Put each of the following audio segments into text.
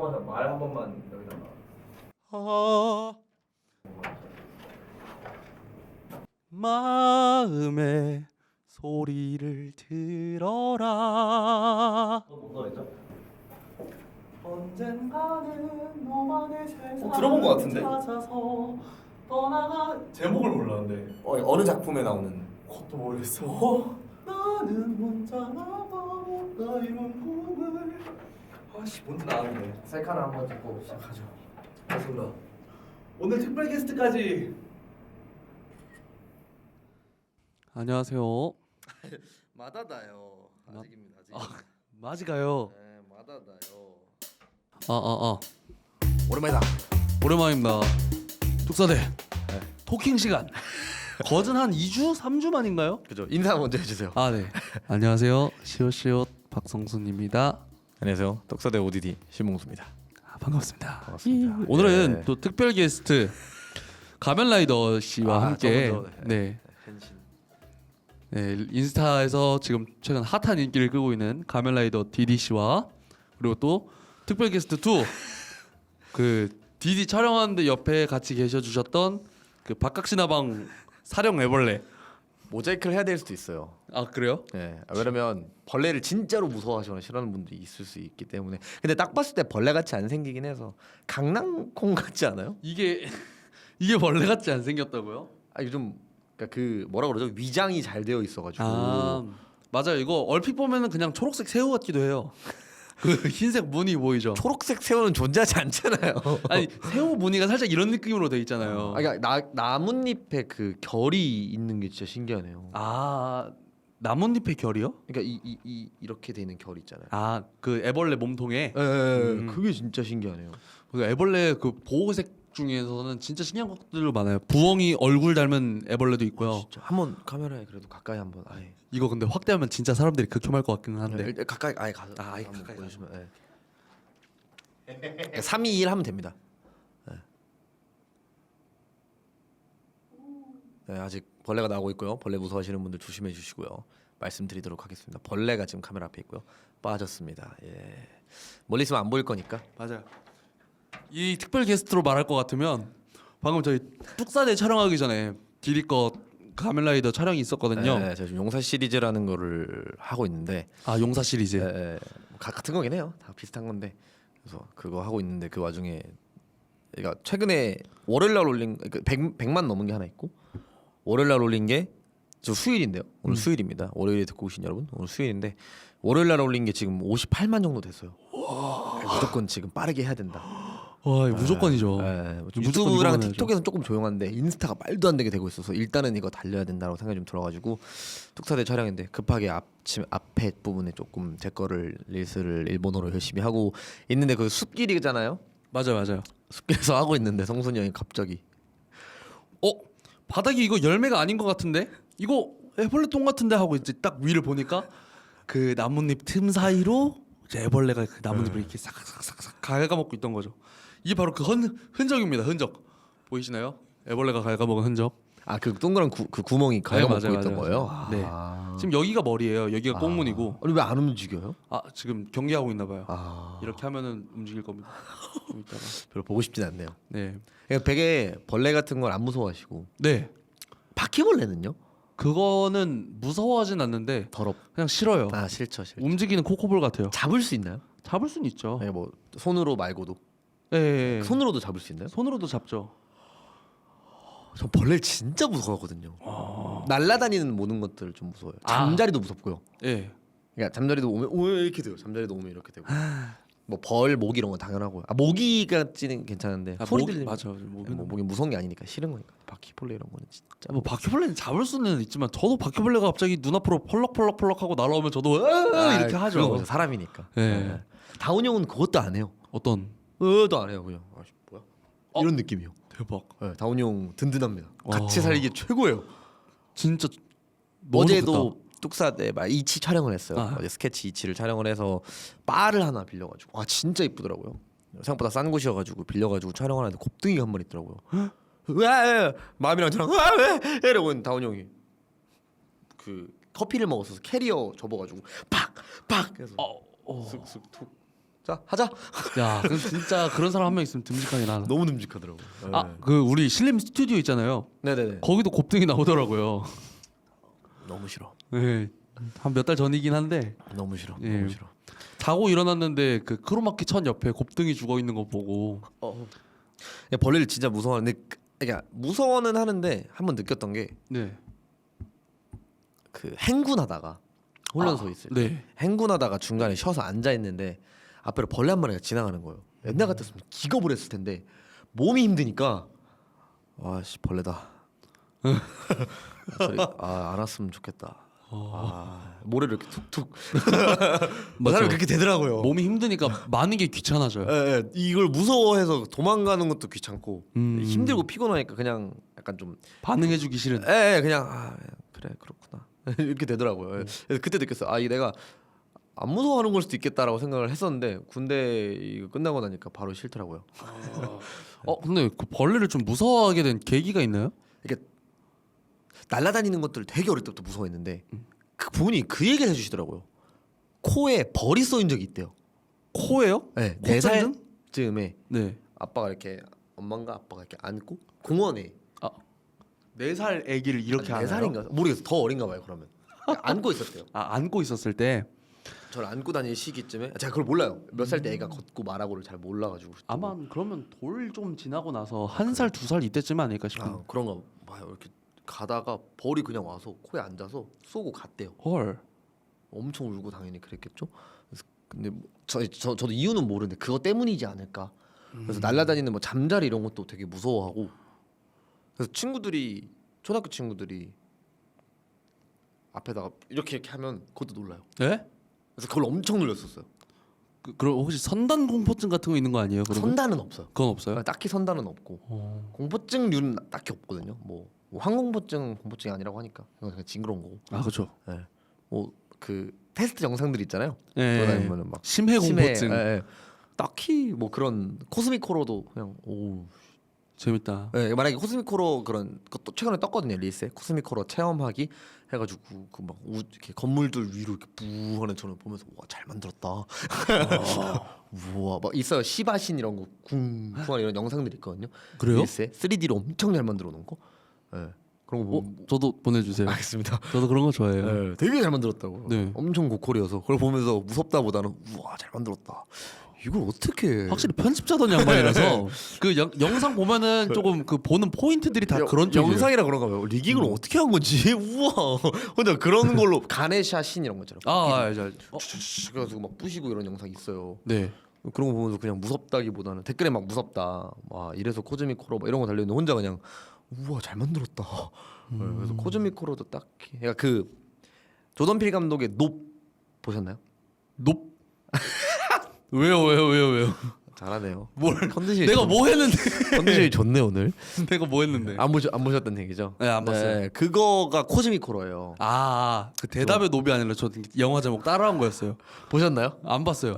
한번 말 한 번만 여기다가. 마음의 소리를 들어라. 뭐가 있죠? 언젠가는 너만의 세상 들어본 것 같은데? 찾아서 떠나가. 제목을 몰랐는데 어느 작품에 나오는? 그것도 모르겠어. 나는 혼자 나가 이룬 꿈을. 아씨 뭔지 나왔네. 셀카를 한번 찍고 시작하죠. 맞습니다. 오늘 특별 게스트까지. 안녕하세요. 마다다요. 아직입니다. 아직. 맞이가요. 네, 마다다요. 오랜만이다. 오랜만입니다. 뚝사대 토킹 시간. 거진 한 2주, 3주 만인가요? 그죠. 인사 먼저 해주세요. 아 네. 안녕하세요. 시옷시옷 박성순입니다. 안녕하세요. 떡사대 ODD 신몽수입니다. 반갑습니다. 반갑습니다. 오늘은 예. 또 특별 게스트 가면라이더 씨와 함께 저 먼저, 네. 헨신. 네, 인스타에서 지금 최근 핫한 인기를 끌고 있는 가면라이더 디디 씨와 그리고 또 특별 게스트 2 그 디디 촬영하는데 옆에 같이 계셔 주셨던 그 박각신화방 사령 애벌레. 모자이크를 해야 될 수도 있어요. 아 그래요? 네. 왜냐면 벌레를 진짜로 무서워하시거나 싫어하는 분들이 있을 수 있기 때문에. 근데 딱 봤을 때 벌레 같이 안 생기긴 해서 강낭콩 같지 않아요? 이게 벌레 같지 안 생겼다고요? 아 이게 좀 그러니까 그 뭐라 그러죠? 위장이 잘 되어 있어가지고. 아 맞아요. 이거 얼핏 보면은 그냥 초록색 새우 같기도 해요. 그 흰색 무늬 보이죠? 초록색 새우는 존재하지 않잖아요. 아니 새우 무늬가 살짝 이런 느낌으로 돼 있잖아요. 아, 그러니까 나뭇잎에 그 결이 있는 게 진짜 신기하네요. 아 나뭇잎의 결이요? 그러니까 이렇게 되는 결 있잖아요. 아 그 애벌레 몸통에. 예, 그게 진짜 신기하네요. 그 애벌레 그 보호색 중에서는 진짜 신기한 것들 많아요. 부엉이 얼굴 닮은 애벌레도 있고요. 진짜 한번 카메라에 그래도 가까이 한번 아예. 이거 근데 확대하면 진짜 사람들이 극혐할 것 같기는 한데. 일단 가까이 아예 가서 아예 한번 가까이 보여주시면. 예. 3, 2, 1 하면 됩니다. 예. 네, 아직 벌레가 나오고 있고요. 벌레 무서워하시는 분들 조심해 주시고요. 말씀드리도록 하겠습니다. 벌레가 지금 카메라 앞에 있고요. 빠졌습니다. 예. 멀리 있으면 안 보일 거니까. 맞아요. 이 특별 게스트로 말할 것 같으면 방금 저희 뚝사대 촬영하기 전에 디디 거 가면라이더 촬영이 있었거든요. 네, 제가 지금 용사 시리즈라는 거를 하고 있는데 아 용사 시리즈. 예, 같은 거긴 해요. 다 비슷한 건데 그래서 그거 하고 있는데 그 와중에 그러니까 최근에 월요일날 올린 그러니까 100만 넘은 게 하나 있고 월요일날 올린 게 저 수요일인데요. 오늘 수요일입니다. 월요일에 듣고 오신 여러분 오늘 수요일인데 월요일날 올린 게 지금 58만 정도 됐어요. 무조건 지금 빠르게 해야 된다. 와 이거 무조건이죠. 예, 무조건 유튜브랑 이거는 틱톡에서는 조금 조용한데 인스타가 말도 안 되게 되고 있어서 일단은 이거 달려야 된다고 생각이 좀 들어가지고 뚝사대 촬영인데 급하게 앞에 부분에 조금 제 거를 릴스를 일본어로 열심히 하고 있는데 그 숲길이잖아요. 맞아요. 숲길에서 하고 있는데 성순이 형이 갑자기 바닥이 이거 열매가 아닌 것 같은데? 이거 애벌레 똥 같은데 하고 이제 딱 위를 보니까 그 나뭇잎 틈 사이로 이제 애벌레가 그 나뭇잎을 이렇게 싹싹싹싹 갉아먹고 있던 거죠. 이게 바로 그 흔적입니다. 흔적 보이시나요? 애벌레가 갉아먹은 흔적. 아 그 동그란 그 구멍이 갉아먹고 맞아요, 있던 맞아요. 거예요. 네. 아. 지금 여기가 머리예요. 여기가 꽁문이고. 아니 왜 안 움직여요? 아 지금 경계하고 있나 봐요. 아 이렇게 하면은 움직일 겁니다. 좀 이따가. 별로 보고 싶진 않네요. 네. 그러니까 되게 벌레 같은 걸 안 무서워하시고 네. 바퀴벌레는요? 그거는 무서워하진 않는데 더럽. 그냥 싫어요. 아 싫죠. 움직이는 코코볼 같아요. 잡을 수 있나요? 잡을 수는 있죠. 아니 뭐 손으로 말고도 예. 손으로도 잡을 수 있나요? 손으로도 잡죠. 전 벌레를 진짜 무서워하거든요. 날아다니는 모든 것들을 좀 무서워요. 잠자리도 무섭고요. 예. 그러니까 잠자리도 오면 이렇게 돼요. 잠자리도 오면 이렇게 되고. 뭐 벌, 모기 이런 건 당연하고요. 아 모기까지는 괜찮은데 소리 들리면 맞아. 뭐 모기 무서운 게 아니니까 싫은 거니까. 바퀴벌레 이런 거는 진짜. 뭐 바퀴벌레는 잡을 수는 있지만 저도 바퀴벌레가 갑자기 눈앞으로 펄럭펄럭펄럭하고 날아오면 저도 이렇게 하죠. 그건 사람이니까. 예. 네. 다운 형은 그것도 안 해요. 어떤 도 안 해요 그냥. 아, 뭐야? 이런 느낌이요. 대박. 네, 다운 형 든든합니다. 와. 같이 살기 최고예요. 진짜 너무 어제도 좋겠다. 뚝사대 막 이치 촬영을 했어요. 아. 어제 스케치 이치를 촬영을 해서 바를 하나 빌려가지고 와 진짜 이쁘더라고요. 생각보다 싼 곳이어가지고 빌려가지고 촬영을 하는데 곱등이가 한 마리 있더라고요. 왜? 마음이랑 저랑 왜? 이러고 다운 형이 그 커피를 먹었어서 캐리어 접어가지고 팍팍 해서 슥슥 툭 자 하자. 야, 그 진짜 그런 사람 한 명 있으면 듬직하긴 하다. 너무 듬직하더라고. 아, 그 우리 신림 스튜디오 있잖아요. 네네네. 거기도 곱등이 나오더라고요. 너무 싫어. 네, 한 몇 달 전이긴 한데 너무 싫어. 예. 너무 싫어. 자고 일어났는데 그 크로마키 천 옆에 곱등이 죽어 있는 거 보고 야, 벌레를 진짜 무서워하는데 그러니까 무서워는 하는데 한 번 느꼈던 게 네, 그 행군하다가 훈련소 있을 때 네. 행군하다가 중간에 쉬어서 앉아 있는데 앞으로 벌레 한 마리가 지나가는 거예요. 옛날 같았으면 기겁을 했을 텐데 몸이 힘드니까 아씨 벌레다. 안 왔으면 좋겠다. 모래를 이렇게 툭툭. 맞죠. 사람이 그렇게 되더라고요. 몸이 힘드니까 많은 게 귀찮아져요. 예, 이걸 무서워해서 도망가는 것도 귀찮고 힘들고 피곤하니까 그냥 약간 좀 반응해주기 싫은. 그냥 그래 그렇구나 이렇게 되더라고요. 그래서 그때 느꼈어요. 이 내가 안 무서워하는 걸 수도 있겠다라고 생각을 했었는데 군대 이거 끝나고 나니까 바로 싫더라고요. 근데 그 벌레를 좀 무서워하게 된 계기가 있나요? 이게 날아다니는 것들 되게 어릴 때부터 무서워했는데 그 부모님이 그 얘기를 해주시더라고요. 코에 벌이 쏘인 적이 있대요. 코에요? 네, 콧잔등? 4살쯤에 네. 아빠가 이렇게 엄마인가 아빠가 이렇게 안고 공원에 4살 아기를 이렇게 안아요? 4살인가 모르겠어. 더 어린가 봐요. 그러면 안고 있었대요. 안고 있었을 때 저를 안고 다닐 시기쯤에 제가 그걸 몰라요. 몇 살 때 애가 걷고 말하고를 잘 몰라가지고 아마 그러면 돌 좀 지나고 나서 1살 2살 이때쯤 아닐까 싶은데. 그런가 봐요. 이렇게 가다가 벌이 그냥 와서 코에 앉아서 쏘고 갔대요. 헐. 엄청 울고 당연히 그랬겠죠. 그래서 근데 저도 이유는 모르는데 그거 때문이지 않을까. 그래서 날아다니는 뭐 잠자리 이런 것도 되게 무서워하고. 그래서 초등학교 친구들이 앞에다가 이렇게 하면 그것도 놀라요. 네? 그래서 그걸 엄청 놀렸었어요. 그럼 혹시 선단 공포증 같은 거 있는 거 아니에요? 그러면? 선단은 없어요. 그건 없어요? 딱히 선단은 없고 공포증류는 딱히 없거든요. 뭐 항공포증 공포증이 아니라고 하니까 그냥 징그러운 거고. 그렇죠. 네. 뭐그 테스트 영상들 있잖아요. 예. 돌아다니면은 막 심해 공포증. 딱히 뭐 그런 코스믹 호러도 그냥 재밌다. 만약에 코스믹 호러 그런 것도 최근에 떴거든요. 릴스에 코스믹 호러 체험하기 해가지고 그 막 이렇게 건물들 위로 이렇게 부하는 저는 보면서 와 잘 만들었다. 우와 막 있어요. 시바신 이런 거 궁한 이런 영상들이 있거든요. 그래요? 릴스에 3D로 엄청 잘 만들어 놓은 거. 그런 거 보면 저도 보내주세요. 알겠습니다. 저도 그런 거 좋아해요. 되게 잘 만들었다고. 네. 엄청 고퀄이어서 그걸 보면서 무섭다보다는 우와 잘 만들었다. 이걸 어떻게? 확실히 편집자던 양반이라서 그 영상 보면은 조금 그 보는 포인트들이 다 그런 쪽이에요. 영상이라 그런가 봐요. 리깅을 어떻게 한 건지 우와 혼자 그런 걸로 가네샤 신 이런 거 있잖아요. 알죠. 그래가지고 막 부시고 이런 영상 있어요. 네. 그런 거 보면서 그냥 무섭다기보다는 댓글에 막 무섭다. 와 이래서 코즈믹 호러 막 이런 거 달려있는데 혼자 그냥 우와 잘 만들었다. 그래서 코즈믹 호러도 딱히 그러니까 그 조던 필 감독의 높 보셨나요? 높. 왜요? 잘하네요. 컨디션이 내가 뭐 했는데? 컨디션이 좋네 오늘. 내가 뭐 했는데? 안 보셨던 얘기죠? 네, 안 봤어요. 그거가 코즈믹 호러예요. 그 대답의 높이 아니라 저 영화 제목 따라한 거였어요. 보셨나요? 안 봤어요.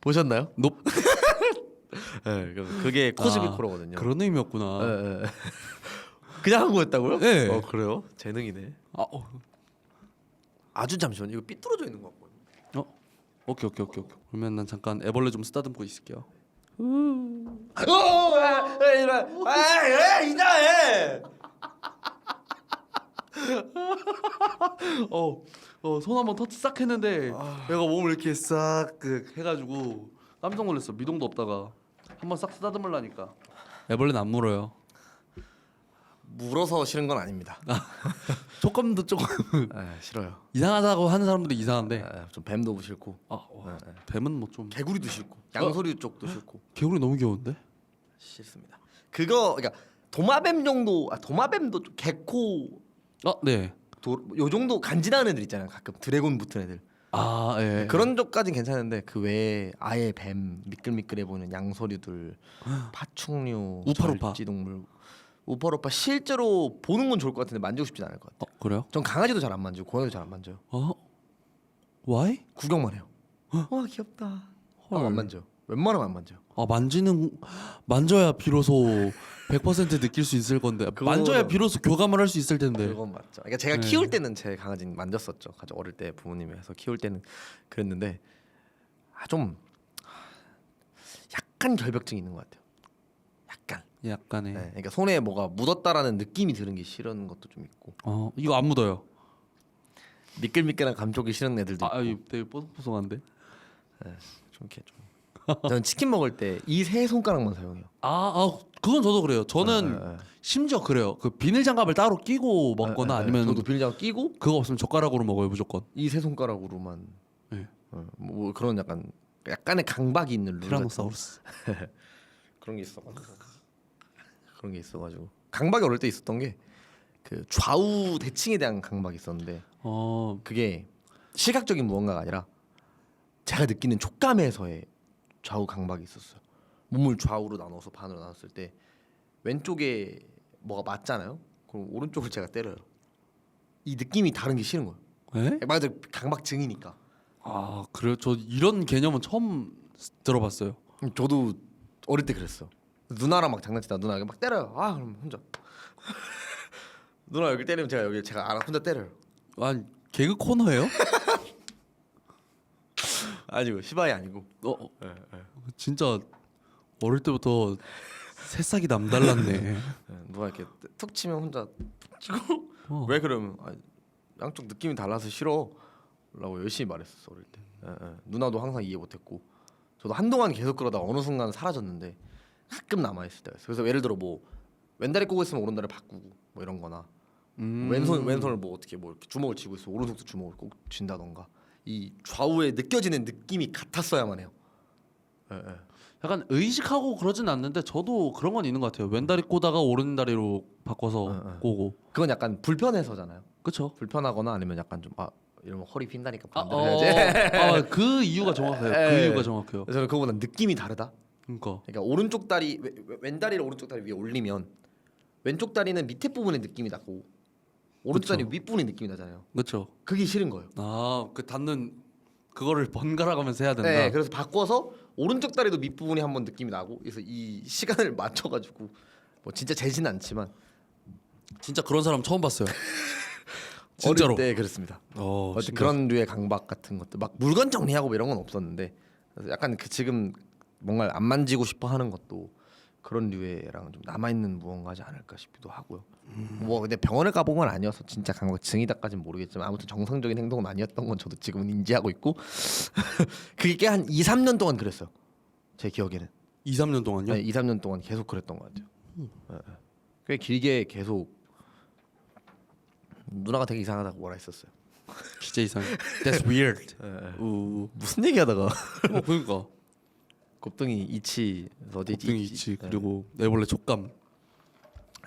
보셨나요? 높. 네, 그게 코즈믹 호러거든요. 그런 의미였구나. 네. 그냥 한 거였다고요? 네. 그래요? 재능이네. 아주 잠시만 이거 삐뚤어져 있는 거 같거든요. 오케이. 그러면 난 잠깐 애벌레 좀 쓰다듬고 있을게요. 이나해. 손 한번 터치 싹 했는데 얘가 몸을 이렇게 싹 해가지고 깜짝 놀랐어. 미동도 없다가 한번 싹 쓰다듬으려니까 애벌레는 안 물어요. 물어서 싫은 건 아닙니다. 조금도 조금 싫어요. 이상하다고 하는 사람들도 이상한데 좀 뱀도 싫고. 뱀은 뭐 좀 개구리도 싫고. 양소리 쪽도 싫고. 개구리 너무 귀여운데? 싫습니다. 그러니까 도마뱀 정도 도마뱀도 좀 개코 네. 요 정도 간지나는 애들 있잖아요. 가끔 드래곤 붙은 애들. 예. 그런 쪽까진 괜찮은데 그 외에 아예 뱀 미끌미끌해 보이는 양서류들, 파충류, 우파루파. 절지동물, 우파루파 실제로 보는 건 좋을 것 같은데 만지고 싶진 않을 것 같아요. 그래요? 전 강아지도 잘 안 만지고 고양이도 잘 안 만져요. Why? 구경만 해요. 와 귀엽다. 안 만져. 웬만하면 안 만져요. 만져야 비로소 100% 느낄 수 있을 건데 만져야 비로소 교감을 할 수 있을 텐데. 그건 맞죠. 그러니까 제가 키울 때는 제 강아지는 만졌었죠. 어릴 때 부모님이 해서 키울 때는 그랬는데 좀 약간 결벽증이 있는 것 같아요. 약간. 약간의. 네, 그러니까 손에 뭐가 묻었다라는 느낌이 드는 게 싫은 것도 좀 있고 이거 안 묻어요. 미끌미끌한 감촉이 싫은 애들도 있고. 이거 되게 뽀송뽀송한데. 좀 이렇게 좀. 저는 치킨 먹을 때 이 세 손가락만 사용해요. 그건 저도 그래요. 저는 네. 심지어 그래요. 그 비닐 장갑을 따로 끼고 먹거나 아니면 저도 비닐장갑 끼고 그거 없으면 젓가락으로 먹어요 무조건. 이 세 손가락으로만. 네. 뭐 그런 약간의 강박이 있는 룰 같은 티라노사우루스. 그런 게 있어가지고 강박이 어릴 때 있었던 게 그 좌우 대칭에 대한 강박이 있었는데 그게 시각적인 무언가가 아니라 제가 느끼는 촉감에서의 좌우 강박이 있었어요. 몸을 좌우로 나눠서 반으로 나눴을 때 왼쪽에 뭐가 맞잖아요. 그럼 오른쪽을 제가 때려요. 이 느낌이 다른 게 싫은 거예요. 네? 맞아, 강박증이니까. 그래요? 저 이런 개념은 처음 들어봤어요. 저도 어릴 때 그랬어. 누나랑 막 장난치다 누나가 막 때려요. 그럼 혼자 누나 여기 때리면 제가 알아 혼자 때려요. 아니 개그 코너예요? 아니고 시바이 아니고. 진짜 어릴 때부터 새싹이 남달랐네. 누가 이렇게 툭 치면 혼자 치고 왜 그러면 양쪽 느낌이 달라서 싫어라고 열심히 말했었어 어릴 때. 누나도 항상 이해 못했고 저도 한동안 계속 그러다가 어느 순간 사라졌는데 가끔 남아 있을 때가 있어요. 그래서 예를 들어 뭐 왼다리 꼬고 있으면 오른다리 바꾸고 뭐 이런거나 왼손을 뭐 어떻게 뭐 이렇게 주먹을 쥐고 있으면 오른손도 주먹을 꼭 쥔다던가 이 좌우에 느껴지는 느낌이 같았어야만 해요. 약간 의식하고 그러진 않는데 저도 그런 건 있는 것 같아요. 왼다리 꼬다가 오른다리로 바꿔서 꼬고. 그건 약간 불편해서잖아요. 그렇죠. 불편하거나 아니면 약간 좀 이러면 허리 핀다니까 반대로 해야지. 그 이유가 정확해요. 그 이유가 정확해요. 저는 그거보다 느낌이 다르다. 그러니까 오른쪽 다리 왼다리를 오른쪽 다리 위에 올리면 왼쪽 다리는 밑에 부분의 느낌이 나고 오른쪽 다리 윗부분의 느낌이 나잖아요. 그렇죠. 그게 싫은 거예요. 그 닿는 그거를 번갈아 가면서 해야 된다. 네, 그래서 바꿔서 오른쪽 다리도 밑부분이 한번 느낌이 나고 그래서 이 시간을 맞춰가지고 뭐 진짜 재지는 않지만 진짜 그런 사람 처음 봤어요. 진짜로. 어릴 때 그랬습니다. 진짜. 그런 류의 강박 같은 것들 막 물건 정리하고 뭐 이런 건 없었는데 그래서 약간 지금 뭔가를 안 만지고 싶어 하는 것도 그런 류의랑 좀 남아 있는 무언가지 않을까 싶기도 하고요. 뭐 근데 병원을 가본 건 아니어서 진짜 강박증이다까지는 모르겠지만 아무튼 정상적인 행동은 아니었던 건 저도 지금은 인지하고 있고 그게 한 2, 3년 동안 그랬어요. 제 기억에는 2, 3년 동안요? 네, 2, 3년 동안 계속 그랬던 것 같아요. 꽤 길게 계속 누나가 되게 이상하다고 뭐라 했었어요. 진짜 이상해. That's weird. 무슨 얘기하다가 그러니까 곱등이 이치 어디 곱등이 이치 그리고 내벌레 촉감.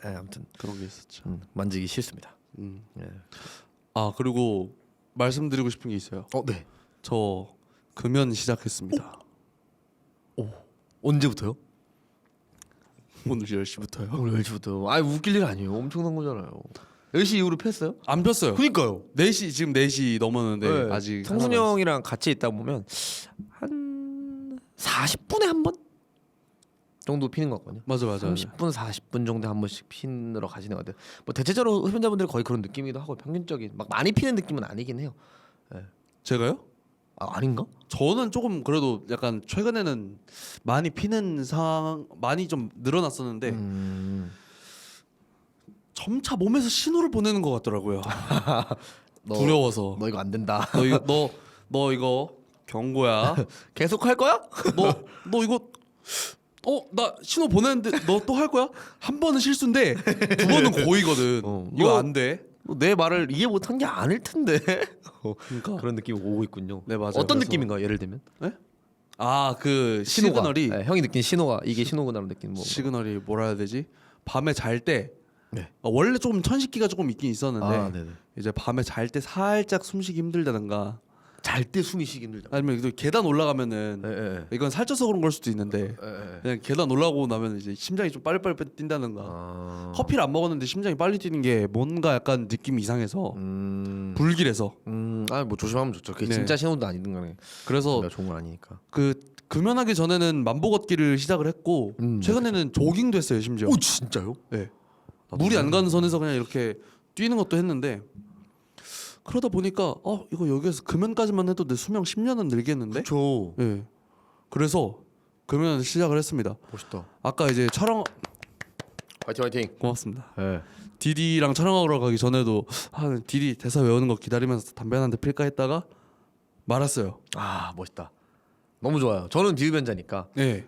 아무튼 그런 게 있었죠. 만지기 싫습니다. 그리고 말씀드리고 싶은 게 있어요. 네. 저 금연 시작했습니다. 언제부터요? 오늘 10시부터요. 오늘 10시부터. 웃길 일 아니에요. 엄청난 거잖아요. 10시 이후로 폈어요? 안 폈어요. 그니까요. 4시 지금 4시 넘었는데 아직 성순이 형이랑 같이 있다 보면 한 40분에 한 번 정도 피는 것 같거든요. 맞아. 30분, 40분 정도 한 번씩 피느러 가시는 것 같아요. 뭐 대체적으로 흡연자분들이 거의 그런 느낌이기도 하고 평균적인 막 많이 피는 느낌은 아니긴 해요. 제가요? 아닌가? 저는 조금 그래도 약간 최근에는 많이 피는 상황 많이 좀 늘어났었는데 점차 몸에서 신호를 보내는 것 같더라고요. 두려워서. 너 이거 안 된다. 너 이거 경고야. 계속 할 거야? 너 이거 나 신호 보냈는데 너 또 할 거야? 한 번은 실수인데 두 번은 고의거든. 이거 안 돼. 내 말을 이해 못한 게 아닐 텐데. 그러니까 그런 느낌이 오고 있군요. 네, 맞아요. 어떤 그래서- 느낌인가 예를 들면? 네? 그 신호가. 시그널이 네, 형이 느낀 신호가 이게 신호구나로 느낀 뭐. 시그널이 뭐라 해야 되지? 밤에 잘 때 네. 원래 조금 천식기가 조금 있긴 있었는데 네네. 이제 밤에 잘 때 살짝 숨쉬기 힘들다든가 잘 때 숨이 쉬기 힘들다. 아니면 또 계단 올라가면은 네. 이건 살쪄서 그런 걸 수도 있는데 그냥 계단 올라오고 나면 이제 심장이 좀 빨리빨리 뛴다든가 커피를 안 먹었는데 심장이 빨리 뛰는 게 뭔가 약간 느낌이 이상해서 불길해서 뭐 조심하면 좋죠. 그게 네. 진짜 신호도 아니든 간에 그래서 내가 좋은 건 아니니까. 그 금연하기 전에는 만보 걷기를 시작을 했고 최근에는 조깅도 했어요 심지어. 오 진짜요? 네. 물이 안 가는 선에서 그냥 이렇게 뛰는 것도 했는데 그러다 보니까 이거 여기에서 금연까지만 해도 내 수명 10년은 늘겠는데? 그렇죠. 네. 그래서 그러면 시작을 했습니다. 멋있다. 아까 이제 촬영 화이팅 화이팅. 고맙습니다. 네. 디디랑 촬영하러 가기 전에도 디디 대사 외우는 거 기다리면서 담배 한 대 필까 했다가 말았어요. 아 멋있다. 너무 좋아요. 저는 디흡연자니까 네.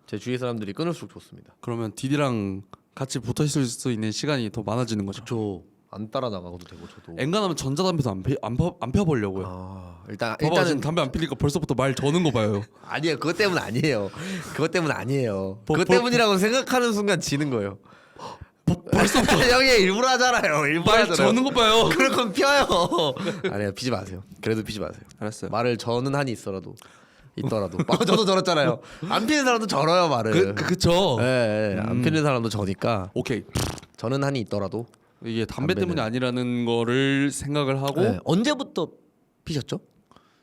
제 주위 사람들이 끊을수록 좋습니다. 그러면 디디랑 같이 붙어 있을 수 있는 시간이 더 많아지는 거죠. 저 안 따라 나가도 되고 저도. 엔간하면 전자담배도 안 펴보려고요. 아 일단 봐봐, 일단은 지금 담배 안 피니까 벌써부터 말 저는 거 봐요. 아니에요. 그것 때문 아니에요. 그것 때문 아니에요. 뭐, 그것 뭐, 때문이라고 생각하는 순간 지는 거예요. 벌써부터 형이 일부러 하잖아요. 일부러 말 하잖아요. 저는 거 봐요. 그럴 건 피워요. 아니요 피지 마세요. 그래도 피지 마세요. 알았어요. 말을 저는 한이 있더라도 저도 저렇잖아요. 안 피는 사람도 저러요 말을. 그쵸. 예, 안 피는 사람도 저니까 오케이. 저는 한이 있더라도. 이게 담배 담배는- 때문이 아니라는 거를 생각을 하고 예, 언제부터 피셨죠?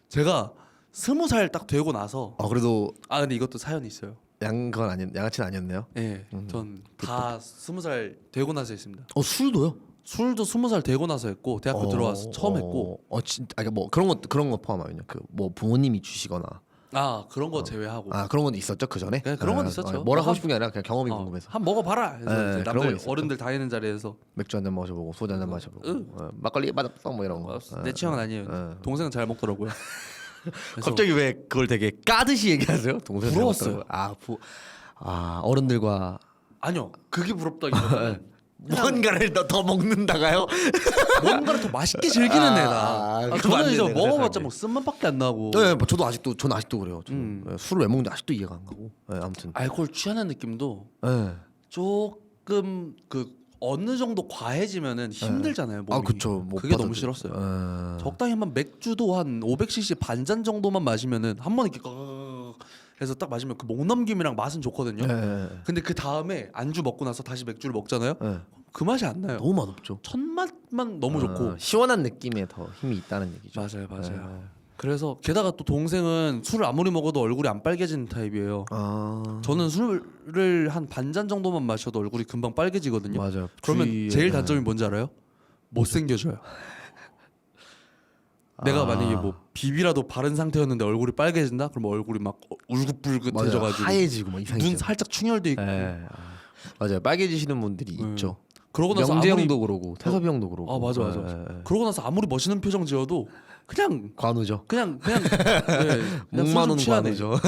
제가 20살 딱 되고 나서 그래도 근데 이것도 사연이 있어요. 그건 양아치는 아니었네요. 예, 전 다 20살 되고 나서 했습니다. 술도요? 술도 20살 되고 나서 했고 대학교 들어와서 처음 했고 진짜 뭐 그런 거 포함하면요. 그 뭐 부모님이 주시거나 그런 거 제외하고 그런 건 있었죠 그 전에? 네, 그런 건 있었죠. 뭐라 하고 싶은 게 아니라 그냥 경험이 어, 궁금해서 한 먹어봐라. 그래서 네, 이제 그런 건 남들 있었죠. 어른들 다 있는 자리에서 맥주 한 잔 마셔보고 소주 한 잔 마셔보고 막걸리 맛없어 뭐 이런 거. 내 취향은 아니에요. 네. 동생은 잘 먹더라고요. 그래서 갑자기 왜 그걸 되게 까듯이 얘기하세요? 동생 부러웠어요. 어른들과 아니요, 그게 부럽다기보다는 뭔가를 더 먹는다가요? 뭔가를 더 맛있게 즐기는 애다. 그거 저는 안 이제 되네, 먹어봤자 세상에. 뭐 쓴맛밖에 안 나고 네, 저는 아직도 그래요. 음. 술을 왜 먹는지 아직도 이해가 안 가고. 네, 아무튼. 알코올 취하는 느낌도 네. 조금 그 어느 정도 과해지면은 힘들잖아요. 몸이. 그쵸. 못 그게 너무 받아들여요. 싫었어요. 네. 적당히 한번 맥주도 한 500cc 반잔 정도만 마시면은 한 번에 이렇게 해서 딱 마시면 그 목 넘김이랑 맛은 좋거든요. 네. 근데 그 다음에 안주 먹고 나서 다시 맥주를 먹잖아요. 네. 그 맛이 안 나요. 너무 맛없죠. 첫 맛만 너무 좋고. 시원한 느낌에 더 힘이 있다는 얘기죠. 맞아요. 네. 그래서 게다가 또 동생은 술을 아무리 먹어도 얼굴이 안 빨개지는 타입이에요. 저는 술을 한 반잔 정도만 마셔도 얼굴이 금방 빨개지거든요. 맞아요. 그러면 주위에- 제일 단점이 뭔지 알아요? 못생겨져요. 내가 만약에 뭐 비비라도 바른 상태였는데 얼굴이 빨개진다? 그럼 얼굴이 막 울긋불긋해져가지고 하얘지고 뭐 이상해져. 눈 살짝 충혈돼 있고. 맞아요. 빨개지시는 분들이 있죠. 그러고 나서 명재 아무리 형도 그러고 태섭이 형도 그러고. 맞아. 그러고 나서 아무리 멋있는 표정 지어도 그냥 관우죠. 그냥 목마른 취하네. 관우죠.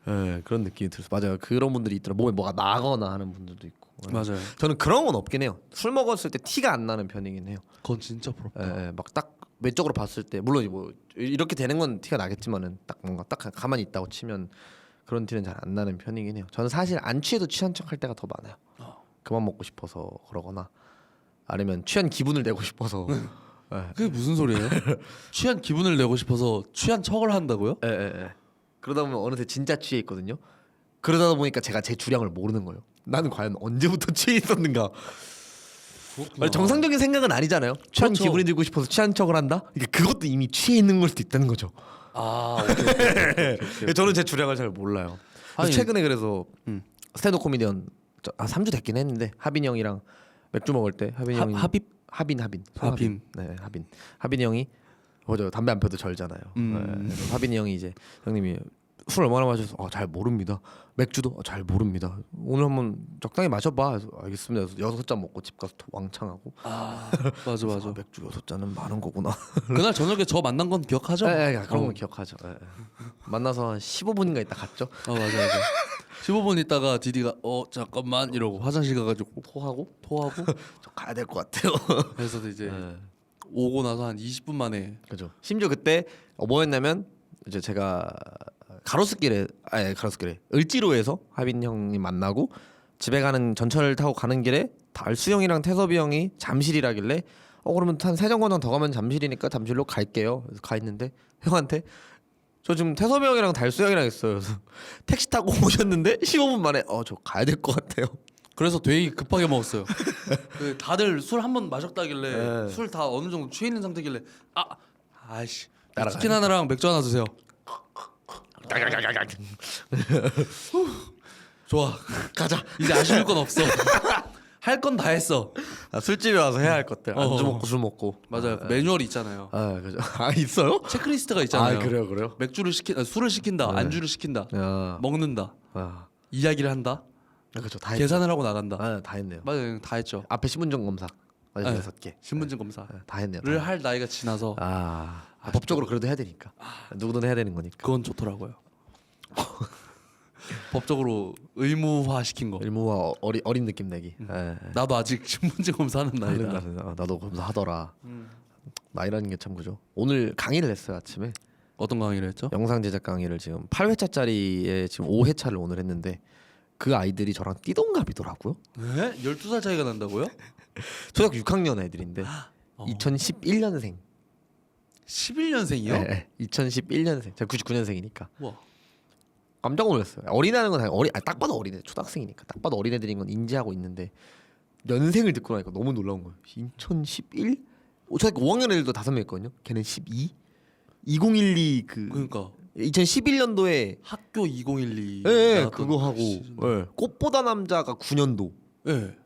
네, 그런 느낌이 들어서 맞아요. 그런 분들이 있더라. 몸에 뭐가 나거나 하는 분들도 있고. 맞아요. 저는 그런 건 없긴 해요. 술 먹었을 때 티가 안 나는 편이긴 해요. 그건 진짜 부럽다. 막 딱 외적으로 봤을 때 물론 뭐 이렇게 되는 건 티가 나겠지만은 딱 뭔가 딱 가만히 있다고 치면 그런 티는 잘 안 나는 편이긴 해요. 저는 사실 안 취해도 취한 척할 때가 더 많아요. 그만 먹고 싶어서 그러거나 아니면 취한 기분을 내고 싶어서. 그게 무슨 소리예요? 취한 기분을 내고 싶어서 취한 척을 한다고요? 그러다 보면 어느새 진짜 취해 있거든요. 그러다 보니까 제가 제 주량을 모르는 거예요. 나는 과연 언제부터 취해 있었는가? 아니, 정상적인 생각은 아니잖아요. 취한 그렇죠. 기분이 들고 싶어서 취한 척을 한다? 그것도 이미 취해 있는 걸 수도 있다는 거죠. 오케이. 저는 제 주량을 잘 몰라요. 아니, 최근에 그래서 음. 스탠드 코미디언 3주 됐긴 했는데 하빈 형이랑 맥주 먹을 때 하빈 형이 합입? 하빈. 네, 하빈 형이 맞아요. 담배 안 펴도 절잖아요. 그래서 하빈이 형이 이제 형님이 술 얼마나 마셔서 잘 모릅니다. 맥주도 잘 모릅니다. 오늘 한번 적당히 마셔봐. 그래서 알겠습니다. 그래서 6잔 먹고 집 가서 왕창하고. 맞아. 맥주 6잔은 많은 거구나. 그날 저녁에 저 만난 건 기억하죠? 그런 건 기억하죠. 만나서 한 15분인가 있다 갔죠. 맞아. 15분 있다가 디디가 잠깐만 이러고 화장실 가가지고 토하고 저 가야 될 것 같아요. 그래서 이제 오고 나서 한 20분 만에 그죠. 심지어 그때 뭐였냐면 이제 제가 가로수길에 을지로에서 하빈 형님 만나고 집에 가는 전철 타고 가는 길에 달수 형이랑 태섭이 형이 잠실이라길래 그러면 한 3정거장 더 가면 잠실이니까 잠실로 갈게요. 그래서 가 있는데 형한테 저 지금 태섭이 형이랑 달수 형이랑 있어요. 그래서 택시 타고 오셨는데 15분 만에 저 가야 될 것 같아요. 그래서 되게 급하게 먹었어요. 다들 술 한 번 마셨다길래 네. 술 다 어느 정도 취해 있는 상태길래 아이씨 따라가니까. 치킨 하나랑 맥주 하나 주세요. 좋아 가자. 이제 아쉬울 건 없어. 할 건 다 했어. 술집에 와서 해야 할 것들. 안주 어. 먹고 술 먹고. 맞아요. 그 매뉴얼이 있잖아요. 그죠. 있어요? 체크리스트가 있잖아요. 그래요. 맥주를 술을 시킨다. 네. 안주를 시킨다. 야. 먹는다. 이야기를 한다. 그렇죠. 다 계산을 하고 나간다. 다 했네요. 맞아요. 다 했죠. 앞에 신분증 검사. 맞아 네. 6개. 신분증 검사를 다 했네요. 할 나이가 지나서 법적으로 그래도 해야 되니까. 누구든 해야 되는 거니까. 그건 좋더라고요. 법적으로 의무화 시킨 거. 일무와 어린 느낌 내기. 예. 나도 아직 신분증 검사하는 나이다. 나도 검사하더라. 나이라는 게 참 그죠. 오늘 강의를 했어요 아침에. 어떤 강의를 했죠? 영상 제작 강의를 지금 8회차짜리에 지금 5회차를 오늘 했는데 그 아이들이 저랑 띠동갑이더라고요. 네? 12살 차이가 난다고요? 초등학교 6학년 애들인데 2011년생. 11년생이요? 네, 2011년생. 제가 99년생이니까. 와. 깜짝 놀랐어요. 어린애는 건 당연히 딱 봐도 어린애. 초등학생이니까 딱 봐도 어린애들인 건 인지하고 있는데 연생을 듣고 나니까 너무 놀라운 거예요. 2011? 초등학교 5학년 애들도 5명 있거든요. 걔는 12? 2012 그러니까 2011년도에 학교 2012. 그거 하고 꽃보다 남자가 9년도. 예.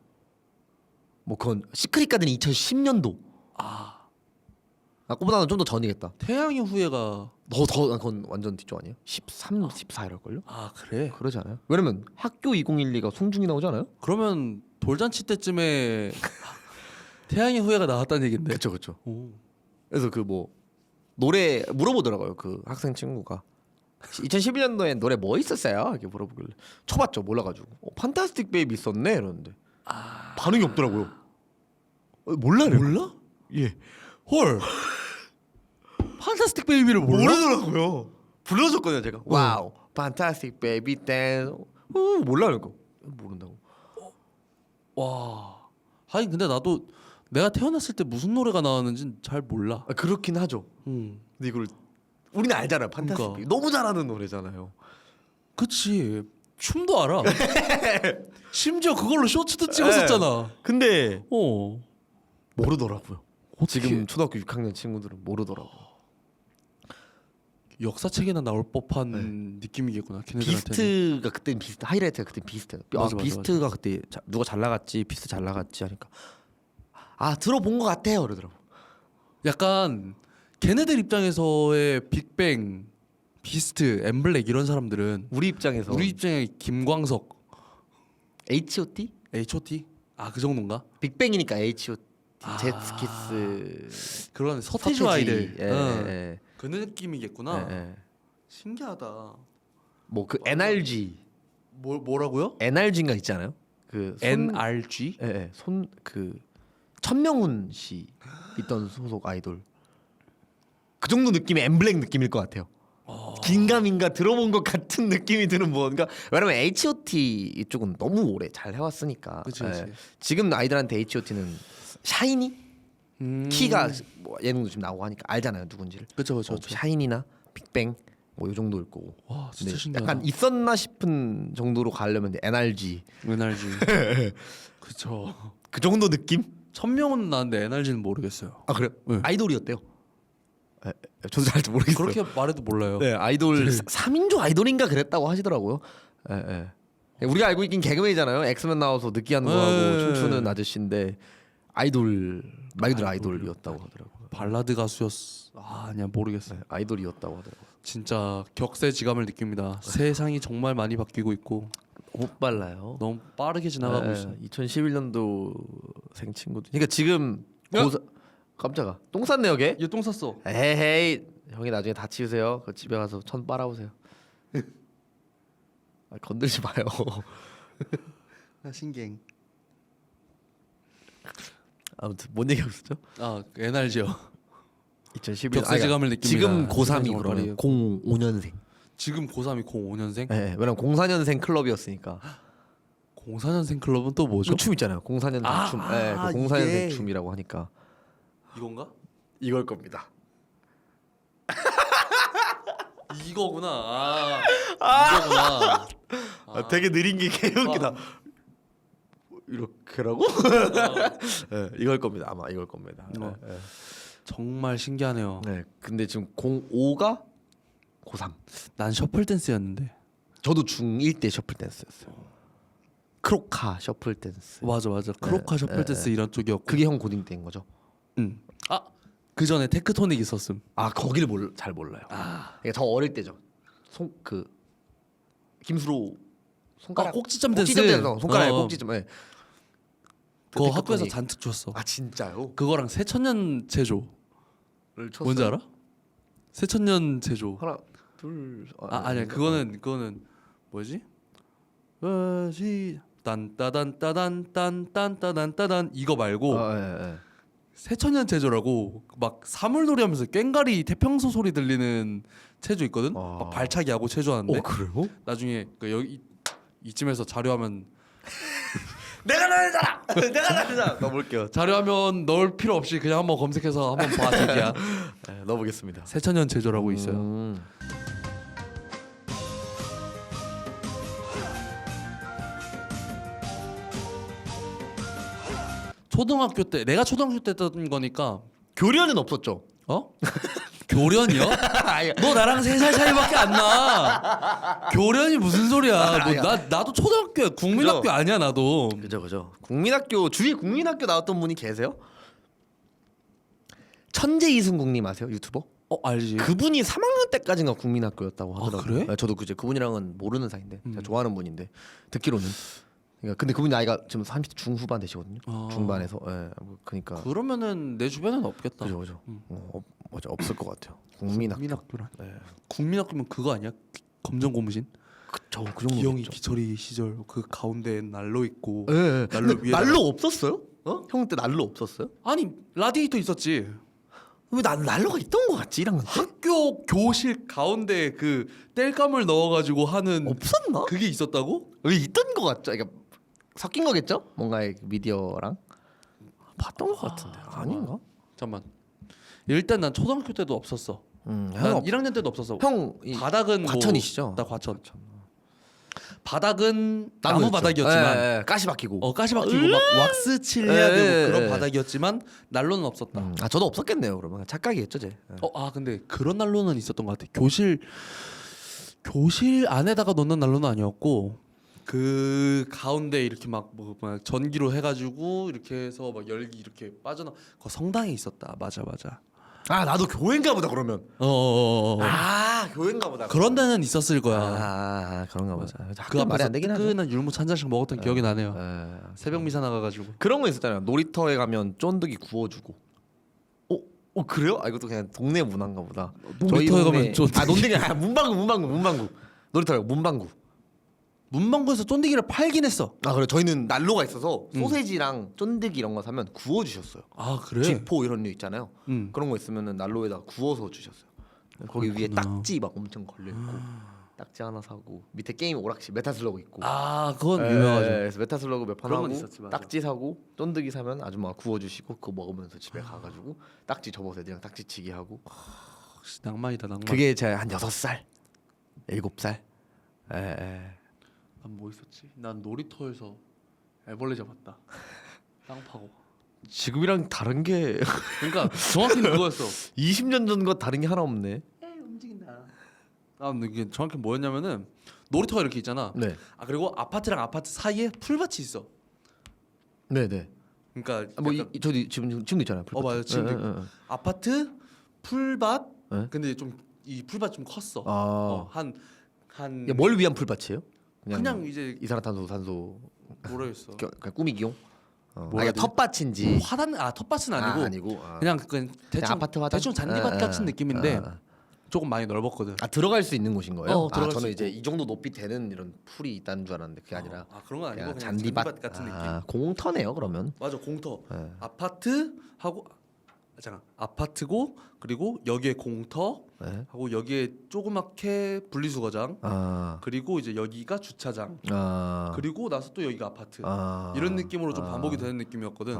뭐 그건 시크릿 가든이 2010년도. 꽃보다 남자 좀 더 전이겠다. 태양의 후예가 더 그건 완전 뒤쪽 아니에요? 13, 14 이럴 걸요? 그래? 그러지 않아요? 왜냐면 학교 2012가 송중기 나오지 않아요? 그러면 돌잔치 때쯤에 태양의 후예가 나왔다는 얘긴데. 그쵸. 오. 그래서 그 뭐 노래 물어보더라고요. 그 학생 친구가 2011년도에 노래 뭐 있었어요? 이렇게 물어보길래 쳐봤죠. 몰라가지고 판타스틱 베이비 있었네 이러는데 반응이 없더라고요. 몰라요. 몰라? 예. 헐. 판타스틱 베이비를 몰라? 모르더라고요. 불러줬거든요 제가. 와우, 판타스틱 베이비 댄. 몰라요 이거. 모른다고. 와. 하긴 근데 나도 내가 태어났을 때 무슨 노래가 나왔는지 잘 몰라. 그렇긴 하죠. 근데 이걸 우리는 알잖아요. 판타스틱 그러니까. 베이비. 너무 잘하는 노래잖아요. 그치. 춤도 알아. 심지어 그걸로 쇼츠도 찍었었잖아. 근데 모르더라고요. 어떻게? 지금 초등학교 6학년 친구들은 모르더라고요. 역사책에나 나올 법한 느낌이겠구나. 걔네들한테는. 비스트가 그때 비스트 하이라이트가 그때 비스트. 맞아, 비스트가 그때 누가 잘 나갔지, 비스트 잘 나갔지 하니까 들어본 것 같아요, 그러더라고. 약간 걔네들 입장에서의 빅뱅, 비스트, 엠블랙 이런 사람들은 우리 입장에서 우리 입장에 김광석, H.O.T. H.O.T. 그 정도인가? 빅뱅이니까 H.O.T. 제트스키스 그런 서태지 아이들. 예. 그 느낌이겠구나. 예. 신기하다. 뭐 그 NRG 뭐라고요? NRG인가 있지 않아요? 그 NRG? 손그 천명훈 씨 있던 소속 아이돌. 그 정도 느낌의 엠블랙 느낌일 것 같아요. 긴가민가 들어본 것 같은 느낌이 드는 뭔가. 왜냐면 H.O.T 이쪽은 너무 오래 잘 해왔으니까. 그치. 지금 아이들한테 H.O.T는 샤이니 키가 뭐 예능도 지금 나오고 하니까 알잖아요 누군지를. 그쵸. 샤이니나 빅뱅 뭐 이 정도일 거고. 와 진짜 네, 신기하다. 약간 있었나 싶은 정도로 가려면 이제 NRG. NRG. 그쵸. 그 정도 느낌? 천명은 나는데 NRG는 모르겠어요. 그래요? 네. 아이돌이었대요. 저도 잘 모르겠어요. 그렇게 말해도 몰라요. 네, 아이돌 3인조 아이돌인가 그랬다고 하시더라고요. 우리가 알고 있긴 개그맨이잖아요. 엑스맨 나와서 느끼하는 거 하고 춤추는 아저씨인데 아이돌 말 그대로 아이돌이었다고 하더라고요. 발라드 가수였어. 아니야 모르겠어요. 아이돌이었다고 하더라고요. 진짜 격세지감을 느낍니다. 세상이 정말 많이 바뀌고 있고 못 빨라요. 너무 빠르게 지나가고 있어. 2011년도생 친구들. 그러니까 지금 야! 깜짝아. 똥 쌌네 여기. 얘똥 쌌어. 에헤이. 형이 나중에 다 치우세요. 그 집에 가서 천 빨아오세요. 건들지 마요. 신갱. 아무튼 뭔 얘기하고 있었죠? NRG요. 2011. 격세지감을 느낍니다. 지금 고3이 정말 그러면 빠르게. 05년생. 지금 고3이 05년생? 네, 왜냐면 04년생 클럽이었으니까. 04년생 클럽은 또 뭐죠? 그 춤 있잖아요. 04년생 춤. 네, 그 04년생 이게. 춤이라고 하니까 이건가? 이걸 겁니다. 이거구나. 이거구나. 되게 느린 게 개웃기다. 이렇게라고? 네, 이걸 겁니다. 아마 이걸 겁니다. 네. 정말 신기하네요. 네, 근데 지금 05가 고3. 난 셔플 댄스였는데. 저도 중1 때 셔플 댄스였어요. 크로카 셔플 댄스. 맞아. 크로카 셔플 댄스 이런 쪽이었고. 그게 형 고딩 때인 거죠? 그 전에 테크토닉 있었음. 아 거기를 잘 몰라요. 그러니까 저 어릴 때죠. 김수로 손가락 꼭지점 댄스. 손가락에 어. 꼭지점. 네. 그거 테크토닉. 학교에서 잔뜩 줬어. 아 진짜요? 그거랑 새천년 제조. 를 쳤어요? 뭔지 알아? 새천년 제조. 하나 둘. 아니야. 그거는 뭐지? 딴따단 이거 말고 예. 새천년 제조라고 막 사물놀이 하면서 꽹가리 태평소 소리 들리는 체조 있거든. 막 발차기 하고 체조하는데 그래요? 나중에 여기 이쯤에서 자료하면 내가 나잖아. 내가 나잖아. 넣어볼게요. 자료하면 넣을 필요 없이 그냥 한번 검색해서 한번 봐 새끼야. 네, 넣어보겠습니다. 새천년 제조라고 있어요. 초등학교 때 내가 초등학교 때 했던 거니까 교련은 없었죠. 어? 교련이요? 너 나랑 3살 차이밖에 안 나. 교련이 무슨 소리야? 나도 초등학교야. 국민학교 그죠? 아니야 나도. 그죠. 국민학교 주위 국민학교 나왔던 분이 계세요? 천재 이승국님 아세요? 유튜버? 알지. 그분이 3학년 때까지가 국민학교였다고 하더라고요. 그래? 네, 저도 그분이랑은 모르는 사이인데 제가 좋아하는 분인데 듣기로는. 그러니까 근데 그분 나이가 지금 30대 중후반 되시거든요. 중반에서. 예. 그러니까 그러면은 내 주변엔 없겠다. 그죠. 맞아 없을 것 같아요. 국민학교. 국민학교란. 네. 국민학교면 그거 아니야? 검정 고무신? 그 정도. 기영이 기철이 시절 그 가운데 난로 있고. 예. 난로 근데 위에 난로 없었어요? 형 때 난로 없었어요? 아니 라디에이터 있었지. 왜 난로가 있던 것 같지 1학년 때? 학교 교실 가운데 그 땔감을 넣어가지고 하는 없었나? 그게 있었다고? 왜 있던 것 같죠? 그러니까 섞인 거겠죠? 뭔가의 미디어랑 봤던 것 같은데 아닌가? 잠깐만. 일단 난 초등학교 때도 없었어. 난 형 1학년 때도 없었어. 이 바닥은 과천이시죠? 나 과천. 바닥은 나무 나무였죠. 바닥이었지만 예, 가시 박히고. 가시 박히고 막 왁스 칠해야 되고 예, 그런 예. 바닥이었지만 난로는 없었다. 저도 없었겠네요. 그러면 착각이겠죠, 제. 근데 그런 난로는 있었던 것 같아. 교실 안에다가 넣는 난로는 아니었고 그 가운데 이렇게 막 전기로 해가지고 이렇게 해서 막 열기 이렇게 빠져나. 그 성당에 있었다. 맞아. 아 나도 교회인가 보다 그러면. 교회인가 보다. 그런 데는 있었을 거야. 그런가 보다. 그 말이 앞에서 안 되긴 하죠. 뜨끈한 율무차 한 잔씩 먹었던 기억이 나네요. 예. 새벽 미사 나가가지고. 그런 거 있었잖아요. 놀이터에 가면 쫀득이 구워주고. 그래요? 이것도 그냥 동네 문화인가 보다. 놀이터에 가면 쫀득이. 논쟁이 문방구. 놀이터요 문방구. 문방구에서 쫀득이를 팔긴 했어. 그래 저희는 난로가 있어서 소세지랑 쫀득이 이런 거 사면 구워 주셨어요. 그래? 쥐포 이런 류 있잖아요. 응. 그런 거 있으면은 난로에다 구워서 주셨어요. 거기 위에 그렇구나. 딱지 막 엄청 걸려 있고 딱지 하나 사고 밑에 게임 오락실 메타슬러그 있고. 그건 유명하죠. 그래서 메타슬러그 몇 판 그런 하고 건 있었지, 맞아. 딱지 사고 쫀득이 사면 아줌마가 구워주시고 그거 먹으면서 집에 가가지고 딱지 접어서 애들이랑 딱지치기 하고. 혹시 낭만이다 낭만. 그게 제가 한 6살, 7살. 난 뭐 있었지? 난 놀이터에서 애벌레 잡았다. 땅 파고. 지금이랑 다른 게 그러니까 정확히는 그거였어. 20년 전과 다른 게 하나 없네. 움직인다. 근데 이게 정확히 뭐였냐면은 놀이터가 이렇게 있잖아. 네, 그리고 아파트랑 아파트 사이에 풀밭이 있어. 네. 그러니까 뭐 약간 저도 지금도 있잖아요. 풀밭. 맞아. 지금도 있고. 아파트 풀밭. 네. 근데 좀 이 풀밭 좀 컸어. 한 뭘 위한 풀밭이에요? 그냥 이제 이산화탄소 뭐라했어. 그냥 꾸미기용. 뭐라 해야 되지? 텃밭인지. 텃밭은 아니고 아니고. 그냥 대충 아파트 화단? 대충 잔디밭 같은 느낌인데 조금 많이 넓었거든. 들어갈 수 있는 곳인 거예요? 들어갈 수 저는 있고. 이제 이 정도 높이 되는 이런 풀이 있다는 줄 알았는데 그게 아니라 그런 건 아니고 그냥 잔디밭 같은 느낌. 공터네요 그러면. 맞아, 공터. 네. 아파트하고 잠깐 아파트고 그리고 여기에 공터 네. 하고 여기에 조그맣게 분리수거장 그리고 이제 여기가 주차장 그리고 나서 또 여기가 아파트 이런 느낌으로 좀 반복이 되는 느낌이었거든.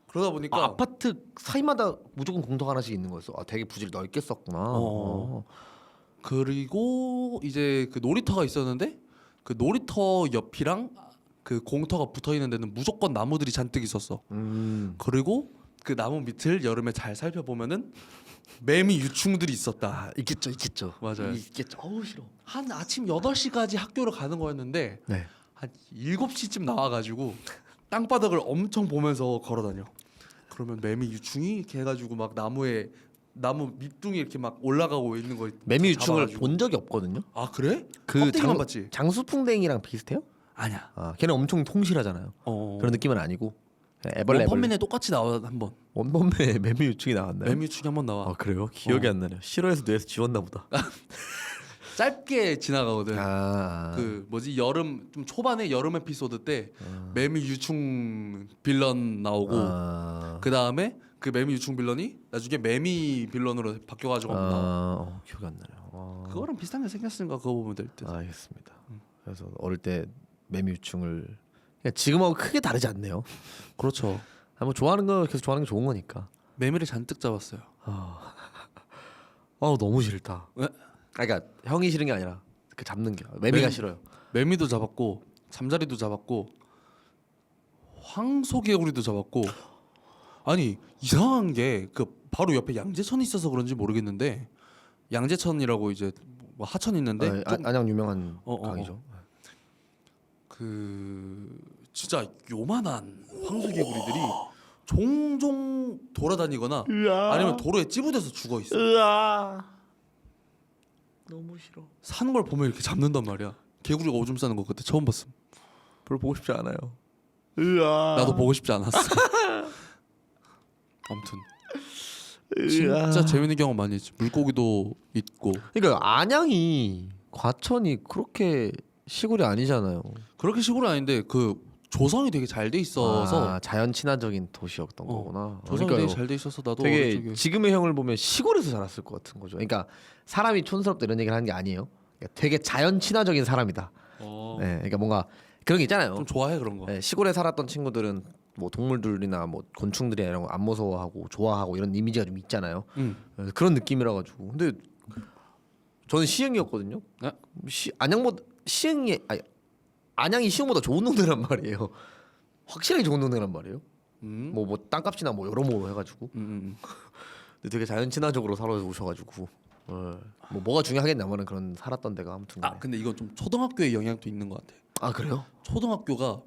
그러다 보니까 아파트 사이마다 무조건 공터 하나씩 있는 거였어. 되게 부지를 넓게 썼구나. 그리고 이제 그 놀이터가 있었는데 그 놀이터 옆이랑 그 공터가 붙어 있는 데는 무조건 나무들이 잔뜩 있었어. 그리고 그 나무 밑을 여름에 잘 살펴보면은 매미 유충들이 있었다. 있겠죠. 맞아요. 있겠죠. 어우 싫어. 한 아침 8시까지 학교를 가는 거였는데 네. 한 7시쯤 나와가지고 땅바닥을 엄청 보면서 걸어다녀. 그러면 매미 유충이 이렇게 해가지고 막 나무 밑둥이 이렇게 막 올라가고 있는 거 매미 유충을 잡아가지고. 본 적이 없거든요. 아 그래? 그 껍데기만 봤지? 장수풍뎅이랑 비슷해요? 아니야. 아, 걔는 엄청 통실하잖아요. 그런 느낌은 아니고 애벌레. 원펀맨에 똑같이 나와 한번. 원펀맨에 매미 유충이 나왔나요? 매미 유충이 한번 나와. 아 그래요? 기억이 안 나네요. 싫어해서 뇌에서 지웠나 보다. 짧게 지나가거든. 아, 그 뭐지 여름 좀 초반에 여름 에피소드 때 매미 유충 빌런 나오고 그 다음에 그 매미 유충 빌런이 나중에 매미 빌런으로 바뀌어가지고 한번 나와. 기억이 안 나네요. 그거랑 비슷한 게 생겼으니까 그거 보면 될 듯. 알겠습니다. 그래서 어릴 때 매미 유충을 그냥 지금하고 크게 다르지 않네요. 그렇죠. 뭐 좋아하는 거 계속 좋아하는 게 좋은 거니까. 매미를 잔뜩 잡았어요. 너무 싫다. 왜? 그러니까 형이 싫은 게 아니라 그 잡는 게 매미가 매미- 싫어요. 매미도 잡았고 잠자리도 잡았고 황소개구리도 잡았고 아니 이상한 게 그 바로 옆에 양재천이 있어서 그런지 모르겠는데 양재천이라고 이제 뭐 하천 있는데 좀 안양 유명한 어, 어, 강이죠. 그 진짜 요만한 황소개구리들이 종종 돌아다니거나 아니면 도로에 찌부돼서 죽어 있어. 너무 싫어. 사는 걸 보면 이렇게 잡는단 말이야. 개구리가 오줌 싸는 거 그때 처음 봤음. 별로 보고 싶지 않아요. 나도 보고 싶지 않았어. 아무튼 진짜 재밌는 경험 많이 있지. 물고기도 있고. 그러니까 안양이 과천이 그렇게 시골이 아니잖아요. 그렇게 시골은 아닌데 그 조성이 되게 잘 돼 있어서 자연 친화적인 도시였던 거구나. 조성이 그러니까요. 되게 잘 돼 있어서 나도 되게 어릴 적에 지금의 형을 보면 시골에서 자랐을 것 같은 거죠. 그러니까 사람이 촌스럽다 이런 얘기를 하는 게 아니에요. 그러니까 되게 자연 친화적인 사람이다. 네, 그러니까 뭔가 그런 게 있잖아요. 좀 좋아해 그런 거. 네, 시골에 살았던 친구들은 뭐 동물들이나 뭐 곤충들이나 이런 거 안 무서워하고 좋아하고 이런 이미지가 좀 있잖아요. 그런 느낌이라 가지고. 근데 저는 시흥이었거든요. 네? 안양보다 시흥이 안양이 시흥보다 좋은 동네란 말이에요. 확실하게 좋은 동네란 말이에요. 뭐 땅값이나 뭐 여러모로 해가지고. 근데 되게 자연 친화적으로 살아 오셔가지고. 뭐가 중요하겠냐면은 그런 살았던 데가 아무튼. 아 근데 이건 좀 초등학교의 영향도 있는 것 같아. 아 그래요? 초등학교가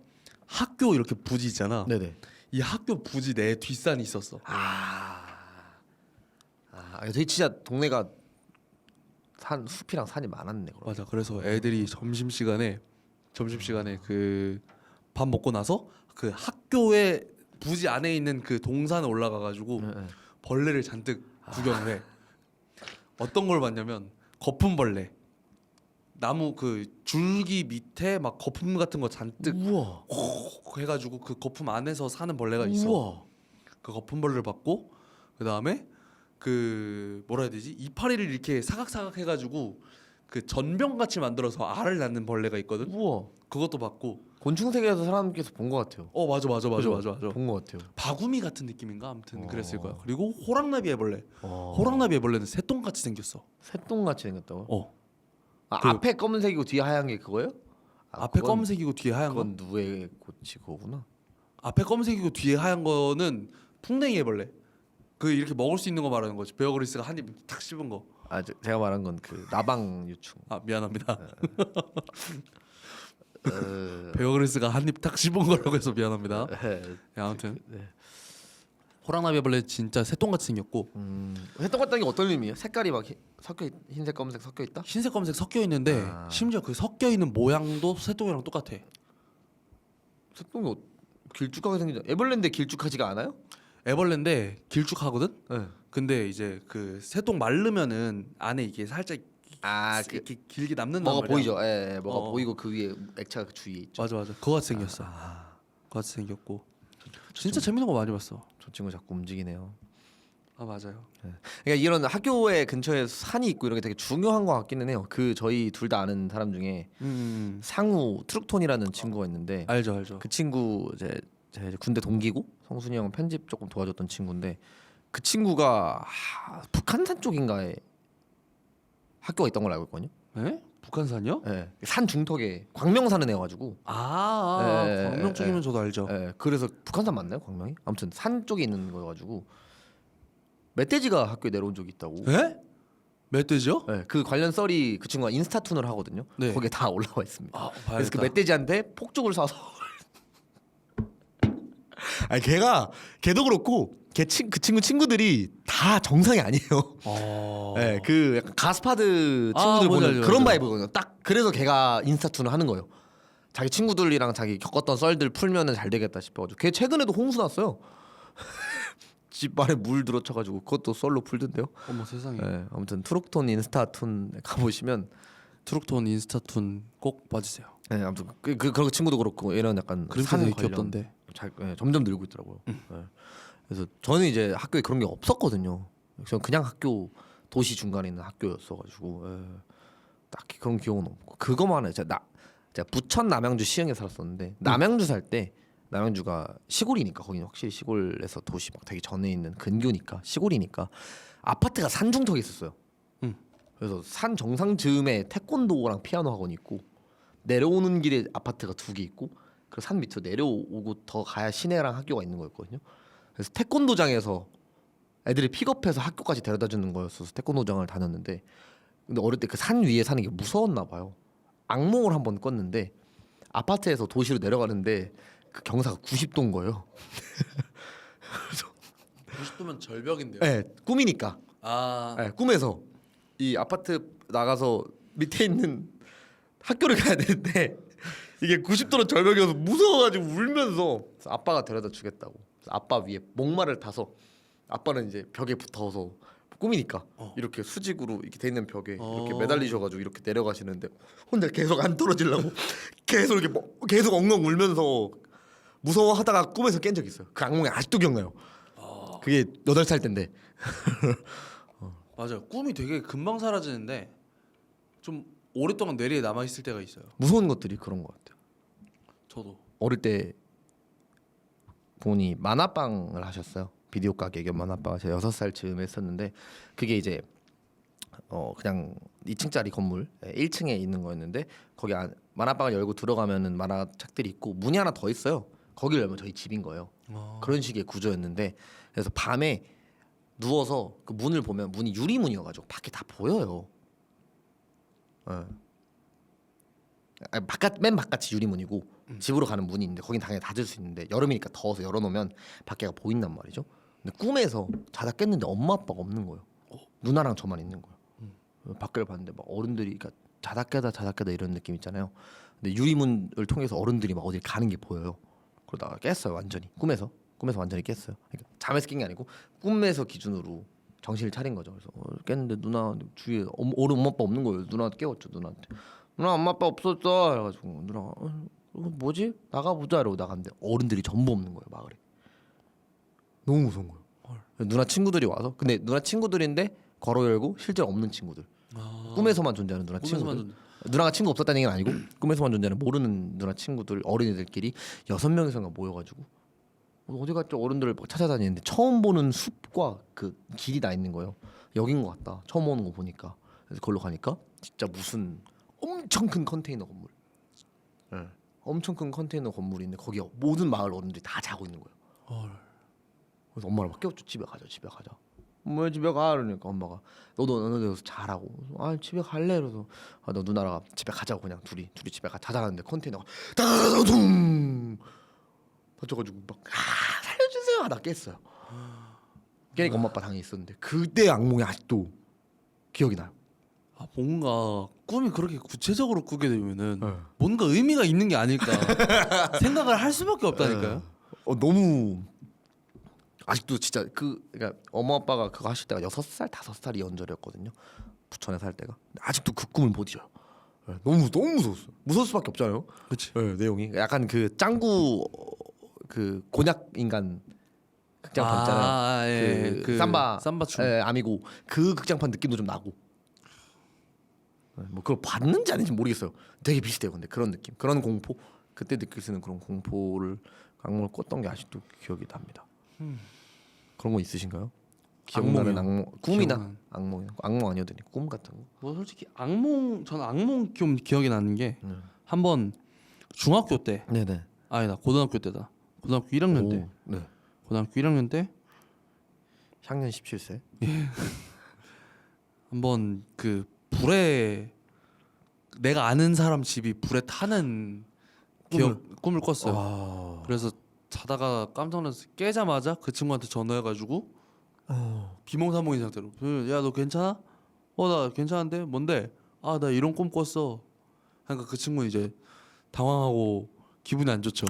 학교 이렇게 부지 있잖아. 네네. 이 학교 부지 내 뒷산이 있었어. 되게 진짜 동네가 숲이랑 산이 많았네. 그럼. 맞아. 그래서 애들이 점심시간에 그 밥 먹고 나서 그 학교의 부지 안에 있는 그 동산에 올라가 가지고 네. 벌레를 잔뜩 구경을 해. 어떤 걸 봤냐면 거품벌레. 나무 그 줄기 밑에 막 거품 같은 거 잔뜩 우와. 해가지고 그 거품 안에서 사는 벌레가 있어. 우와. 그 거품벌레를 봤고 그 다음에 그 뭐라 해야 되지 이파리를 이렇게 사각사각 해가지고 그 전병 같이 만들어서 알을 낳는 벌레가 있거든. 우와. 그것도 봤고. 곤충 세계에서 사람께서 본 것 같아요. 맞아. 본 것 같아요. 바구미 같은 느낌인가 아무튼 그랬을 거야. 그리고 호랑나비 애벌레. 어. 호랑나비 애벌레는 새똥 같이 생겼어. 새똥 같이 생겼다고? 그 그- 앞에 검은색이고 뒤에 하얀 게 그거예요? 앞에 그건- 검은색이고 뒤에 하얀 거. 그건 누에 고치 그거구나. 앞에 검은색이고 뒤에 하얀 거는 풍뎅이 애벌레. 그 이렇게 먹을 수 있는 거 말하는 거지. 베어그리스가 한 입 탁 씹은 거. 제가 말한 건 그 나방 유충. 아 미안합니다. 어, 베어그리스가 한 입 탁 씹은 거라고 해서 미안합니다. 네. 아무튼 네. 호랑나비 애벌레 진짜 새똥같이 생겼고 새똥 같다는 게 어떤 의미예요? 색깔이 막 흰색 검은색 섞여 있다? 흰색 검은색 섞여 있는데 심지어 그 섞여 있는 모양도 새똥이랑 똑같아. 새똥이 길쭉하게 생기죠. 애벌레인데 길쭉하지가 않아요? 애벌레인데 길쭉하거든. 네. 근데 이제 그 새똥 마르면은 안에 이게 살짝 이렇게 길게 남는단 뭐가 말이야. 보이죠. 예, 뭐가 어. 보이고 그 위에 액체가 그 주위에 있죠. 맞아. 그거 같이 생겼어. 그거 같이 생겼고 진짜 재밌는 거 많이 봤어. 저 친구 자꾸 움직이네요. 아 맞아요. 그러니까 이런 학교에 근처에 산이 있고 이런 게 되게 중요한 것 같기는 해요. 그 저희 둘 다 아는 사람 중에 상우 트룩톤이라는 친구가 있는데 알죠. 그 친구 제 군대 동기고 성순이 형은 편집 조금 도와줬던 친구인데 그 친구가 북한산 쪽인가에 학교가 있던 걸로 알고 있거든요. 에? 북한산이요? 예, 산 중턱에 광명산은 해가지고. 광명 쪽이면 저도 알죠. 예, 그래서 북한산 맞나요, 광명이? 아무튼 산 쪽에 있는 거여가지고 멧돼지가 학교에 내려온 적이 있다고. 에? 멧돼지요? 네, 그 관련 썰이 그 친구가 인스타툰을 하거든요. 네. 거기에 다 올라와 있습니다. 아, 그래서 봐야겠다. 그 멧돼지한테 폭죽을 쏴서 아니 걔도 그렇고 그 친구 친구들이 다 정상이 아니에요. 네, 그 약간 가스파드 친구들 뭔지 보는 알죠, 그런 알죠. 바이브거든요. 딱 그래서 걔가 인스타툰을 하는 거예요. 자기 친구들이랑 자기 겪었던 썰들 풀면은 잘 되겠다 싶어가지고 걔 최근에도 홍수 났어요. 집 안에 물 들어쳐가지고 그것도 썰로 풀던데요. 어머 세상에. 네, 아무튼 트룩톤 인스타툰 가보시면 트룩톤 인스타툰 꼭 봐주세요. 네, 아무튼 그런 친구도 그렇고 이런 약간 그림체 산 되게 관련 귀엽던데. 점점 늘고 있더라고요. 네. 그래서 저는 이제 학교에 그런 게 없었거든요. 저는 그냥 학교 도시 중간에 있는 학교였어가지고 딱히 그런 기억은 없고 그거만 해요. 제가 부천 남양주 시흥에 살았었는데 남양주 살 때 남양주가 시골이니까 거기는 확실히 시골에서 도시 막 되게 전에 있는 근교니까 시골이니까 아파트가 산중턱에 있었어요. 그래서 산 정상 즈음에 태권도랑 피아노 학원이 있고 내려오는 길에 아파트가 2개 있고 그 산 밑으로 내려오고 더 가야 시내랑 학교가 있는 거였거든요. 그래서 태권도장에서 애들이 픽업해서 학교까지 데려다 주는 거였어서 태권도장을 다녔는데 근데 어릴 때 그 산 위에 사는 게 무서웠나 봐요. 악몽을 한번 꿨는데 아파트에서 도시로 내려가는데 그 경사가 90도인 거예요. 90도면 절벽인데요. 네, 꿈이니까. 아, 네, 꿈에서 이 아파트 나가서 밑에 있는 학교를 가야 되는데 이게 90도로 절벽이어서 무서워가지고 울면서 그래서 아빠가 데려다 주겠다고. 그래서 아빠 위에 목마를 타서 아빠는 이제 벽에 붙어서 꿈이니까 이렇게 수직으로 이렇게 돼 있는 벽에 이렇게 매달리셔가지고 이렇게 내려가시는데 혼자 계속 안 떨어지려고 계속 이렇게 계속 엉엉 울면서 무서워하다가 꿈에서 깬 적 있어요. 그 악몽이 아직도 기억나요. 그게 8살 때인데. 맞아요. 꿈이 되게 금방 사라지는데 좀 오랫동안 뇌리에 남아 있을 때가 있어요. 무서운 것들이 그런 것 같아요. 저도. 어릴 때 부모님이 만화방을 하셨어요. 비디오 가게 겸 만화방 제가 6살 즈음에 했었는데 그게 이제 그냥 2층짜리 건물 1층에 있는 거였는데 거기 만화방을 열고 들어가면은 만화책들이 있고 문이 하나 더 있어요. 거기를 열면 저희 집인 거예요. 그런 식의 구조였는데 그래서 밤에 누워서 그 문을 보면 문이 유리문이어가지고 밖에 다 보여요. 맨 바깥이 유리문이고 집으로 가는 문이 있는데 거긴 당연히 닫을 수 있는데 여름이니까 더워서 열어놓으면 밖에가 보인단 말이죠. 근데 꿈에서 자다 깼는데 엄마 아빠가 없는 거예요. 누나랑 저만 있는 거예요. 밖을 봤는데 막 어른들이 그러니까 자다 깨다 이런 느낌 있잖아요. 근데 유리문을 통해서 어른들이 막 어딜 가는 게 보여요. 그러다가 깼어요 완전히 꿈에서 완전히 깼어요. 그러니까 잠에서 깬 게 아니고 꿈에서 기준으로 정신을 차린 거죠. 그래서 깼는데 누나 주위에 어른 엄마 아빠 없는 거예요. 누나 깨웠죠 누나한테. 누나 엄마 아빠 없었어. 그래가지고 누나가 뭐지? 나가보자 이러고 나갔는데 어른들이 전부 없는 거예요 마을에. 너무 무서운 거예요. 누나 친구들이 와서 근데 누나 친구들인데 걸어 열고 실제로 없는 친구들. 꿈에서만 존재하는 누나 친구들. 누나가 친구 없었다는 얘기는 아니고 꿈에서만 존재하는 모르는 누나 친구들 어린이들끼리 6명이서가 모여가지고 어디 갔죠? 어른들을 막 찾아다니는데 처음 보는 숲과 그 길이 나 있는 거예요. 여긴 것 같다. 처음 오는 거 보니까. 그래서 거기로 가니까 진짜 무슨 엄청 큰 컨테이너 건물. 네. 엄청 큰 컨테이너 건물인데 거기에 모든 마을 어른들이 다 자고 있는 거예요. 그래서 엄마를 막 깨웠죠. 집에 가자. 왜 집에 가? 그러니까 엄마가 너도 어느 데서 자라고. 아 집에 갈래. 그래서 너 누나랑 집에 가자고 그냥 둘이 집에 자자 하는데 컨테이너가 다다다둥 터져가지고 막 살려주세요 하다 깼어요. 깨니까 엄마 아빠 당연히 있었는데 그때 악몽이 아직도 기억이 나요. 아, 뭔가 꿈이 그렇게 구체적으로 꾸게 되면은 뭔가 의미가 있는 게 아닐까 생각을 할 수밖에 없다니까요. 너무 아직도 진짜 그러니까 엄마 아빠가 그거 하실 때가 6살 5살이 언저리였거든요. 부천에 살 때가 아직도 그 꿈을 못 잊어요. 너무 무서웠어요. 무서울 수밖에 없잖아요. 그렇지. 내용이 약간 그 짱구 그 곤약 인간 극장판 있잖아요. 예. 그 삼바춤. 아미고 그 극장판 느낌도 좀 나고. 뭐 그걸 봤는지 아닌지 모르겠어요. 되게 비슷해요. 근데 그런 느낌, 그런 공포 그때 느낄 수 있는 그런 공포를 악몽을 꿨던 게 아직도 기억이 납니다. 그런 거 있으신가요? 기억나는 악몽, 꿈이나 악몽 아니어도 되니 꿈 같은 거. 뭐 솔직히 저는 악몽 좀 기억이 나는 게 한번 중학교 때 네네. 아니다 고등학교 때다. 고등학교 1학년 때. 네. 고등학교 1학년 때 향년 17세. 한번 그 불에 내가 아는 사람 집이 불에 타는 꿈을 꿨어요. 아. 그래서 자다가 깜짝 놀라서 깨자마자 그 친구한테 전화해가지고 비몽사몽인 상태로 야 너 괜찮아? 나 괜찮은데 뭔데? 아 나 이런 꿈 꿨어. 그러니까 그 친구는 이제 당황하고 기분이 안 좋죠.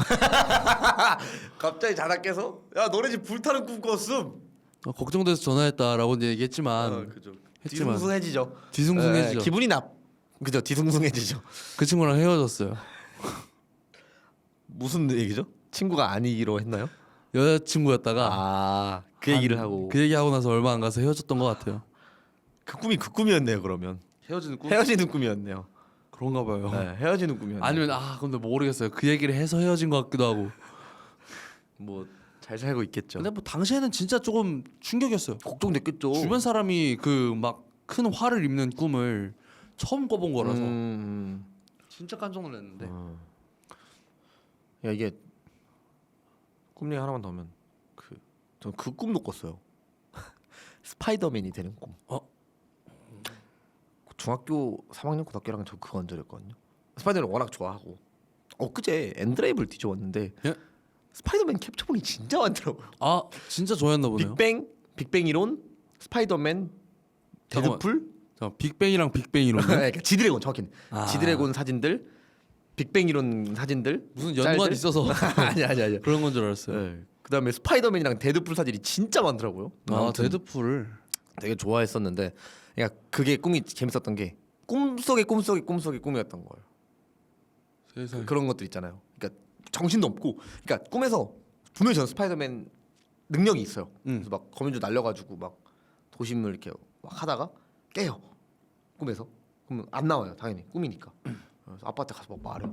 갑자기 자다 깨서 야 너네 집 불타는 꿈 꿨음. 걱정돼서 전화했다라고 이제 얘기했지만 그죠. 했지만 뒤숭숭해지죠. 뒤숭숭해지죠. 기분이 그죠. 뒤숭숭해지죠. 그 친구랑 헤어졌어요. 무슨 얘기죠? 친구가 아니기로 했나요? 여자친구였다가 그 얘기를 하고 그 얘기하고 나서 얼마 안 가서 헤어졌던 것 같아요. 그 꿈이 그 꿈이었네요. 그러면 헤어지는 꿈? 헤어지는 꿈이었네요. 그런가 봐요. 네, 헤어지는 꿈이었네요. 아니면 근데 모르겠어요. 그 얘기를 해서 헤어진 것 같기도 하고. 뭐 잘 살고 있겠죠. 근데 뭐 당시에는 진짜 조금 충격이었어요. 걱정됐겠죠. 주변 사람이 그 막 큰 화를 입는 꿈을 처음 꿔본 거라서 진짜 깜짝 놀랐는데. 야 이게 꿈 얘기 하나만 더 하면 전 그 꿈도 꿨어요. 스파이더맨이 되는 꿈. 중학교 3학년 고등학교랑 저 그거 언저렸거든요. 스파이더맨 워낙 좋아하고 엊그제 엔드레이브를 뒤져왔는데 예? 스파이더맨 캡처본이 진짜 많더라고요. 진짜 좋아했나 보네요. 빅뱅 이론, 스파이더맨, 데드풀, 빅뱅이랑 빅뱅 이론. 그러니까 지드래곤 정확히 지드래곤 사진들, 빅뱅 이론 사진들 무슨 연관 짤들? 있어서 아니. 그런 건 줄 알았어요. 네. 그다음에 스파이더맨이랑 데드풀 사진이 진짜 많더라고요. 아무튼 데드풀을 되게 좋아했었는데, 그러니까 그게 꿈이 재밌었던 게 꿈속의 꿈이었던 거예요. 세상에. 그런 것들 있잖아요. 그러니까 정신도 없고, 그러니까 꿈에서 분명히 저는 스파이더맨 능력이 있어요. 그래서 막 거미줄 날려가지고 막 도심을 이렇게 막 하다가 깨요. 꿈에서. 그러면 안 나와요. 당연히 꿈이니까. 그래서 아빠한테 가서 막 말해요.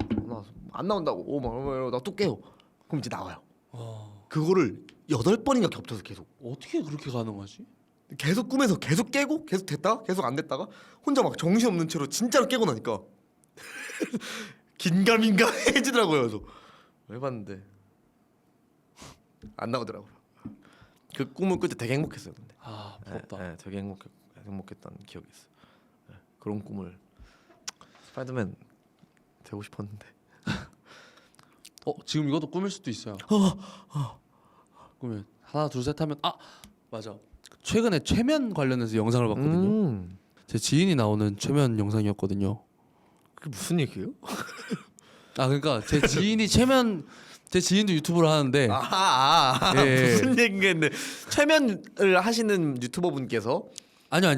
안 나온다고. 나 또 깨요. 그럼 이제 나와요. 그거를 8번인가 겹쳐서 어떻게 그렇게 가능하지? 계속 꿈에서 계속 깨고 계속 됐다가 계속 안 됐다가 혼자 막 정신없는 채로 진짜로 깨고 나니까 긴가민가해지더라고요. 그래서 해봤는데 안 나오더라고요. 그 꿈을 꿀 때 되게 행복했어요. 근데 부럽다. 네, 되게 행복했던 기억이 있어요. 네, 그런 꿈을 스파이더맨 되고 싶었는데. 지금 이것도 꿈일 수도 있어요. 꿈이 하나 둘 셋 하면 맞아. 최근에 최면 관련해서 영상을 봤거든요. 제 지인이 나오는 최면 영상이었거든요. 그게 무슨 얘기예요? 그러니까 제 지인도 유튜브를 하는데 예. 무슨 얘기인데 최면을 하시는 유튜버 분께서 아니요.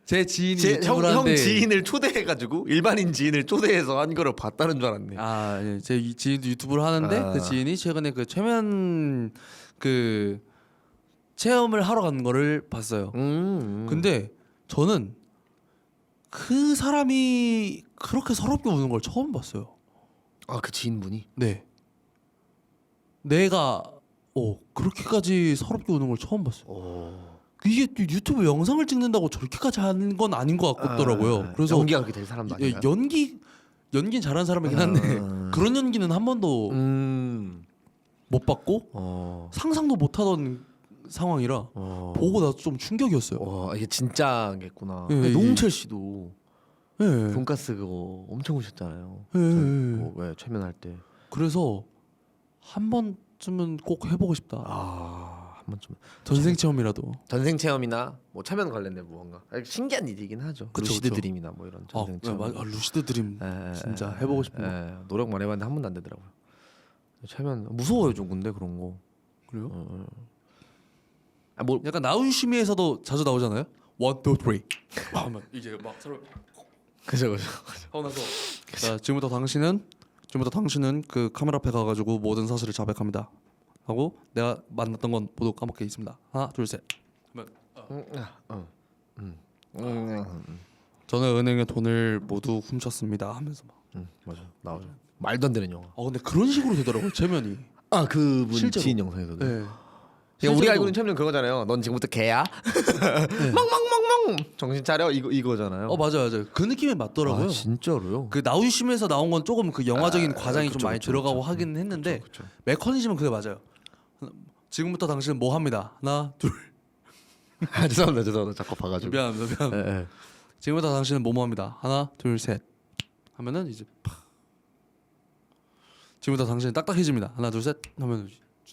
제 지인이 유튜브를 형 하는데 지인을 초대해가지고 일반인 지인을 초대해서 한 거를 봤다는 줄 알았네. 제 지인도 유튜브를 하는데 그 지인이 최근에 그 최면 그 체험을 하러 간 거를 봤어요. 근데 저는 그 사람이 그렇게 서럽게 우는 걸 처음 봤어요. 그 지인분이? 네. 내가 그렇게까지 서럽게 우는 걸 처음 봤어요. 이게 유튜브 영상을 찍는다고 저렇게까지 하는 건 아닌 것 같더라고요. 그래서 연기가 그렇게 될 사람도 아니야. 연기는 잘하는 사람이긴 한데 그런 연기는 한 번도 못 봤고 상상도 못하던 상황이라 보고 나서 좀 충격이었어요. 이게 진짜겠구나. 예, 노홍철 씨도 예. 돈가스 그거 엄청 오셨잖아요. 예. 최면할 때. 그래서 한 번쯤은 꼭 해보고 싶다. 한 번쯤 전생 체험이라도. 전생 체험이나 뭐 최면 관련된 무언가 신기한 일이긴 하죠. 그쵸, 루시드 그쵸. 드림이나 뭐 이런 전생 체험. 루시드 드림 진짜 해보고 싶은. 노력 많이 해봤는데 한 번도 안 되더라고요. 최면 무서워요 좀 근데 그런 거. 그래요? 뭐 약간 나우유시미에서도 자주 나오잖아요. 1, 2, 3. 하면 이제 막 서로 그죠. 하고 나서 자, 지금부터 당신은 그 카메라 앞에 가가지고 모든 사실을 자백합니다. 하고 내가 만났던 건 모두 까먹게 있습니다. 하나, 둘, 셋. 저는 은행에 돈을 모두 훔쳤습니다. 하면서 막. 맞아 나오죠. 말도 안 되는 영화. 근데 그런 식으로 되더라고요. 체면이. 그분 실제로. 지인 영상에서도. 네. 그러니까 우리가 알고 있는 최면 그거잖아요. 넌 지금부터 개야. 멍멍멍멍 정신 차려 이거잖아요. 맞아. 그 느낌이 맞더라고요. 진짜로요? 그 나우유심에서 나온 건 조금 그 영화적인 과장이 그쵸, 좀 많이 그쵸, 들어가고 그쵸. 하긴 했는데 그쵸. 메커니즘은 그게 맞아요. 지금부터 당신은 뭐 합니다. 하나, 둘. 죄송합니다. 자꾸 봐가지고. 미안합니다. 예. 지금부터 당신은 뭐뭐 합니다. 하나, 둘, 셋 하면은 이제 팍. 지금부터 당신은 딱딱해집니다. 하나, 둘, 셋 하면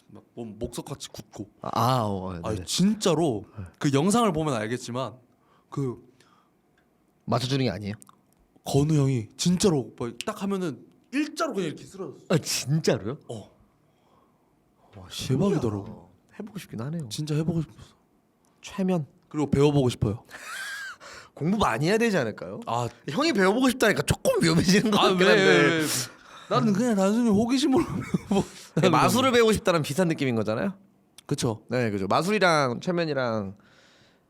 막 몸 목석같이 굳고. 네. 진짜로 그 영상을 보면 알겠지만 그 맞춰주는 게 아니에요? 건우 형이 진짜로 뭐 딱 하면은 일자로 그냥 이렇게 쓰러졌어. 아 진짜로요? 와, 대박이더라고. 해보고 싶긴 하네요. 진짜 해보고 싶었어. 최면. 그리고 배워보고 싶어요. 공부 많이 해야 되지 않을까요? 아, 형이 배워보고 싶다니까 조금 위험해지는 것 아 같긴 왜, 한데. 왜? 나는 그냥 단순히 호기심으로 뭐. 마술을 배우고 싶다는 비슷한 느낌인 거잖아요. 그쵸. 네, 그죠. 마술이랑 최면이랑.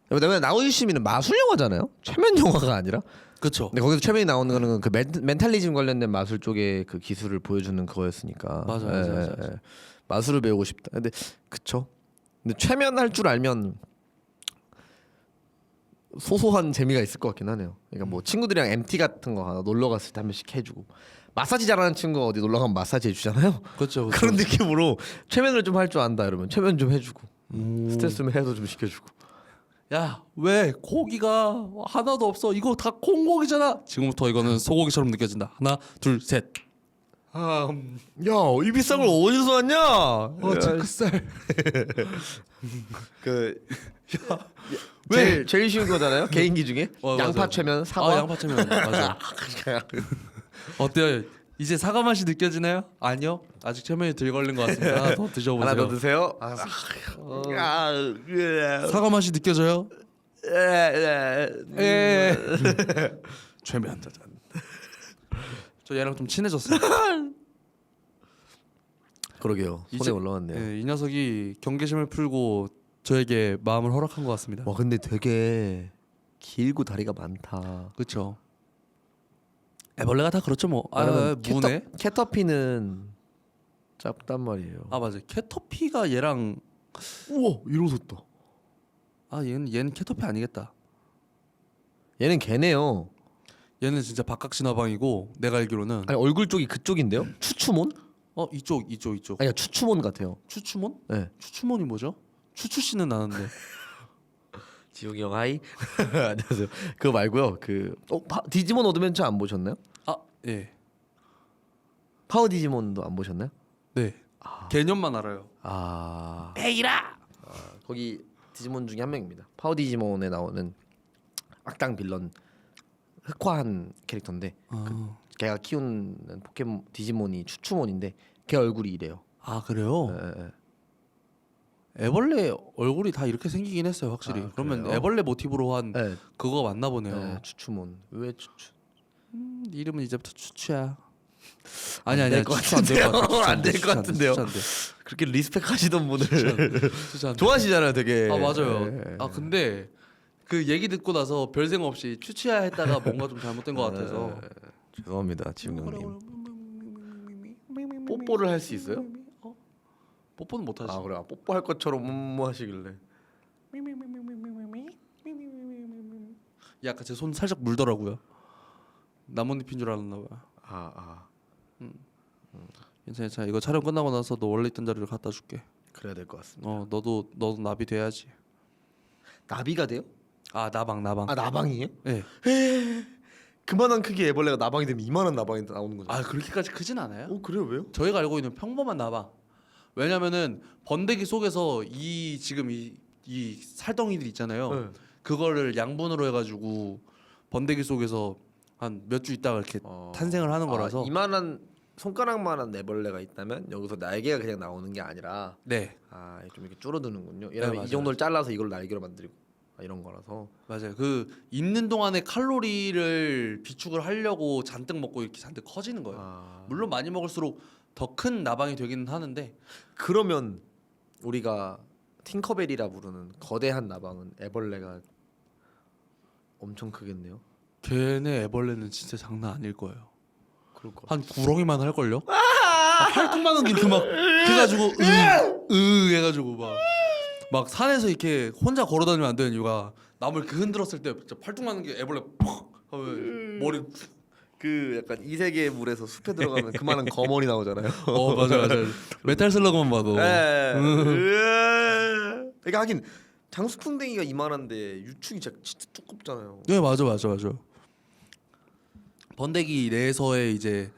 왜냐면 나우유시미는 마술 영화잖아요. 최면 영화가 아니라. 그쵸. 근데 거기서 최면이 나오는 거는 그 멘탈리즘 관련된 마술 쪽의 그 기술을 보여주는 그거였으니까. 맞아. 마술을 배우고 싶다. 근데 그쵸. 근데 최면 할 줄 알면 소소한 재미가 있을 것 같긴 하네요. 그러니까 뭐 친구들이랑 MT 같은 거 하나 놀러 갔을 때 한 번씩 해주고 마사지 잘하는 친구가 어디 놀러 가면 마사지 해주잖아요. 그쵸. 그런 느낌으로 최면을 좀 할 줄 안다 이러면 최면 좀 해주고 스트레스 좀 해소 좀 시켜주고. 야, 왜 고기가 하나도 없어? 이거 다 콩고기잖아. 지금부터 이거는 소고기처럼 느껴진다. 하나, 둘, 셋. 야, 이 비싼 걸 어디서 왔냐? 체크살. 그 제일 쉬운 거잖아요. 개인기 중에 양파 맞아. 최면, 사과. 양파 최면 맞아. 어때요? 이제 사과 맛이 느껴지나요? 아니요. 아직 최면이 덜 걸린 것 같습니다. 하나 더 드셔보세요. 하나 더 드세요. 사과 맛이 느껴져요? 최면 짜잔. 저 얘랑 좀 친해졌어요. 그러게요. 손에 이제- 올라왔네요. 이 녀석이 경계심을 풀고 저에게 마음을 허락한 것 같습니다. 와 근데 되게 길고 다리가 많다. 그렇죠. 애벌레가 다 그렇죠 뭐. 왜냐면 무네. 캐터피는 작단 말이에요. 아 맞아. 캐터피가 얘랑 우와 일어섰다. 얘는 캐터피 아니겠다. 얘는 개네요. 얘는 진짜 박각신화방이고 내가 알기로는 아니 얼굴 쪽이 그쪽인데요? 추추몬? 이쪽. 아니야 추추몬 같아요. 추추몬? 네. 추추몬이 뭐죠? 추추씨는 나는데. 지용이 형 하이. 안녕하세요. 그거 말고요. 디지몬 어드벤처 안 보셨나요? 예. 파워 디지몬도 안 보셨나요? 네. 개념만 알아요. 에이라. 거기 디지몬 중에 한 명입니다. 파워 디지몬에 나오는 악당 빌런 흑화한 캐릭터인데 걔가 키우는 포켓몬 디지몬이 추추몬인데 걔 얼굴이 이래요. 그래요? 예. 애벌레 얼굴이 다 이렇게 생기긴 했어요, 확실히. 그러면 그래요? 애벌레 모티브로 한 네. 그거 맞나 보네요. 네, 추추몬. 왜 추추? 이름은 이제부터 추추야. 아니야. 안될 것 추추 안 될 것 같은데요. 추추 안 돼. 그렇게 리스펙하시던 분을 추추 안 돼. 좋아하시잖아요, 되게. 맞아요. 예. 근데 그 얘기 듣고 나서 별 생각 없이 추추야 했다가 뭔가 좀 잘못된 것 같아서. 죄송합니다, 지웅 형님. 뽀뽀를 할 수 있어요? 뽀뽀는 못하지. 그래. 뽀뽀할 것처럼 하시길래. 약간 제 손 살짝 물더라고요. 나뭇잎인 줄 알았나 봐요. 괜찮아. 이거 촬영 끝나고 나서 너 원래 있던 자리를 갖다 줄게. 그래야 될 것 같습니다. 너도 나비 돼야지. 나비가 돼요? 나방. 나방이에요? 네. 그만한 크기 애벌레가 나방이 되면 이만한 나방이 나오는 거죠. 그렇게까지 크진 않아요. 그래요? 왜요? 저희가 알고 있는 평범한 나방. 왜냐면은 번데기 속에서 지금 이 살덩이들 있잖아요. 네. 그거를 양분으로 해가지고 번데기 속에서 한 몇 주 있다가 이렇게 탄생을 하는 거라서. 이만한 손가락만한 애벌레가 있다면 여기서 날개가 그냥 나오는 게 아니라 네. 좀 이렇게 줄어드는군요. 왜냐면 맞아요. 이 정도를 잘라서 이걸 날개로 만들고 이런 거라서. 맞아요. 그 있는 동안에 칼로리를 비축을 하려고 잔뜩 먹고 이렇게 잔뜩 커지는 거예요. 물론 많이 먹을수록 더 큰 나방이 되기는 하는데. 그러면 우리가 팅커벨이라 부르는 거대한 나방은 애벌레가 엄청 크겠네요. 걔네 애벌레는 진짜 장난 아닐 거예요. 그럴 거. 한 구렁이만 할 걸요? 팔뚝만한 게 이렇게 막 해가지고 해가지고 막 산에서 이렇게 혼자 걸어다니면 안 되는 이유가 나무 이렇게 흔들었을 때 진짜 팔뚝만한 게 애벌레 퍽 하면 머리 그 약간 이 세계의 물에서 숲에 들어가면 그만한 거머리 나오잖아요. 맞아. 메탈 슬러그만 봐도. 그러니까 하긴 장수풍뎅이가 이만한데 유충이 진짜 두껍잖아요. 네 맞아. 번데기 내에서의 이제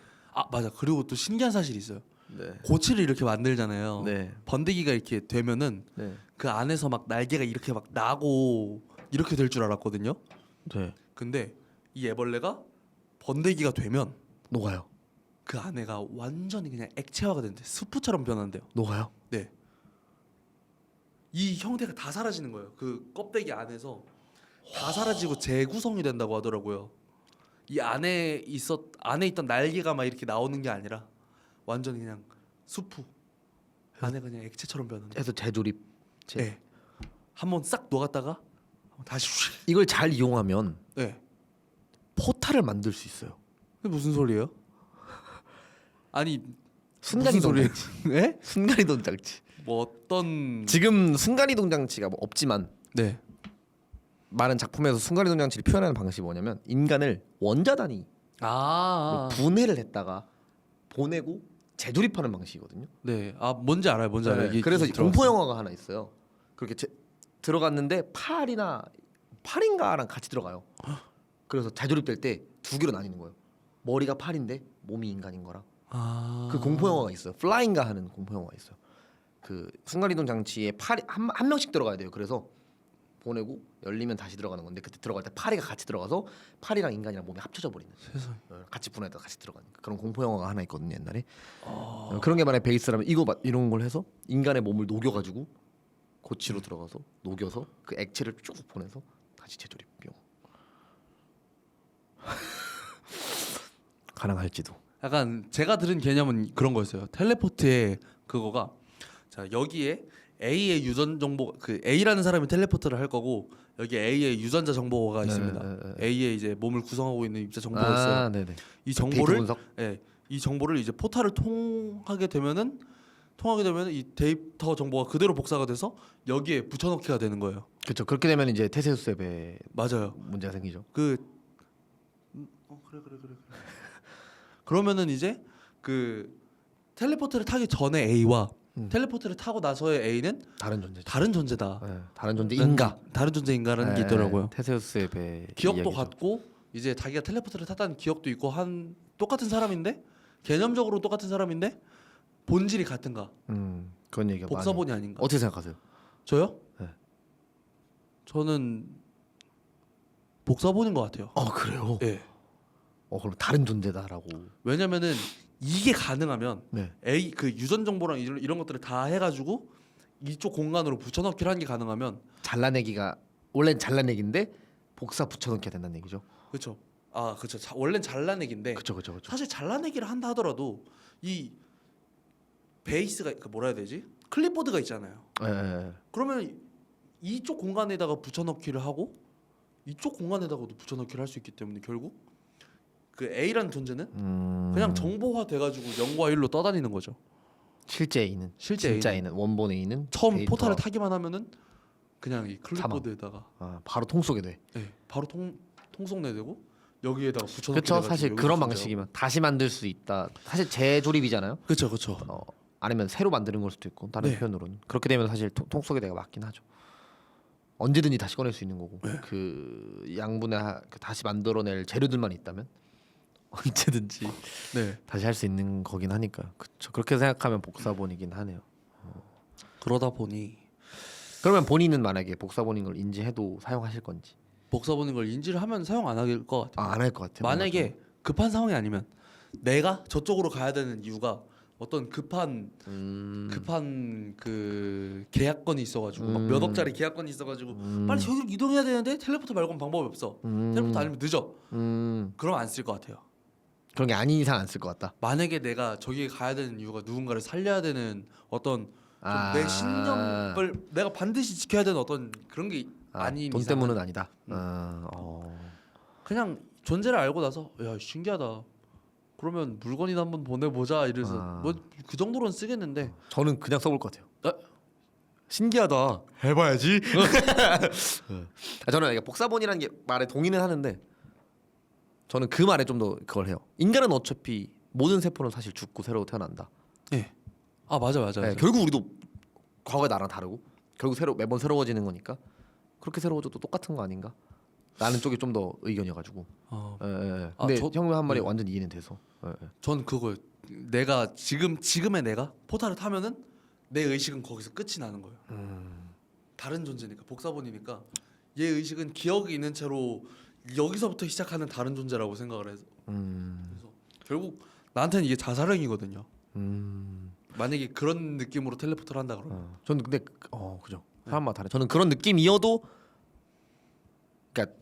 맞아. 그리고 또 신기한 사실이 있어요. 네. 고치를 이렇게 만들잖아요. 네. 번데기가 이렇게 되면은 네. 그 안에서 막 날개가 이렇게 막 나고 이렇게 될 줄 알았거든요. 네. 근데 이 애벌레가 번데기가 되면 녹아요. 그 안에가 완전히 그냥 액체화가 되는데 스프처럼 변한대요. 녹아요. 네. 이 형태가 다 사라지는 거예요. 그 껍데기 안에서 다 사라지고 재구성이 된다고 하더라고요. 이 안에 있던 날개가 막 이렇게 나오는 게 아니라 완전히 그냥 수프 안에 그냥 액체처럼 변하는. 해서 재조립. 네. 한번 싹 녹았다가 다시 휙. 이걸 잘 이용하면 네. 포탈을 만들 수 있어요. 그게 무슨 소리예요? 아니 순간이동 무슨 장치. 네? 순간이동 장치. 뭐 어떤 지금 순간이동 장치가 뭐 없지만 네. 많은 작품에서 순간이동 장치를 표현하는 방식이 뭐냐면 인간을 원자 단위 분해를 했다가 보내고 재조립하는 방식이거든요. 네. 뭔지 알아요. 뭔지 알아요. 네. 그래서 공포 영화가 하나 있어요. 그렇게 들어갔는데 팔인가랑 같이 들어가요. 그래서 재조립될 때 두 개로 나뉘는 거예요. 머리가 팔인데 몸이 인간인 거랑. 그 공포 영화가 있어요. 플라잉가 하는 공포 영화가 있어요. 그 순간이동 장치에 팔이 한 명씩 들어가야 돼요. 그래서 보내고 열리면 다시 들어가는 건데 그때 들어갈 때 파리가 같이 들어가서 팔이랑 인간이랑 몸이 합쳐져 버리는. 세상에. 같이 분해다 같이 들어가니까 그런 공포 영화가 하나 있거든요 옛날에. 그런 게 만약 베이스라면 이런 걸 해서 인간의 몸을 녹여가지고 고치로 들어가서 녹여서 그 액체를 쭉 보내서 다시 재조립 뿅. 가능할지도. 약간 제가 들은 개념은 그런 거였어요. 텔레포트의 그거가 자 여기에 A의 유전 정보 그 A라는 사람이 텔레포트를 할 거고 여기 A의 유전자 정보가 있습니다. A의 이제 몸을 구성하고 있는 유전자 정보가 있어요. 네네. 이 데이터 정보를 분석? 이 정보를 이제 포탈을 통하게 되면은 이 데이터 정보가 그대로 복사가 돼서 여기에 붙여넣기가 되는 거예요. 그렇죠. 그렇게 되면 이제 테세우스 앱에 맞아요. 문제가 생기죠. 그래. 그러면은 이제 그 텔레포트를 타기 전에 A와 텔레포트를 타고 나서의 A는 다른 존재죠. 다른 존재다. 네, 다른 존재인가? 다른 존재인가라는 게 있더라고요. 테세우스 앱의 기억도 이야기죠. 같고 이제 자기가 텔레포트를 탔다는 기억도 있고 한 똑같은 사람인데 개념적으로 똑같은 사람인데 본질이 같은가? 그런 얘기가 복사본이 많이. 아닌가? 어떻게 생각하세요? 저요? 네. 저는 복사본인 것 같아요. 그래요? 예. 그럼 다른 존재다라고. 왜냐면은 이게 가능하면 네. A 그 유전 정보랑 이런 것들을 다 해가지고 이쪽 공간으로 붙여넣기를 하는 게 가능하면 잘라내기가 원래는 잘라내기인데 복사 붙여넣기가 된다는 얘기죠. 그렇죠. 그렇죠. 원래는 잘라내기인데 그렇죠. 사실 잘라내기를 한다 하더라도 이 베이스가 그 뭐라 해야 되지? 클립보드가 있잖아요. 네. 그러면 이쪽 공간에다가 붙여넣기를 하고 이쪽 공간에다가도 붙여넣기를 할 수 있기 때문에 결국 그 A라는 존재는 그냥 정보화 돼가지고 0과 1로 떠다니는 거죠. 실제 A는 진짜 A는 원본 A는 처음 데이터와- 포탈을 타기만 하면은 그냥 이 클립보드에다가 바로 통 쏘게 돼. 바로 통속내되고 여기에다가 붙여넣기. 그렇죠. 사실 그런 방식이면 다시 만들 수 있다. 사실 재조립이잖아요. 그렇죠. 아니면 새로 만드는 걸 수도 있고 다른 네. 표현으로는 그렇게 되면 사실 통 속에 내가 맞긴 하죠. 언제든지 다시 꺼낼 수 있는 거고 네. 그 양분의 그 다시 만들어낼 재료들만 있다면 언제든지 네. 다시 할 수 있는 거긴 하니까 그렇죠. 그렇게 생각하면 복사본이긴 하네요. 그러다 보니 그러면 본인은 만약에 복사본인 걸 인지해도 사용하실 건지 복사본인 걸 인지를 하면 사용 안 할 것 같아요. 안 할 것 같아요. 만약에 급한 상황이 아니면 내가 저쪽으로 가야 되는 이유가 어떤 급한 그 계약건이 있어가지고 막 몇 억짜리 계약건이 있어가지고 빨리 저기로 이동해야 되는데 텔레포트 말고는 방법이 없어. 텔레포트 아니면 늦어. 그럼 안 쓸 것 같아요. 그런 게 아닌 이상 안 쓸 것 같다. 만약에 내가 저기에 가야 되는 이유가 누군가를 살려야 되는 어떤 좀 내 신념을 내가 반드시 지켜야 되는 어떤 그런 게 아닌 돈 이상은 때문은 아니다. 그냥 존재를 알고 나서 야 신기하다. 그러면 물건이나 한번 보내보자 이래서 뭐 그 정도로는 쓰겠는데 저는 그냥 써볼 것 같아요. 신기하다. 해봐야지. 저는 이게 복사본이라는 게 말에 동의는 하는데 저는 그 말에 좀 더 그걸 해요. 인간은 어차피 모든 세포는 사실 죽고 새로 태어난다. 예. 맞아. 네, 결국 우리도 과거의 나랑 다르고 결국 매번 새로워지는 거니까 그렇게 새로워져도 똑같은 거 아닌가? 라는 쪽이 좀 더 의견이어가지고. 어, 예. 아, 근데 저- 형님 한 말이 네. 완전 이해는 돼서. 예. 전 그거 내가 지금의 내가 포탈을 타면은 내 의식은 거기서 끝이 나는 거예요. 다른 존재니까 복사본이니까 얘 의식은 기억이 있는 채로 여기서부터 시작하는 다른 존재라고 생각을 해서 그래서 결국 나한테는 이게 자살행위거든요. 만약에 그런 느낌으로 텔레포트를 한다 그러면 저는 근데 그죠. 사람마다 다르. 저는 그런 느낌이어도 그러니까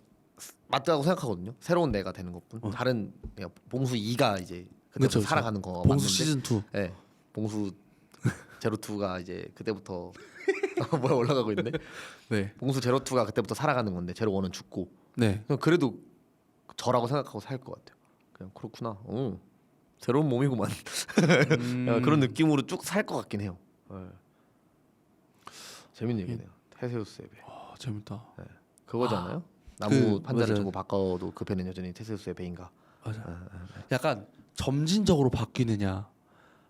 맞다고 생각하거든요. 새로운 내가 되는 것뿐. 다른 그냥 봉수 2가 이제 그때부터 그쵸. 살아가는 거 봉수 맞는데. 시즌 2 네. 봉수 제로2가 이제 그때부터 뭐야 올라가고 있네. 네. 봉수 제로2가 그때부터 살아가는 건데 제로1은 죽고. 네. 그냥 그래도 저라고 생각하고 살 것 같아요. 그냥 그렇구나. 새로운 몸이구만. 약간 그런 느낌으로 쭉 살 것 같긴 해요. 네. 재밌는 얘기네요. 테세우스의 배. 재밌다. 그거잖아요. 나무 판자를 맞아요. 주고 바꿔도 그 배는 여전히 테세우스의 배인가. 맞아. 약간 점진적으로 바뀌느냐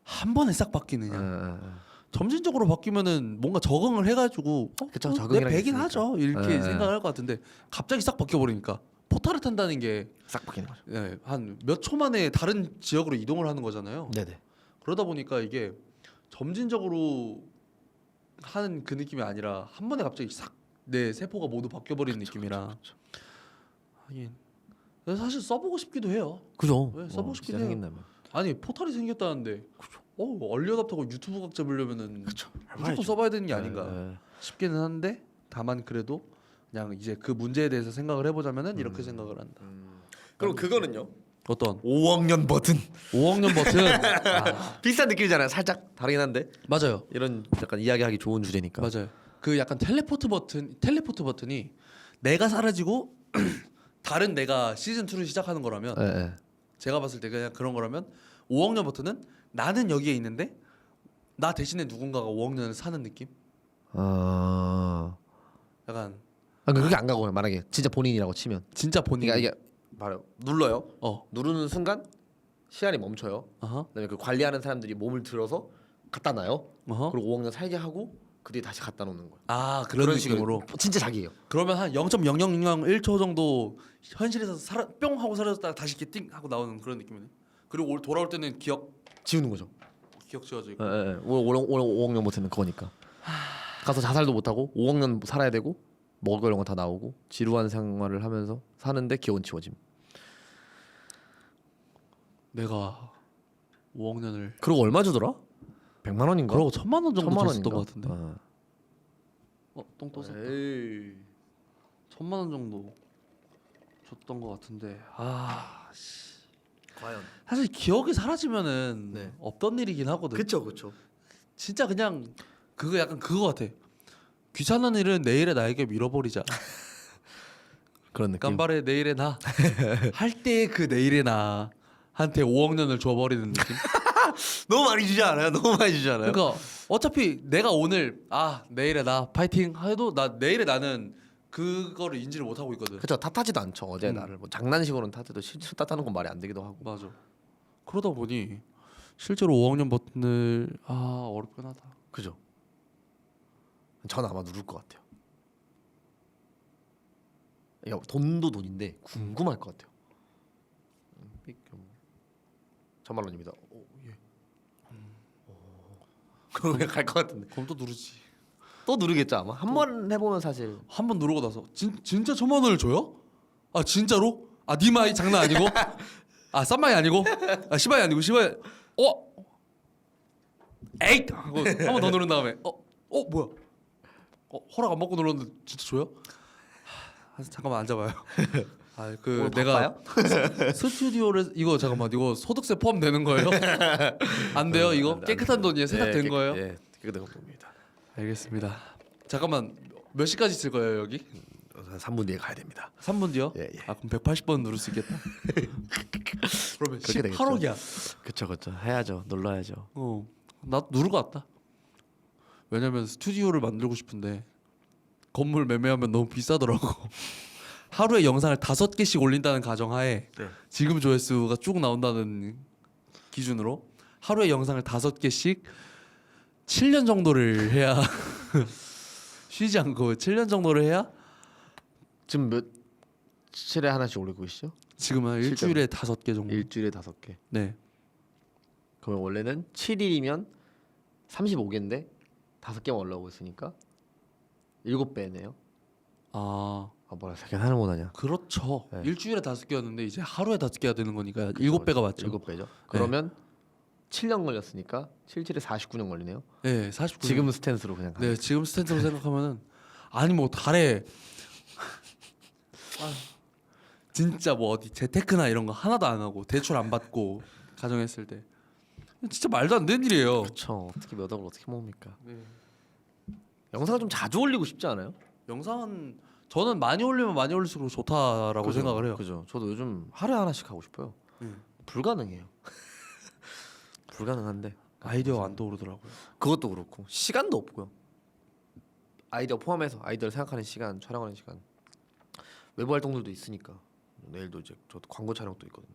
한 번에 싹 바뀌느냐. 점진적으로 바뀌면은 뭔가 적응을 해가지고 그쵸, 내 적응이란 게 배긴 있으니까. 하죠 이렇게 예, 예. 생각할 것 같은데 갑자기 싹 바뀌어버리니까 포탈을 탄다는 게 싹 바뀌는 거죠. 한 몇 초 만에 다른 지역으로 이동을 하는 거잖아요. 네네. 그러다 보니까 이게 점진적으로 하는 그 느낌이 아니라 한 번에 갑자기 싹 내 세포가 모두 바뀌어버리는 느낌이라 하긴 사실 써보고 싶기도 해요. 그죠. 네, 써보고 싶긴 진짜 해요. 생긴다면. 아니 포탈이 생겼다는데 얼리어답터고 유튜브 각 잡으려면은 무조건 해봐야죠. 써봐야 되는 게 아닌가 네. 싶기는 한데 다만 그래도 그냥 이제 그 문제에 대해서 생각을 해보자면은 이렇게 생각을 한다. 그럼 그거는요? 어떤 5억년 버튼. 5억년 버튼 비슷한 느낌이잖아요. 살짝 다르긴 한데 맞아요. 이런 약간 이야기하기 좋은 주제니까. 맞아요. 그 약간 텔레포트 버튼이 내가 사라지고 다른 내가 시즌 2를 시작하는 거라면 네. 제가 봤을 때 그냥 그런 거라면 5억년 버튼은 나는 여기에 있는데 나 대신에 누군가가 5억년을 사는 느낌? 약간 그게 안 가고 만약에 진짜 본인이라고 치면. 진짜 본인 그러니까 이게 바로 눌러요. 어 누르는 순간 시간이 멈춰요. 어허 그다음에 그 관리하는 사람들이 몸을 들어서 갖다 놔요. 어허 그리고 5억년 살게 하고 그 뒤에 다시 갖다 놓는 거예요. 아 그런 느낌으로 진짜 자기예요. 그러면 한 0.0001초 정도 현실에서 뿅 하고 사라졌다가 다시 이렇게 띵 하고 나오는 그런 느낌이네. 그리고 돌아올 때는 기억 지우는 거죠. 지워져 있고. 예. 5억년 버튼은 그거니까. 가서 자살도 못 하고 5억년 살아야 되고 먹을 거 다 나오고 지루한 생활을 하면서 사는데 기억은 지워짐. 내가 5억년을 그리고 얼마 주더라? 100만 원인가? 그러고 1,000만 원 정도 1,000만 줬었던 원인가? 것 같은데. 똥 또 썼다. 에이. 1,000만 원 정도 줬던 것 같은데. 과연. 사실 기억이 사라지면은 네. 없던 일이긴 하거든. 그쵸. 진짜 그냥 그거 약간 그거 같아. 귀찮은 일은 내일의 나에게 밀어버리자. 그런 느낌. 깜발의 내일의 나. 할 때 그 내일의 나한테 5억 년을 줘버리는 느낌. 너무 많이 주지 않아요? 너무 많이 주지 않아요? 그러니까 어차피 내가 오늘 내일의 나 파이팅 해도 나 내일의 나는 그거를 인지를 못 하고 있거든. 그쵸. 탓하지도 않죠. 어제 나를 뭐 장난식으로는 탓해도 실제로 탓하는 건 말이 안 되기도 하고. 맞아. 그러다 보니 실제로 5억 년 버튼을 어렵긴 하다. 그죠. 전 아마 누를 것 같아요. 야, 돈도 돈인데 궁금할 것 같아요. 1,000만 원입니다. 예. 그러면 갈 것 같은데. 그럼 또 누르지. 또 누르겠죠 아마. 한 번 해보면 사실. 한 번 누르고 나서 진짜 1,000만 원을 줘요? 아 진짜로? 니마이 장난 아니고? 쌈마이 아니고? 시바이 아니고 시바이 에잇! 하고 한 번 더 누른 다음에 뭐야? 허락 안 받고 눌렀는데 진짜 줘요? 잠깐만 앉아봐요. 오늘 내가 바빠요? 스튜디오를 이거 잠깐만 이거 소득세 포함되는 거예요? 안 돼요 이거? 안 깨끗한 돈이에요? 세탁된 거예요? 예, 깨끗한 겁니다. 알겠습니다. 잠깐만 몇 시까지 있을 거예요 여기? 3분 뒤에 가야 됩니다. 3분 뒤요? 예. 그럼 180번 누를 수 있겠다. 그러면 그렇게 되겠죠. 18억이야. 그쵸. 해야죠. 눌러야죠. 나 누르고 왔다. 왜냐면 스튜디오를 만들고 싶은데 건물 매매하면 너무 비싸더라고. 하루에 영상을 5개씩 올린다는 가정하에 네. 지금 조회수가 쭉 나온다는 기준으로 하루에 영상을 5개씩 7년 정도를 해야 쉬지 않고 7년 정도를 해야 지금 며칠에 하나씩 올리고 계시죠? 지금은 일주일에 5개 정도. 일주일에 5개. 네. 그러면 원래는 7일이면 35개인데 5개만 올라오고 있으니까 7배네요. 아 뭐라 생각 하는 못하냐? 그렇죠. 네. 일주일에 5개였는데 이제 하루에 5개가 되는 거니까 7배가 맞죠. 7배죠. 그러면 7년 걸렸으니까 7일에 49년 걸리네요. 네, 49. 지금 스탠스로 그냥 네, 지금 스탠스로 생각하면은 아니 뭐 달에 진짜 뭐 어디 재테크나 이런 거 하나도 안 하고 대출 안 받고 가정했을 때 진짜 말도 안 되는 일이에요. 그렇죠. 어떻게 몇 억을 어떻게 모읍니까? 네. 영상을 좀 자주 올리고 싶지 않아요? 영상은 저는 많이 올리면 많이 올릴수록 좋다라고 그죠? 생각을 해요. 그죠. 저도 요즘 하루에 하나씩 하고 싶어요. 불가능해요. 불가능한데 아이디어가 안 떠오르더라고요. 그것도 그렇고 시간도 없고요. 아이디어 포함해서 아이디어를 생각하는 시간, 촬영하는 시간, 외부 활동들도 있으니까 내일도 이제 저도 광고 촬영도 있거든요.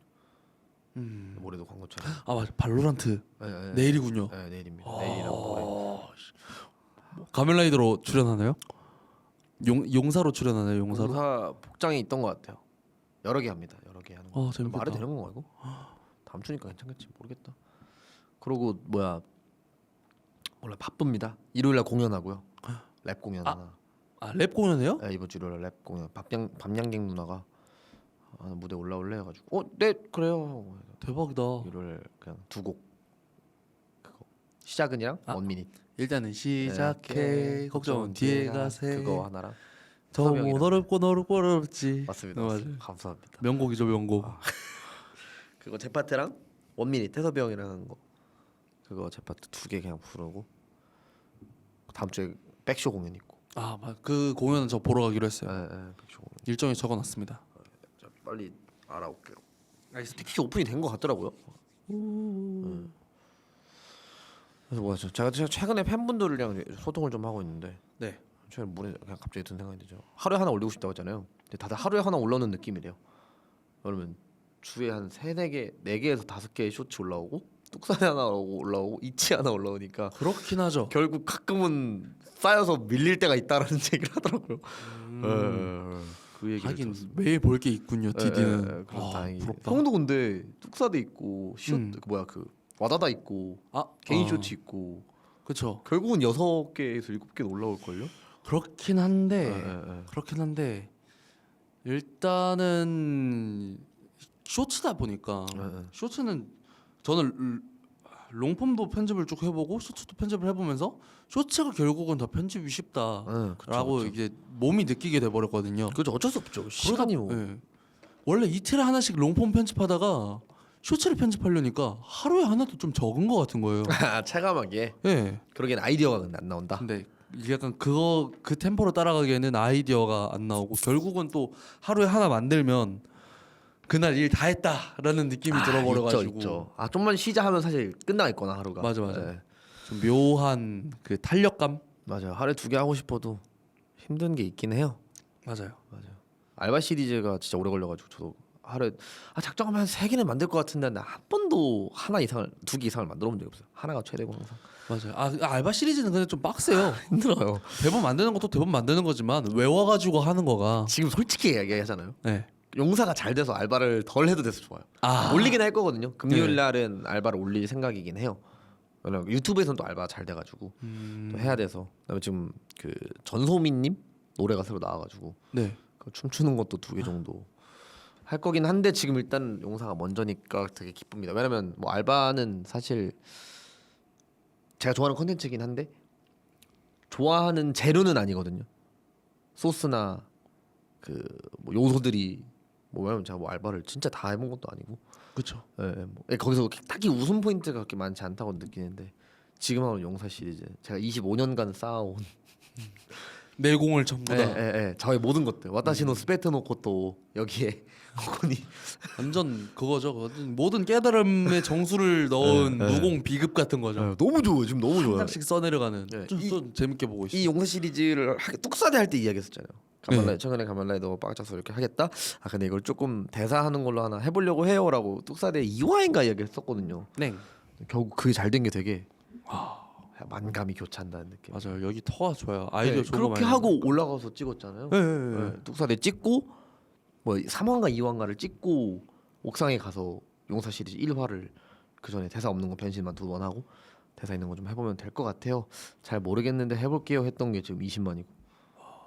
모레도 광고 촬영. 아 맞아, 발로란트 네, 내일이군요. 네, 내일입니다. 내일이랑 모레. 가면라이더로 출연하나요? 용사로 출연하나요? 용사로? 용사 복장이 있던 것 같아요. 여러 개 합니다. 여러 개 하는 거. 재밌겠다. 말이 되는 건가 이거? 다음 주니까 괜찮겠지 모르겠다. 그리고 뭐야 원래 바쁩니다. 일요일날 공연하고요. 랩 공연 하나. 랩 공연해요? 네, 이번 주 일요일 랩 공연. 밤양갱 누나가 무대 올라올래 해가지고 네 그래요 하고 대박이다. 일요일 그냥 2곡 그거 시작은이랑 원미닛 일단은 시작해 걱정은 뒤에 가세. 그거 하나랑 더 못 어렵고 어렵고 어렵지. 맞습니다. 맞아요. 맞습니다. 감사합니다. 명곡이죠 명곡. 그거 제 파트랑 원미닛 태섭이 형이랑 한 거 그거 제 파트 2개 그냥 부르고 다음 주에 백쇼 공연 있고 그 공연은 저 보러 가기로 했어요. 백쇼 공연 일정에 적어놨습니다. 자, 빨리 알아올게요. 택시 오픈이 된 것 같더라고요. 그래서 뭐야 제가 최근에 팬분들이랑 소통을 좀 하고 있는데 네. 최근 모레 그냥 갑자기 든 생각이 들죠. 하루에 하나 올리고 싶다고 했잖아요. 근데 다들 하루에 하나 올라오는 느낌이래요. 그러면 주에 한 4개, 4개에서 5개의 쇼츠 올라오고 뚝사리 하나 올라오고 이치 하나 올라오니까 그렇긴 하죠. 결국 가끔은 쌓여서 밀릴 때가 있다라는 얘기를 하더라고요. 그 얘기를 하긴 들었어요. 매일 볼 게 있군요. 디디는. 그럼 다행히. 부럽다. 형도 근데 뚝사대 있고 그 와다다 있고 개인 쇼츠 있고 그렇죠. 결국은 6개에서 7개 올라올 걸요? 그렇긴 한데 일단은 쇼츠다 보니까 쇼츠는 저는 롱폼도 편집을 쭉 해보고 쇼츠도 편집을 해보면서 쇼츠가 결국은 더 편집이 쉽다라고 그쵸. 이제 몸이 느끼게 돼버렸거든요. 그죠 어쩔 수 없죠. 시간이 뭐. 네. 원래 이틀에 하나씩 롱폼 편집하다가 쇼츠를 편집하려니까 하루에 하나도 좀 적은 것 같은 거예요. 체감하기에. 네. 그러기엔 아이디어가 근데 안 나온다. 근데 이게 약간 그 템포로 따라가기에는 아이디어가 안 나오고 결국은 또 하루에 하나 만들면 그날 일 다 했다라는 느낌이 들어버려가지고. 있죠. 좀만 쉬자 하면 사실 끝나 있거나 하루가. 맞아. 네. 좀 묘한 그 탄력감. 맞아요. 하루에 2개 하고 싶어도 힘든 게 있긴 해요. 맞아요. 알바 시리즈가 진짜 오래 걸려가지고 저도 하루에 작정하면 한 3개는 만들 것 같은데 나 한 번도 2개 이상을 만들어 본 적이 없어요. 하나가 최대고 항상. 맞아요. 알바 시리즈는 근데 좀 빡세요. 힘들어요. 대본 만드는 것도 대본 만드는 거지만 외워가지고 하는 거가. 지금 솔직히 얘기하잖아요. 네. 용사가 잘 돼서 알바를 덜 해도 돼서 좋아요. 올리긴 할 거거든요. 금요일 날은 알바를 올릴 생각이긴 해요. 왜냐면 유튜브에서는 또 알바 잘 돼가지고 또 해야 돼서. 그다음에 지금 그 전소민님 노래가 새로 나와가지고 네. 춤추는 것도 2개 정도 할 거긴 한데 지금 일단 용사가 먼저니까 되게 기쁩니다. 왜냐면 뭐 알바는 사실 제가 좋아하는 컨텐츠긴 한데 좋아하는 재료는 아니거든요. 소스나 그 뭐 요소들이 왜냐면 제가 뭐 알바를 진짜 다 해본 것도 아니고 그렇죠. 거기서 딱히 웃음 포인트가 그렇게 많지 않다고 느끼는데 지금 하는 용사 시리즈 제가 25년간 쌓아온 내공을 전부 다 저의 모든 것들 와타시노 스페트노코토 여기에 코니 완전 그거죠. 모든 깨달음의 정수를 넣은 무공 비급 같은 거죠. 너무 좋아요. 지금 너무 한 좋아요. 장씩 써내려가는. 네. 좀 재밌게 보고 있어요. 이 용사 시리즈를 뚝사대 할 때 이야기했었잖아요. 최근에 가면라이더 빵짝서 이렇게 하겠다. 근데 이걸 조금 대사하는 걸로 하나 해보려고 해요라고 뚝사대 2화인가 이야기했었거든요. 네. 결국 그게 잘 된 게 되게 만감이 교차한다는 느낌. 맞아요. 여기 터가 좋아요. 아이디어 네, 좋은 거 그렇게 많이 하고 올라가서 찍었잖아요. 네, 네, 네. 네, 뚝사대 찍고 뭐 3화인가 2화인가를 찍고 옥상에 가서 용사 시리즈 1화를 그 전에 대사 없는 거 변신만 2번 하고 대사 있는 거 좀 해보면 될 것 같아요. 잘 모르겠는데 해볼게요 했던 게 지금 20만이고,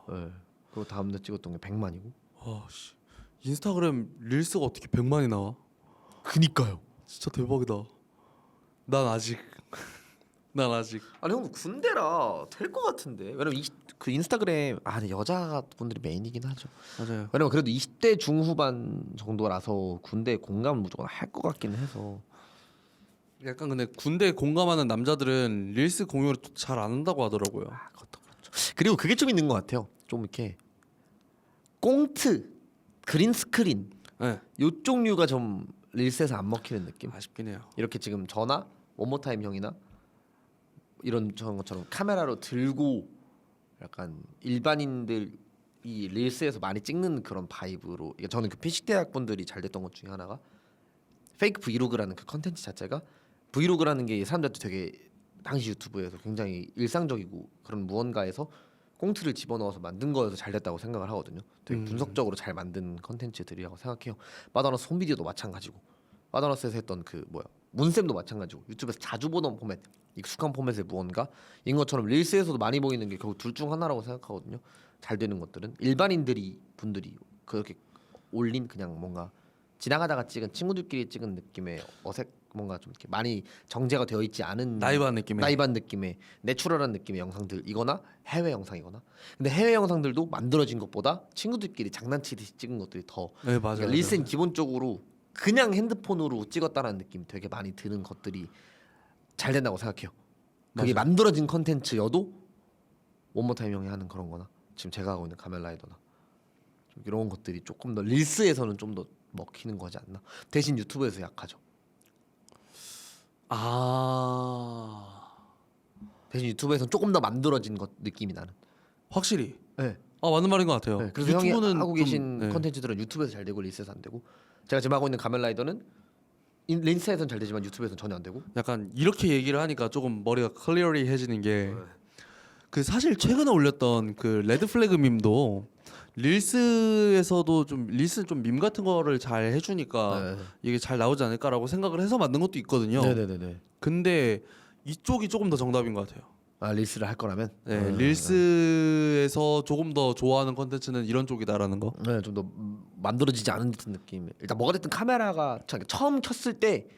네. 그리고 다음날 찍었던 게 100만이고. 와, 씨. 인스타그램 릴스가 어떻게 100만이 나와? 그니까요. 진짜 대박이다. 난 아직 난 아직 아니 형 군대라 될 것 같은데. 왜냐면 그 인스타그램 근데 여자분들이 메인이긴 하죠. 맞아요. 왜냐면 그래도 20대 중후반 정도라서 군대 공감을 무조건 할 것 같긴 해서. 약간 근데 군대 공감하는 남자들은 릴스 공유를 잘 안 한다고 하더라고요. 그것도 그렇죠. 그리고 그게 좀 있는 것 같아요. 좀 이렇게 꽁트, 그린 스크린 네. 요쪽 류가 좀 릴스에서 안 먹히는 느낌. 아쉽긴 해요. 이렇게 지금 저나 원모타임 형이나 이런 저런 것처럼 카메라로 들고 약간 일반인들이 릴스에서 많이 찍는 그런 바이브로. 그러니까 저는 그 피식대학 분들이 잘 됐던 것 중에 하나가 페이크 브이로그라는 그 컨텐츠 자체가, 브이로그라는 게 사람들한테 되게 당시 유튜브에서 굉장히 일상적이고 그런 무언가에서 꽁트를 집어넣어서 만든 거여서 잘 됐다고 생각을 하거든요. 되게 분석적으로 잘 만든 컨텐츠들이라고 생각해요. 바다너스 홈비디오도 마찬가지고, 바다너스에서 했던 그 문쌤도 마찬가지고, 유튜브에서 자주 보던 포맷, 익숙한 포맷의 무언가 인 것처럼 릴스에서도 많이 보이는 게 결국 둘 중 하나라고 생각하거든요. 잘 되는 것들은 분들이 그렇게 올린 그냥 뭔가 지나가다가 찍은, 친구들끼리 찍은 느낌의 뭔가 좀 이렇게 많이 정제가 되어 있지 않은 나이브한 느낌의 내추럴한 느낌의 영상들이거나 해외 영상이거나. 근데 해외 영상들도 만들어진 것보다 친구들끼리 장난치듯이 찍은 것들이 더. 네, 맞아요. 그러니까 릴스는 기본적으로 그냥 핸드폰으로 찍었다는 느낌이 되게 많이 드는 것들이 잘 된다고 생각해요. 그게 맞아요. 만들어진 컨텐츠여도 원모타임 형이 하는 그런 거나 지금 제가 하고 있는 가면라이더나 좀 이런 것들이 조금 더 릴스에서는 좀 더 먹히는 거지 않나. 대신 유튜브에서 약하죠. 대신 유튜브에서는 조금 더 만들어진 것 느낌이 나는. 확실히. 네. 맞는 말인 것 같아요. 네. 그래서 형이 유튜브는 하고 좀, 계신 네. 컨텐츠들은 유튜브에서 잘 되고 릴스에서 안 되고, 제가 지금 하고 있는 가면라이더는 릴스에서는 잘 되지만 유튜브에서는 전혀 안 되고. 약간 이렇게 얘기를 하니까 조금 머리가 클리어리해지는 게 그 사실 최근에 올렸던 그 레드 플래그 밈도 릴스에서도 좀 릴스는 좀 밈 같은 거를 잘 해주니까 네. 이게 잘 나오지 않을까라고 생각을 해서 만든 것도 있거든요. 네네네. 근데 이쪽이 조금 더 정답인 것 같아요. 릴스를 할 거라면. 네, 릴스에서 조금 더 좋아하는 컨텐츠는 이런 쪽이다라는 거. 네, 좀 더 만들어지지 않은 듯한 느낌. 일단 뭐가 됐든 카메라가 처음 켰을 때,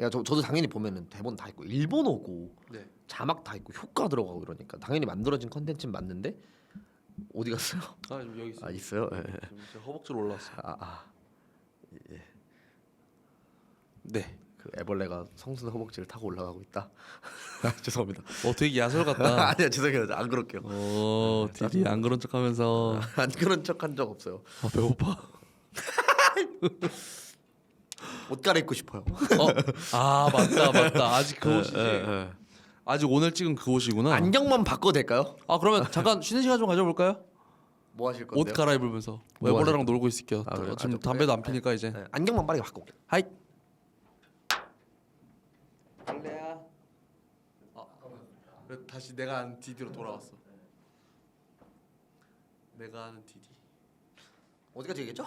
야, 저도 당연히 보면은 대본 다 있고 일본어고 네. 자막 다 있고 효과 들어가고 이러니까 당연히 만들어진 컨텐츠는 맞는데 어디 갔어요? 지금 여기 있어요. 있어요? 네. 지금 제 허벅지로 올라왔어요. 네. 그 애벌레가 성순 허벅지를 타고 올라가고 있다. 죄송합니다. 되게 야설 같다. 아니야, 죄송해요. 안 그럴게요. 디디 안 그런 척하면서 안 그런 척한 적 없어요. 배고파. 옷 갈아입고 싶어요. 맞다. 아직 그 옷이지. 아직 오늘 찍은 그 옷이구나. 안경만 바꿔도 될까요? 그러면 잠깐 쉬는 시간 좀 가져볼까요? 뭐 하실 건데요? 옷 갈아입으면서 뭐 애벌레랑 놀고 있을게요. 그래요? 지금 좀 담배도 안 그래? 피니까 이제. 네, 안경만 빠르게 바꿔. 하이. 벌레야. 다시 내가 아는 디디로 돌아왔어. 내가 아는 디디. 어디까지 얘기했죠?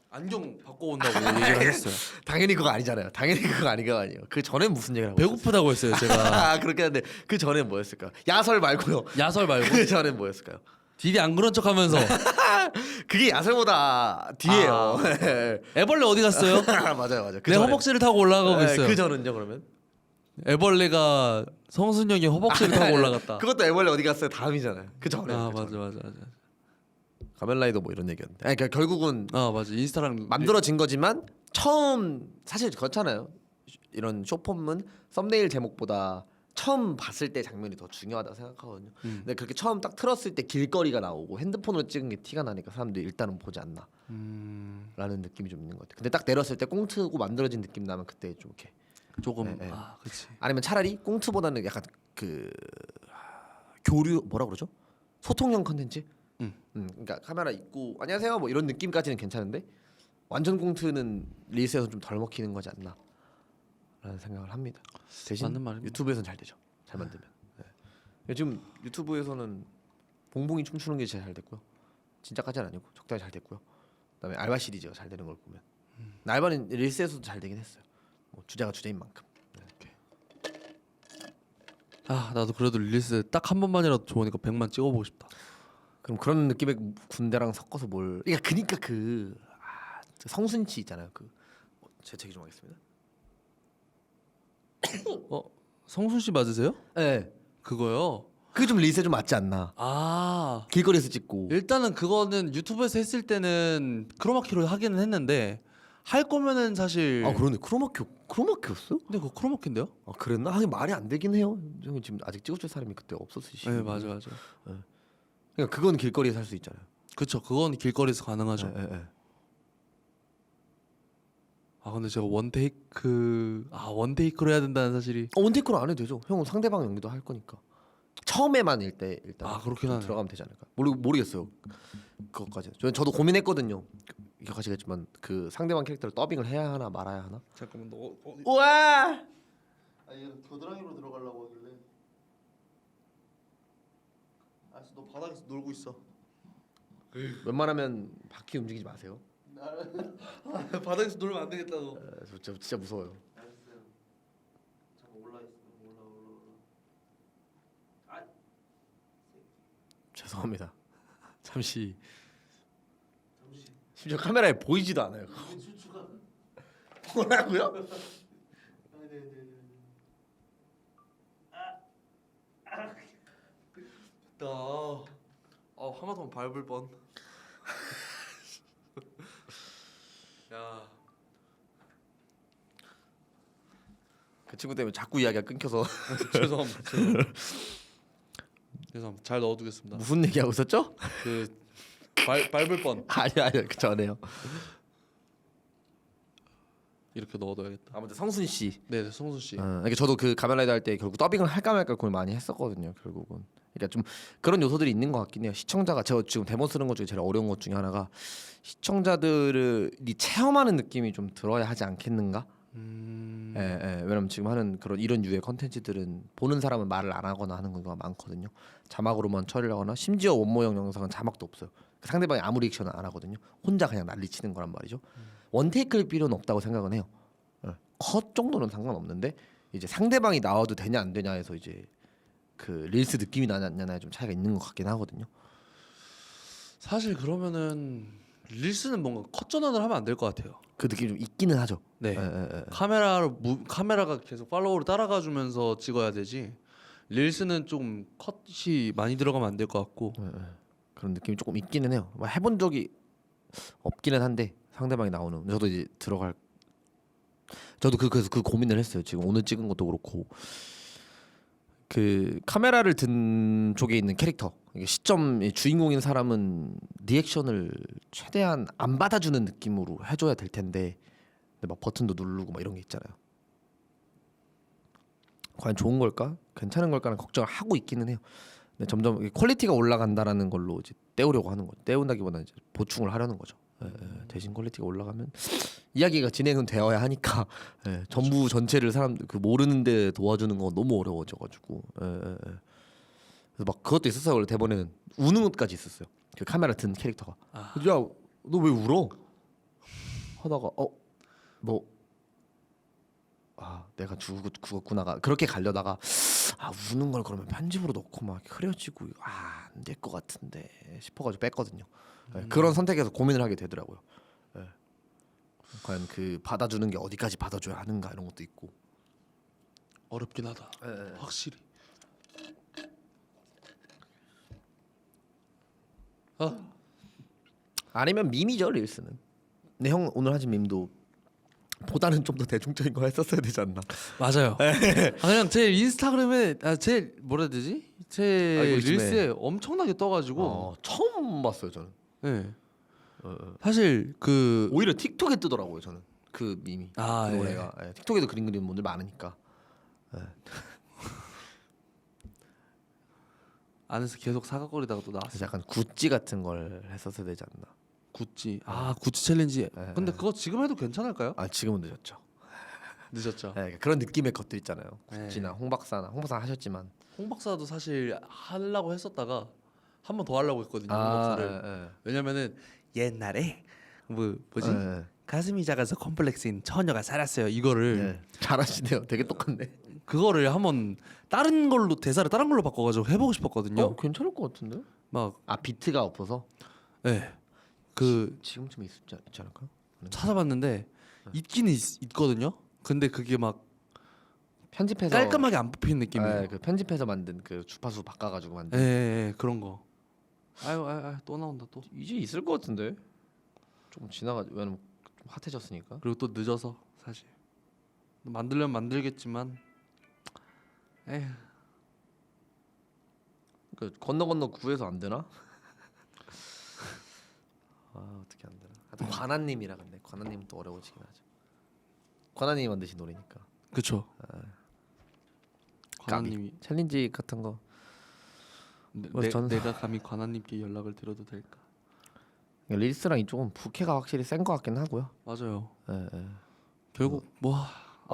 안경 바꿔온다고 얘기를 했어요. 당연히 그거 아니잖아요. 당연히 그거 아니에요. 그 전에 무슨 얘기를 하고 배고프다고 했어요 제가. 그렇게 하는데 그 전에 뭐였을까요? 야설 말고요. 야설 말고. 그 전에 뭐였을까요? 디디 안 그런 척하면서 그게 야설보다 뒤에요. 애벌레 어디 갔어요? 맞아요. 그 내 전에. 허벅지를 타고 올라가고 있어요. 그 전은요 그러면? 애벌레가 성순형의 허벅지를 타고 올라갔다. 그것도 애벌레 어디 갔어요? 다음이잖아요. 그 전에. 맞아. 가면라이더 뭐 이런 얘기였는데. 그러니까 결국은 맞아. 인스타랑 만들어진 거지만 처음 사실 그렇잖아요. 이런 쇼폼은 썸네일 제목보다 처음 봤을 때 장면이 더 중요하다고 생각하거든요. 근데 그렇게 처음 딱 틀었을 때 길거리가 나오고 핸드폰으로 찍은 게 티가 나니까 사람들이 일단은 보지 않나 라는 느낌이 좀 있는 것 같아요. 근데 딱 내렸을 때 꽁트고 만들어진 느낌 나면 그때 좀 이렇게 조금 네. 그렇지. 아니면 차라리 꽁트보다는 약간 그 교류 뭐라 그러죠? 소통형 컨텐츠? 그러니까 카메라 있고 안녕하세요 뭐 이런 느낌까지는 괜찮은데 완전 꽁트는 릴스에서 좀 덜 먹히는 거지 않나 라는 생각을 합니다. 대신 맞는 말입니다. 유튜브에서는 잘 되죠. 잘 만들면. 네. 지금 유튜브에서는 봉봉이 춤추는 게 제일 잘 됐고요. 진짜까지는 아니고 적당히 잘 됐고요. 그다음에 알바 시리즈가 잘 되는 걸 보면 알바는 릴스에서도 잘 되긴 했어요. 뭐 주제가 주제인 만큼. 아 나도 그래도 릴리스 딱 한 번만이라도 좋으니까 100만 찍어보고 싶다. 그럼 그런 느낌의 군대랑 섞어서 뭘? 그러니까 성순 씨 있잖아요. 제 책이 좀 하겠습니다. 성순 씨 맞으세요? 네. 그거요. 그게 좀 릴스에 좀 맞지 않나? 아 길거리에서 찍고. 일단은 그거는 유튜브에서 했을 때는 크로마키로 하기는 했는데 할 거면은 사실 아 그러네. 크로마키였어요? 근데 그거 크로마키인데요? 아 그랬나? 하긴 말이 안 되긴 해요. 형이 지금 아직 찍어줄 사람이 그때 없었으시. 네 맞아. 그러니까 그건 길거리에서 할 수 있잖아요. 그쵸 그건 길거리에서 가능하죠. 네. 아 근데 제가 원테이크로 해야 된다는 사실이 원테이크로 안 해도 되죠. 형은 상대방 연기도 할 거니까. 처음에만 일단 그렇긴 하네. 들어가면 되지 않을까? 모르겠어요. 그것까지. 저도 고민했거든요. 기억하시겠지만 그 상대방 캐릭터를 더빙을 해야 하나 말아야 하나? 잠깐만 너 우와! 아 얘 겨드랑이로 들어가려고 하길래. 알았어, 너 바닥에서 놀고 있어. 웬만하면 바퀴 움직이지 마세요. 바닥에서 놀면 안 되겠다 너. 진짜 무서워요. 알았어요. 잠깐 올라. 아, 죄송합니다. 잠시. 심지어 카메라에 보이지도 않아요. 추추가. 뭐라고요? 네네네. 됐다. 하마터면 밟을 뻔. 야. 그 친구 때문에 자꾸 이야기가 끊겨서 죄송합니다. 죄송합니다. 잘 넣어두겠습니다. 무슨 얘기하고 있었죠? 밟을 뻔. 아니요 그 전에요. 이렇게 넣어둬야겠다. 아무튼 성순 씨. 네, 성순 씨. 그러니까 저도 그 가면라이더 할 때 결국 더빙을 할까 말까 고민 많이 했었거든요. 결국은. 그러니까 좀 그런 요소들이 있는 것 같긴 해요. 시청자가 제가 지금 데모 쓰는 것 중에 제일 어려운 것 중에 하나가 시청자들이 체험하는 느낌이 좀 들어야 하지 않겠는가? 왜냐면 지금 하는 이런 유의 컨텐츠들은 보는 사람은 말을 안 하거나 하는 경우가 많거든요. 자막으로만 처리를 하거나 심지어 원모형 영상은 자막도 없어요. 상대방이 아무 리액션을 안 하거든요. 혼자 그냥 난리치는 거란 말이죠. 원테이크일 필요는 없다고 생각은 해요. 컷 정도는 상관없는데 이제 상대방이 나와도 되냐 안 되냐에서 이제 그 릴스 느낌이 나냐 안 나냐에 좀 차이가 있는 것 같긴 하거든요. 사실 그러면은 릴스는 뭔가 컷 전환을 하면 안 될 것 같아요. 그 느낌이 좀 있기는 하죠. 네. 예. 카메라가 계속 팔로우를 따라가주면서 찍어야 되지. 릴스는 좀 컷이 많이 들어가면 안 될 것 같고. 그런 느낌이 조금 있기는 해요. 뭐 해본 적이 없기는 한데 상대방이 나오는 저도 이제 그래서 그 고민을 했어요. 지금 오늘 찍은 것도 그렇고 그 카메라를 든 쪽에 있는 캐릭터 시점 주인공인 사람은 리액션을 최대한 안 받아주는 느낌으로 해줘야 될 텐데 근데 막 버튼도 누르고 막 이런 게 있잖아요. 과연 좋은 걸까? 괜찮은 걸까는 걱정을 하고 있기는 해요. 근데 점점 퀄리티가 올라간다라는 걸로 이제 때우려고 하는 거죠. 때운다기보다는 이제 보충을 하려는 거죠. 대신 퀄리티가 올라가면 이야기가 진행은 되어야 하니까 전부 전체를 사람들 모르는데 도와주는 건 너무 어려워져가지고 그래서 막 그것도 있었어요. 원래 대본에는 우는 것까지 있었어요. 그 카메라 든 캐릭터가 야 너 왜 울어? 하다가 내가 죽었구나가 그렇게 가려다가 우는 걸 그러면 편집으로 넣고 막 흐려지고 안 될 것 같은데 싶어가지고 뺐거든요. 그런 선택에서 고민을 하게 되더라고요. 과연 그 받아주는 게 어디까지 받아줘야 하는가 이런 것도 있고 어렵긴 하다. 확실히. 아니면 밈이죠 릴스는. 근데 형 오늘 하신 밈도 보다는 좀 더 대중적인 거 했었어야 되지 않나? 맞아요. 그냥 제 인스타그램에 제 뭐라 해야 되지? 제 알고리즘에. 릴스에 엄청나게 떠가지고. 처음 봤어요 저는. 네. 사실 그 오히려 틱톡에 뜨더라고요 저는 그 밈이. 그 예. 노래가 틱톡에도 그림 그리는 분들 많으니까. 안에서 계속 사각거리다가 또 나왔어. 그래서 약간 구찌 같은 걸 했었어야 되지 않나. 구찌. 구찌 챌린지. 네. 근데 그거 지금 해도 괜찮을까요? 지금은 늦었죠. 늦었죠. 네, 그런 느낌의 것들 있잖아요. 네. 구찌나 홍 박사 하셨지만 홍 박사도 사실 하려고 했었다가 한 번 더 하려고 했거든요. 홍 박사를. 예, 왜냐면은 옛날에 뭐지? 예. 가슴이 작아서 컴플렉스인 처녀가 살았어요. 이거를 예. 잘하시네요. 되게 똑같네. 그거를 한번 다른 걸로 대사를 다른 걸로 바꿔가지고 해보고 싶었거든요. 괜찮을 것 같은데? 막 비트가 없어서 네. 그 지금쯤 있지 않을까요? 찾아봤는데 있기는 있거든요. 근데 그게 막 편집해서 깔끔하게 안 뽑히는 느낌이에요. 그 편집해서 만든 그 주파수 바꿔가지고 만든. 예, 그런 거. 아유, 또 나온다 또. 이제 있을 것 같은데. 조금 지나가지. 왜냐면 좀 핫해졌으니까. 그리고 또 늦어서 사실 만들려면 만들겠지만, 에휴. 그 건너 구해서 안 되나? 어떻게 안 되나? 하여튼 관아님이라 근데 관아님은 또 어려워지긴 하죠. 관아님이 만드신 노래니까. 그쵸. 까비. 관아님이 챌린지 같은 거. 내가 감히 관아님께 연락을 드려도 될까? 릴스랑 이쪽은 부캐가 확실히 센 것 같긴 하고요. 맞아요. 예. 결국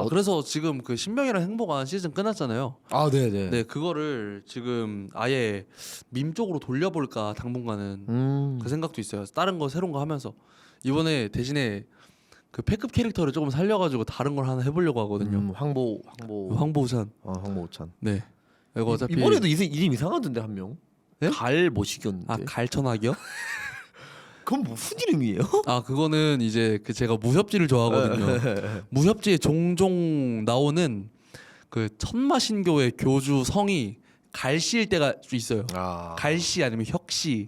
그래서 지금 그 신명이랑 행복한 시즌 끝났잖아요. 네네. 네, 그거를 지금 아예 밈 쪽으로 돌려볼까 당분간은 그 생각도 있어요. 다른 거 새로운 거 하면서 이번에 대신에 그 패급 캐릭터를 조금 살려가지고 다른 걸 하나 해보려고 하거든요. 황보우찬. 황보우찬. 네. 이거 어차피 이번에도 이름 이상하던데 한 명. 네? 갈 뭐시겼는데. 갈천하기요? 그건 무슨 이름이에요? 그거는 이제 그 제가 무협지를 좋아하거든요. 무협지에 종종 나오는 그 천마신교의 교주 성이 갈씨일 때가 있어요. 갈씨 아니면 혁씨,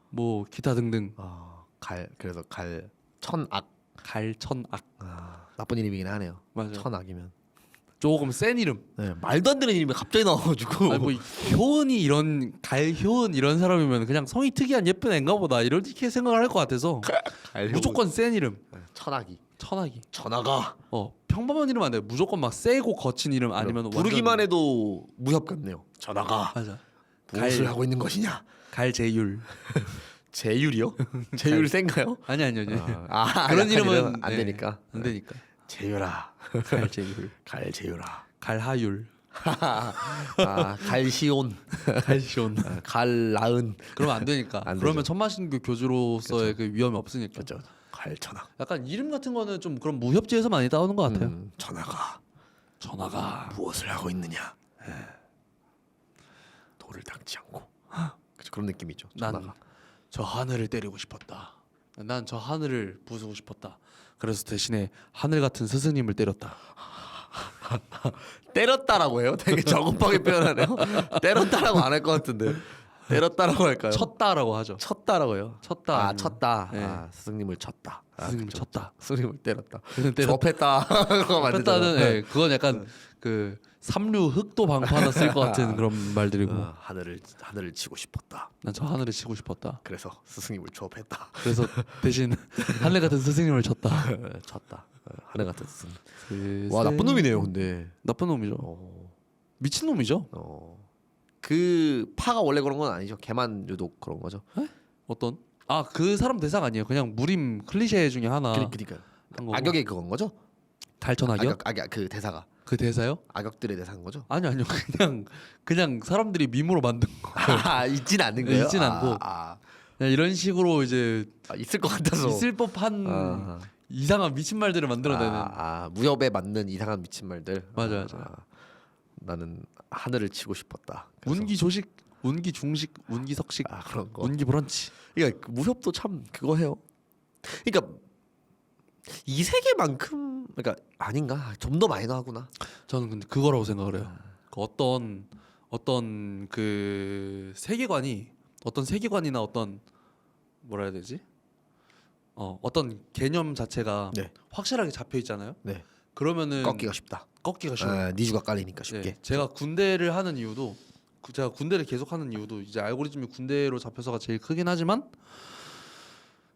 뭐 기타 등등. 그래서 천악. 갈천악. 나쁜 이름이긴 하네요. 맞아요. 천악이면. 조금 센 이름. 네, 말도 안 되는 이름이 갑자기 나와가지고. 아니 뭐 효은이 이런 갈효은 이런 사람이면 그냥 성이 특이한 예쁜 애인가 보다 이렇게 생각을 할 것 같아서 무조건 센 이름. 천악이. 천하가. 평범한 이름 안 돼. 무조건 막 세고 거친 이름 아니면 부르기만 해도 무협 같네요. 천하가. 맞아. 무엇을 하고 있는 것이냐? 갈재율. 재율이요? 재율 센가요? 아니요. 그런 이름은 안 되니까. 안 되니까. 재율아. 갈재율. 갈재율아. 갈하율. 갈시온. 갈라은. 그러면 안 되니까. 그러면 천마신교 교주로서의 그 위험이 없으니까. 그렇죠. 갈천하. 약간 이름 같은 거는 좀 그런 무협지에서 많이 따오는 것 같아요. 천하가 무엇을 하고 있느냐? 돌을 닦지 않고. 그렇죠. 그런 느낌이죠. 천하가. 저 하늘을 때리고 싶었다. 난 저 하늘을 부수고 싶었다. 그래서 대신에 하늘 같은 스승님을 때렸다. 때렸다라고 해요? 되게 저급하게 표현하네요. 때렸다라고 안 할 것 같은데. 때렸다라고 할까요? 쳤다라고 하죠. 쳤다라고요. 쳤다. 쳤다. 네. 스승님을 쳤다. 스승님을 쳤다. 스승님을 때렸다. 때렸다. 접했다. 접했다는 그건 약간 그 삼류 흑도 방파나 쓸 것 같은 그런 말들이고. 하늘을 치고 싶었다. 난 저 하늘을 치고 싶었다. 그래서 스승님을 접했다. 그래서 대신 하늘 같은 스승님을 쳤다. 쳤다. 하늘 같은 스승. 그 와 나쁜 놈이네요, 근데. 나쁜 놈이죠. 미친 놈이죠. 그 파가 원래 그런 건 아니죠. 걔만 유독 그런 거죠. 어떤? 그 사람 대상 아니에요. 그냥 무림 클리셰 중에 하나. 그러니까 악역이 그건 거죠? 달천악이요? 악역 그 대사가. 그 대사요? 악역들의 대사인 거죠? 아니요. 그냥 사람들이 밈으로 만든 거. 있진 않는 거예요. 있진 않고. 그냥 이런 식으로 이제 있을 것 같아서. 있을 법한 이상한 미친 말들을 만들어내는. 무협에 맞는 이상한 미친 말들. 맞아. 나는 하늘을 치고 싶었다. 운기 조식, 운기 중식, 운기 석식, 그런 거. 운기 브런치. 그러니까 무협도 참 그거 해요. 그러니까 이 세계만큼 그러니까 아닌가? 좀 더 많이 나오구나. 저는 근데 그거라고 생각을 해요. 그 어떤 그 세계관이나 어떤 뭐라 해야 되지? 어떤 개념 자체가 네. 확실하게 잡혀 있잖아요. 네. 그러면은 꺾기가 쉽다. 쉬워요. 니주가 깔리니까 쉽게. 네. 제가 군대를 하는 이유도 제가 군대를 계속 하는 이유도 이제 알고리즘이 군대로 잡혀서가 제일 크긴 하지만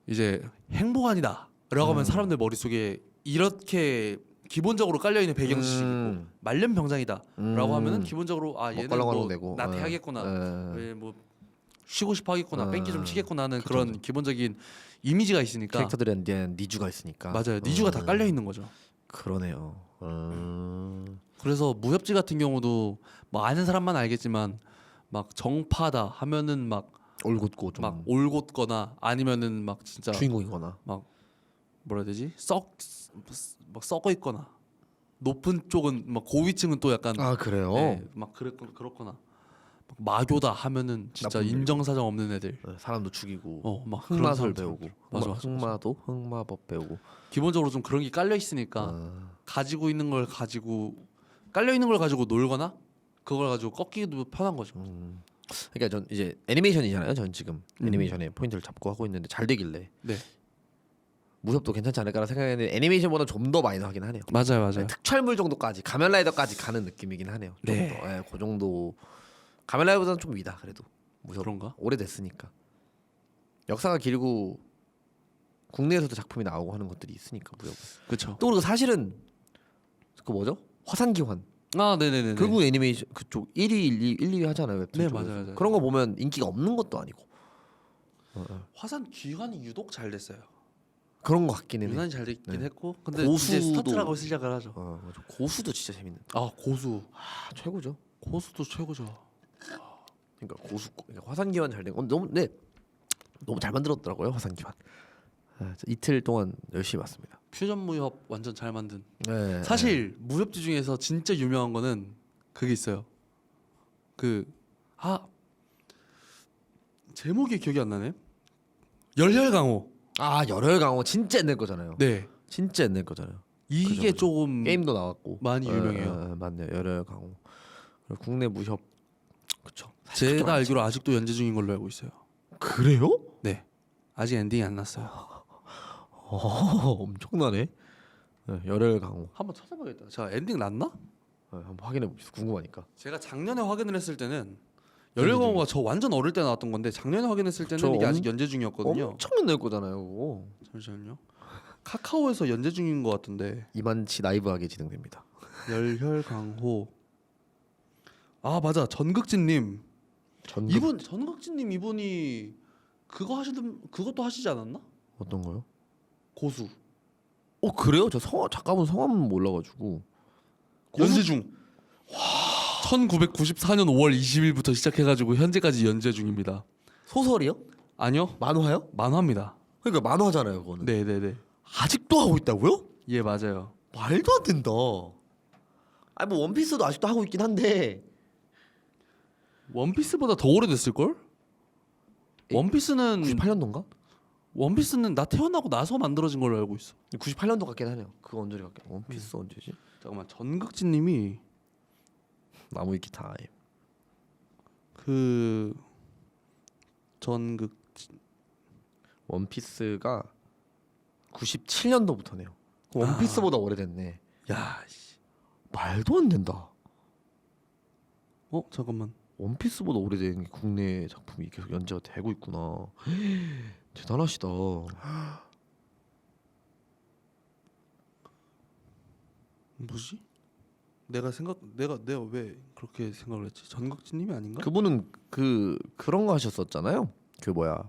이제 행복아니다라고 하면 사람들 머릿속에 이렇게 기본적으로 깔려 있는 배경지식이고 말년병장이다라고 하면은 기본적으로 얘는 되고. 나 대하겠구나, 뭐 쉬고 싶어 하겠구나, 뺑기 좀 치겠구나 하는 그런 기본적인 이미지가 있으니까 캐릭터들에 대한 니주가 있으니까. 맞아요. 니주가 다 깔려 있는 거죠. 그러네요. 그래서 무협지 같은 경우도 뭐 아는 사람만 알겠지만 막 정파다 하면은 막 올곧고 좀 막 올곧거나 아니면은 막 진짜 주인공이거나. 막 뭐라 해야 되지? 막 썩어 있거나 높은 쪽은 막 고위층은 또 약간 아 그래요? 막 그렇거나 막 마교다 하면은 진짜 나쁜 인정사정 없는 애들. 네, 사람도 죽이고 막 흑마술 그런 사람들. 배우고 맞아, 맞아, 흑마도 흑마법 배우고 기본적으로 좀 그런 게 깔려 있으니까 가지고 있는 걸 가지고 깔려 있는 걸 가지고 놀거나 그걸 가지고 꺾기도 편한 거죠. 그러니까 전 이제 애니메이션이잖아요. 전 지금 애니메이션에 포인트를 잡고 하고 있는데 잘 되길래 네, 무협도 괜찮지 않을까라 생각했는데 애니메이션보다 좀 더 마이너하긴 하네요. 맞아요, 맞아요. 네, 특촬물 정도까지 가면라이더까지 가는 느낌이긴 하네요. 좀 네. 더. 그 정도 가면라이더보다는 좀 위다 그래도. 무협 그런가? 오래됐으니까 역사가 길고 국내에서도 작품이 나오고 하는 것들이 있으니까 무협. 그렇죠. 또 그리고 사실은 그 뭐죠? 화산기환. 아, 네네네. 결국 애니메이션 그쪽 1위, 1, 2위 하잖아요. 웹툰 네, 쪽에서. 맞아요. 그런 거 보면 인기가 없는 것도 아니고 화산 기환이 유독 잘 됐어요. 그런 거 같긴 해. 유난히 잘 됐긴 네. 했고, 근데 고수도- 이제 스타트라고 시작을 하죠. 맞아. 고수도 진짜 재밌는. 아, 고수. 최고죠. 고수도 최고죠. 그러니까 그러니까 화산기환 잘 된. 너무 네 너무 잘 만들었더라고요 화산기환. 이틀 동안 열심히 봤습니다. 퓨전 무협 완전 잘 만든. 네, 사실 무협지 중에서 진짜 유명한 거는 그게 있어요. 제목이 기억이 안 나네. 열혈강호. 열혈강호 진짜 옛날 거잖아요. 네. 진짜 옛날 거잖아요. 이게 그죠. 조금 게임도 나왔고 많이 유명해요. 맞네요. 열혈강호. 그리고 국내 무협 그쵸. 제가 알기로 아직도 연재 중인 걸로 알고 있어요. 그래요? 네. 아직 엔딩이 안 났어요. 엄청나네. 열혈강호. 한번 찾아봐야겠다. 자, 엔딩 났나? 한번 확인해 봅시다. 궁금하니까. 제가 작년에 확인을 했을 때는 열혈강호가 저 완전 어릴 때 나왔던 건데 작년에 확인했을 때는 그쵸. 이게 아직 연재 중이었거든요. 엄청 옛날 거잖아요. 그거. 잠시만요. 카카오에서 연재 중인 것 같은데. 이만치 나이브하게 진행됩니다. 열혈강호. 아, 맞아. 전극진님. 전극진님 이분이 그것도 하시지 않았나? 어떤 거요? 고수. 그래요? 저 작가분 성함은 몰라가지고. 연재 중. 1994년 5월 20일부터 시작해가지고 현재까지 연재 중입니다. 소설이요? 아니요, 만화요? 만화입니다. 그러니까 만화잖아요, 그거는. 네네네. 아직도 하고 있다고요? 예, 맞아요. 말도 안 된다. 아니 뭐 원피스도 아직도 하고 있긴 한데. 원피스보다 더 오래됐을 걸? 원피스는 98년도인가? 나 태어나고 나서 만들어진 걸로 알고 있어. 98년도 같긴 하네요. 그거 언제 같긴. 원피스 언제지? 잠깐만, 전극진님이 나무위키 타임. 원피스가 97년도부터네요. 원피스보다 오래됐네. 야, 씨. 말도 안 된다. 잠깐만. 원피스보다 오래된 게 국내 작품이 계속 연재가 되고 있구나. 대단하시다. 뭐지? 내가 왜 그렇게 생각을 했지? 전극진님이 아닌가? 그분은 그런 거 하셨었잖아요. 그 뭐야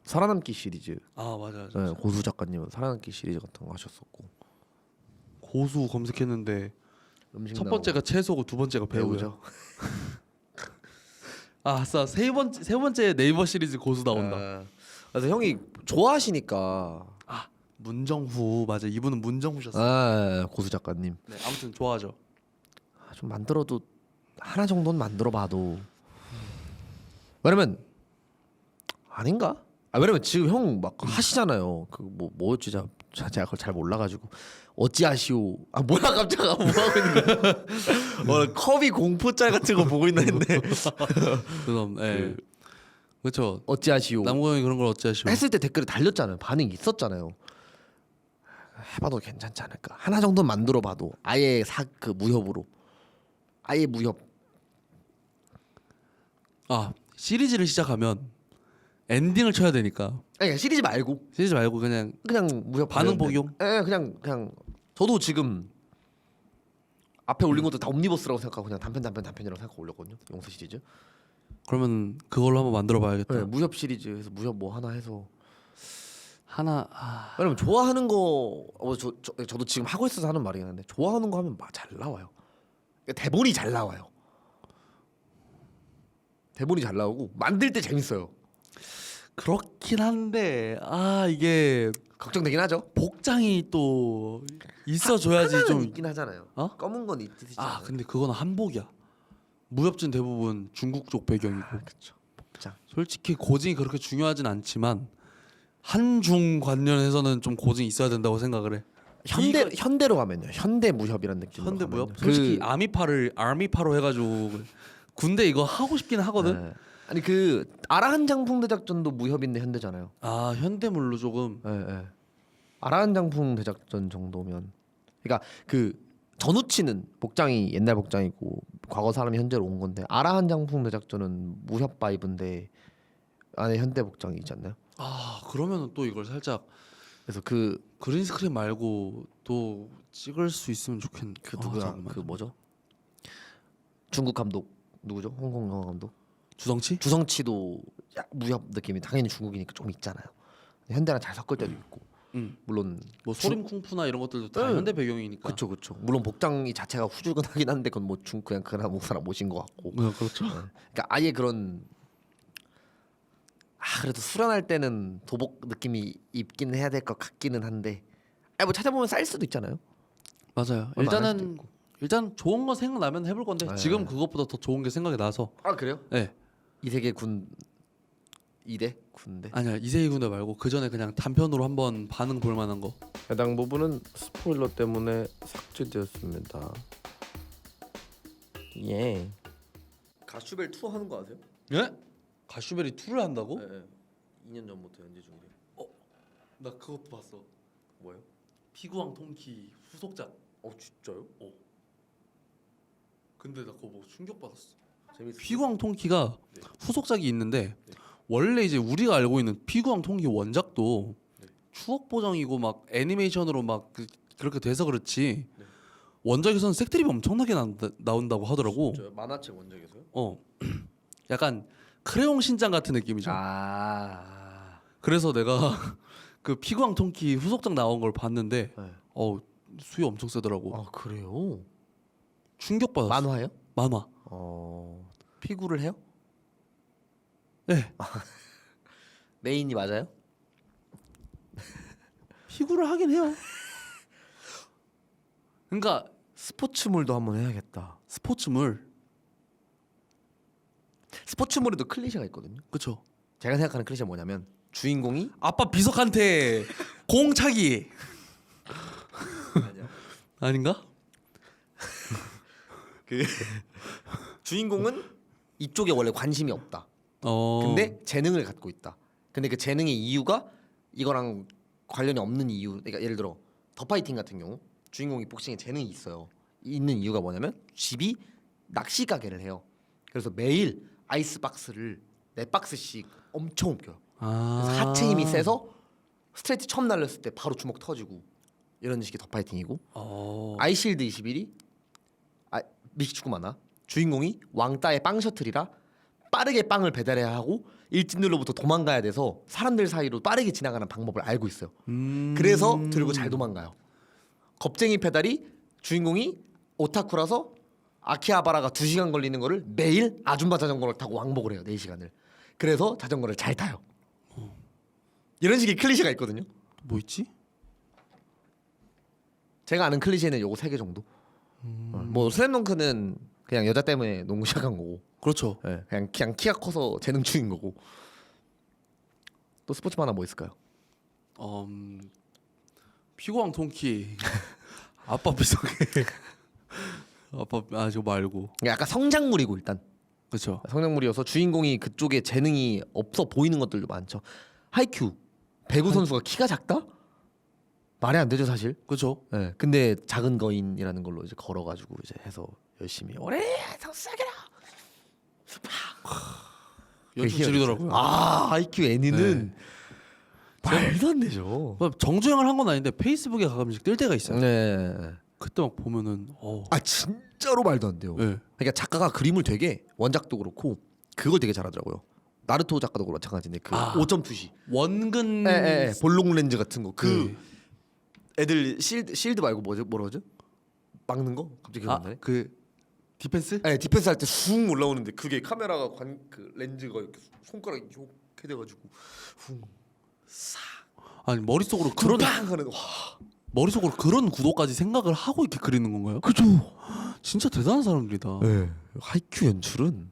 살아남기 시리즈. 아, 맞아. 네, 고수 작가님은 살아남기 시리즈 같은 거 하셨었고. 고수 검색했는데 음식 첫 번째가 채소고 두 번째가 배우죠. 배우죠. 아싸, 세 번째 네이버 시리즈 고수 나온다. 그래서 형이 좋아하시니까. 문정후, 맞아. 이분은 문정후셨어요. 고수 작가님. 네, 아무튼 좋아하죠. 좀 만들어도 하나 정도는 만들어봐도. 왜냐면 아닌가? 왜냐면 지금 형 막 하시잖아요. 그 뭐였지? 제가 그걸 잘 몰라가지고 어찌하시오. 뭐야 깜짝아 뭐 하고 있는 거야? 커비 공포짤 같은 거 보고 있나 했네. 네. 그렇죠. 어찌하시오. 남궁 형이 그런 걸 어찌하시오. 했을 때 댓글에 달렸잖아요. 반응이 있었잖아요. 해봐도 괜찮지 않을까. 하나 정도 만들어봐도 아예 무협으로. 아예 무협. 시리즈를 시작하면 엔딩을 쳐야 되니까. 아니 시리즈 말고 시리즈 말고 그냥 무협 반응 관련된. 복용? 그냥 저도 지금 앞에 올린 것도 다 옴니버스라고 생각하고 그냥 단편이라고 생각하고 올렸거든요. 용서 시리즈. 그러면 그걸로 한번 만들어 봐야겠다. 네, 무협 시리즈에서 무협 뭐 하나 해서 하나 왜냐면 좋아하는 거 저도 지금 하고 있어서 하는 말이긴 한데 좋아하는 거 하면 막 잘 나와요. 그러니까 대본이 잘 나와요. 대본이 잘 나오고 만들 때 재밌어요. 그렇긴 한데 이게 걱정되긴 하죠. 복장이 또 있어줘야지 하나는 좀. 있긴 하잖아요. 어? 검은 건 있듯이. 근데 그건 한복이야. 무협진 대부분 중국 쪽 배경이고. 그렇죠. 복장. 솔직히 고증이 그렇게 중요하진 않지만 한중 관련해서는 좀 고증이 있어야 된다고 생각을 해. 현대로 가면요. 현대 무협이라는 느낌. 현대 무협? 솔직히 아미파로 해가지고 군대 이거 하고 싶긴 하거든. 네. 아니 그 아라한 장풍 대작전도 무협인데 현대잖아요. 현대물로 조금. 네. 아라한 장풍 대작전 정도면, 그러니까 그 전우치는 복장이 옛날 복장이고 과거 사람이 현재로 온 건데 아라한 장풍 대작전은 무협 바이브인데 안에 현대 복장이 있지 않나요? 그러면은 또 이걸 살짝 그래서 그 그린 스크린 말고 또 찍을 수 있으면 좋겠는데. 누구야? 잠깐만. 그 뭐죠? 중국 감독 누구죠? 홍콩 영화 감독 주성치? 주성치도 무협 느낌이 당연히 중국이니까 좀 있잖아요. 현대랑 잘 섞을 때도 있고. 물론 뭐 소림쿵푸나 이런 것들도 다 네. 현대 배경이니까. 그렇죠. 물론 복장이 자체가 후줄근하긴 한데 그건 뭐 그냥 그 사람 모신 것 같고. 그렇죠. 그러니까 아예 그런 그래도 수련할 때는 도복 느낌이 입긴 해야 될 것 같기는 한데 뭐 찾아보면 쌀 수도 있잖아요. 맞아요. 얼마 안 할 수도 있고. 일단 좋은 거 생각나면 해볼 건데 네. 지금 그것보다 더 좋은 게 생각이 나서. 그래요? 네. 이세계 군 2대 군대. 아니야 이세희 군대 말고 그 전에 그냥 단편으로 한번 반응 볼 만한 거. 해당 부분은 스포일러 때문에 삭제되었습니다. 예. 가슈벨 투어 하는 거 아세요? 예? 가슈베리 2를 한다고? 네. 2년 전부터 연재 중이에요. 나 그것도 봤어. 뭐요? 피구왕 통키 후속작. 진짜요? 근데 나 그거 보고 충격받았어. 재밌어요. 피구왕 통키가 네. 후속작이 있는데 네. 원래 이제 우리가 알고 있는 피구왕 통키 원작도 네. 추억 보정이고 막 애니메이션으로 막 그렇게 돼서 그렇지. 네. 원작에서는 색드립이 엄청나게 나온다고 하더라고. 진짜요? 만화책 원작에서요? 약간 크레용 신장 같은 느낌이죠. 그래서 내가 그 피구왕 통키 후속작 나온 걸 봤는데 네. 수위 엄청 세더라고. 그래요? 충격받았어. 만화예요? 만화. 피구를 해요? 네. 메인이 맞아요? 피구를 하긴 해요. 그러니까 스포츠물도 한번 해야겠다. 스포츠물. 스포츠물에도 클리셰가 있거든요. 그쵸. 제가 생각하는 클리셰가 뭐냐면 주인공이 아빠 비석한테 공 차기. 아니야. 아닌가? 주인공은 이쪽에 원래 관심이 없다. 근데 재능을 갖고 있다. 근데 그 재능의 이유가 이거랑 관련이 없는 이유. 그러니까 예를 들어 더 파이팅 같은 경우 주인공이 복싱에 재능이 있어요. 있는 이유가 뭐냐면 집이 낚시 가게를 해요. 그래서 매일 아이스박스를 4박스씩 엄청 옮겨요. 그래서 하체 힘이 세서 스트레이트 처음 날렸을 때 바로 주먹 터지고 이런 식의 더 파이팅이고. 아이실드 21이 미식축구 만화. 주인공이 왕따의 빵 셔틀이라 빠르게 빵을 배달해야 하고 일진들로부터 도망가야 돼서 사람들 사이로 빠르게 지나가는 방법을 알고 있어요. 그래서 들고 잘 도망가요. 겁쟁이 페달이 주인공이 오타쿠라서 아키하바라가 2시간 걸리는 거를 매일 아줌마 자전거를 타고 왕복을 해요. 4시간을. 그래서 자전거를 잘 타요. 이런 식의 클리셰가 있거든요. 뭐 있지? 제가 아는 클리셰는 요거 3개 정도. 뭐 슬램덩크는 그냥 여자 때문에 농구 시작한 거고. 그렇죠. 네, 그냥 키가 커서 재능충인 거고. 또 스포츠 만화 뭐 있을까요? 피구왕 통키. 아빠 비석에. 아빠 저거 말고. 약간 성장물이고 일단. 그렇죠. 성장물이어서 주인공이 그쪽에 재능이 없어 보이는 것들도 많죠. 하이큐 배구 선수가 키가 작다? 말이 안 되죠 사실. 그렇죠. 네, 근데 작은 거인이라는 걸로 이제 걸어가지고 이제 해서 열심히 오래 성사기라. 연출 지리더라고요. 하이큐 애니는 말도 안 되죠. 정주행을 한 건 아닌데 페이스북에 가끔씩 뜰 때가 있어요. 네. 그때 막 보면은 진짜로 말도 안 돼요. 네. 그러니까 작가가 그림을 되게 원작도 그렇고 그걸 되게 잘하더라고요. 나루토 작가도 마찬가지인데 그 아. 5.2시 원근 볼록 렌즈 같은 거 그 네. 애들 실드 말고 뭐라 하죠? 막는 거? 갑자기 기억 안 나네. 그 디펜스? 네, 디펜스 할 때 숭 올라오는데 그게 카메라가 그 렌즈가 이렇게 손가락이 이렇게 돼가지고 쿵 아니 머릿속으로 그런 팡 하는 와. 머릿속으로 그런 구도까지 생각을 하고 이렇게 그리는 건가요? 그죠. 진짜 대단한 사람들이다. 네. 하이큐 연출은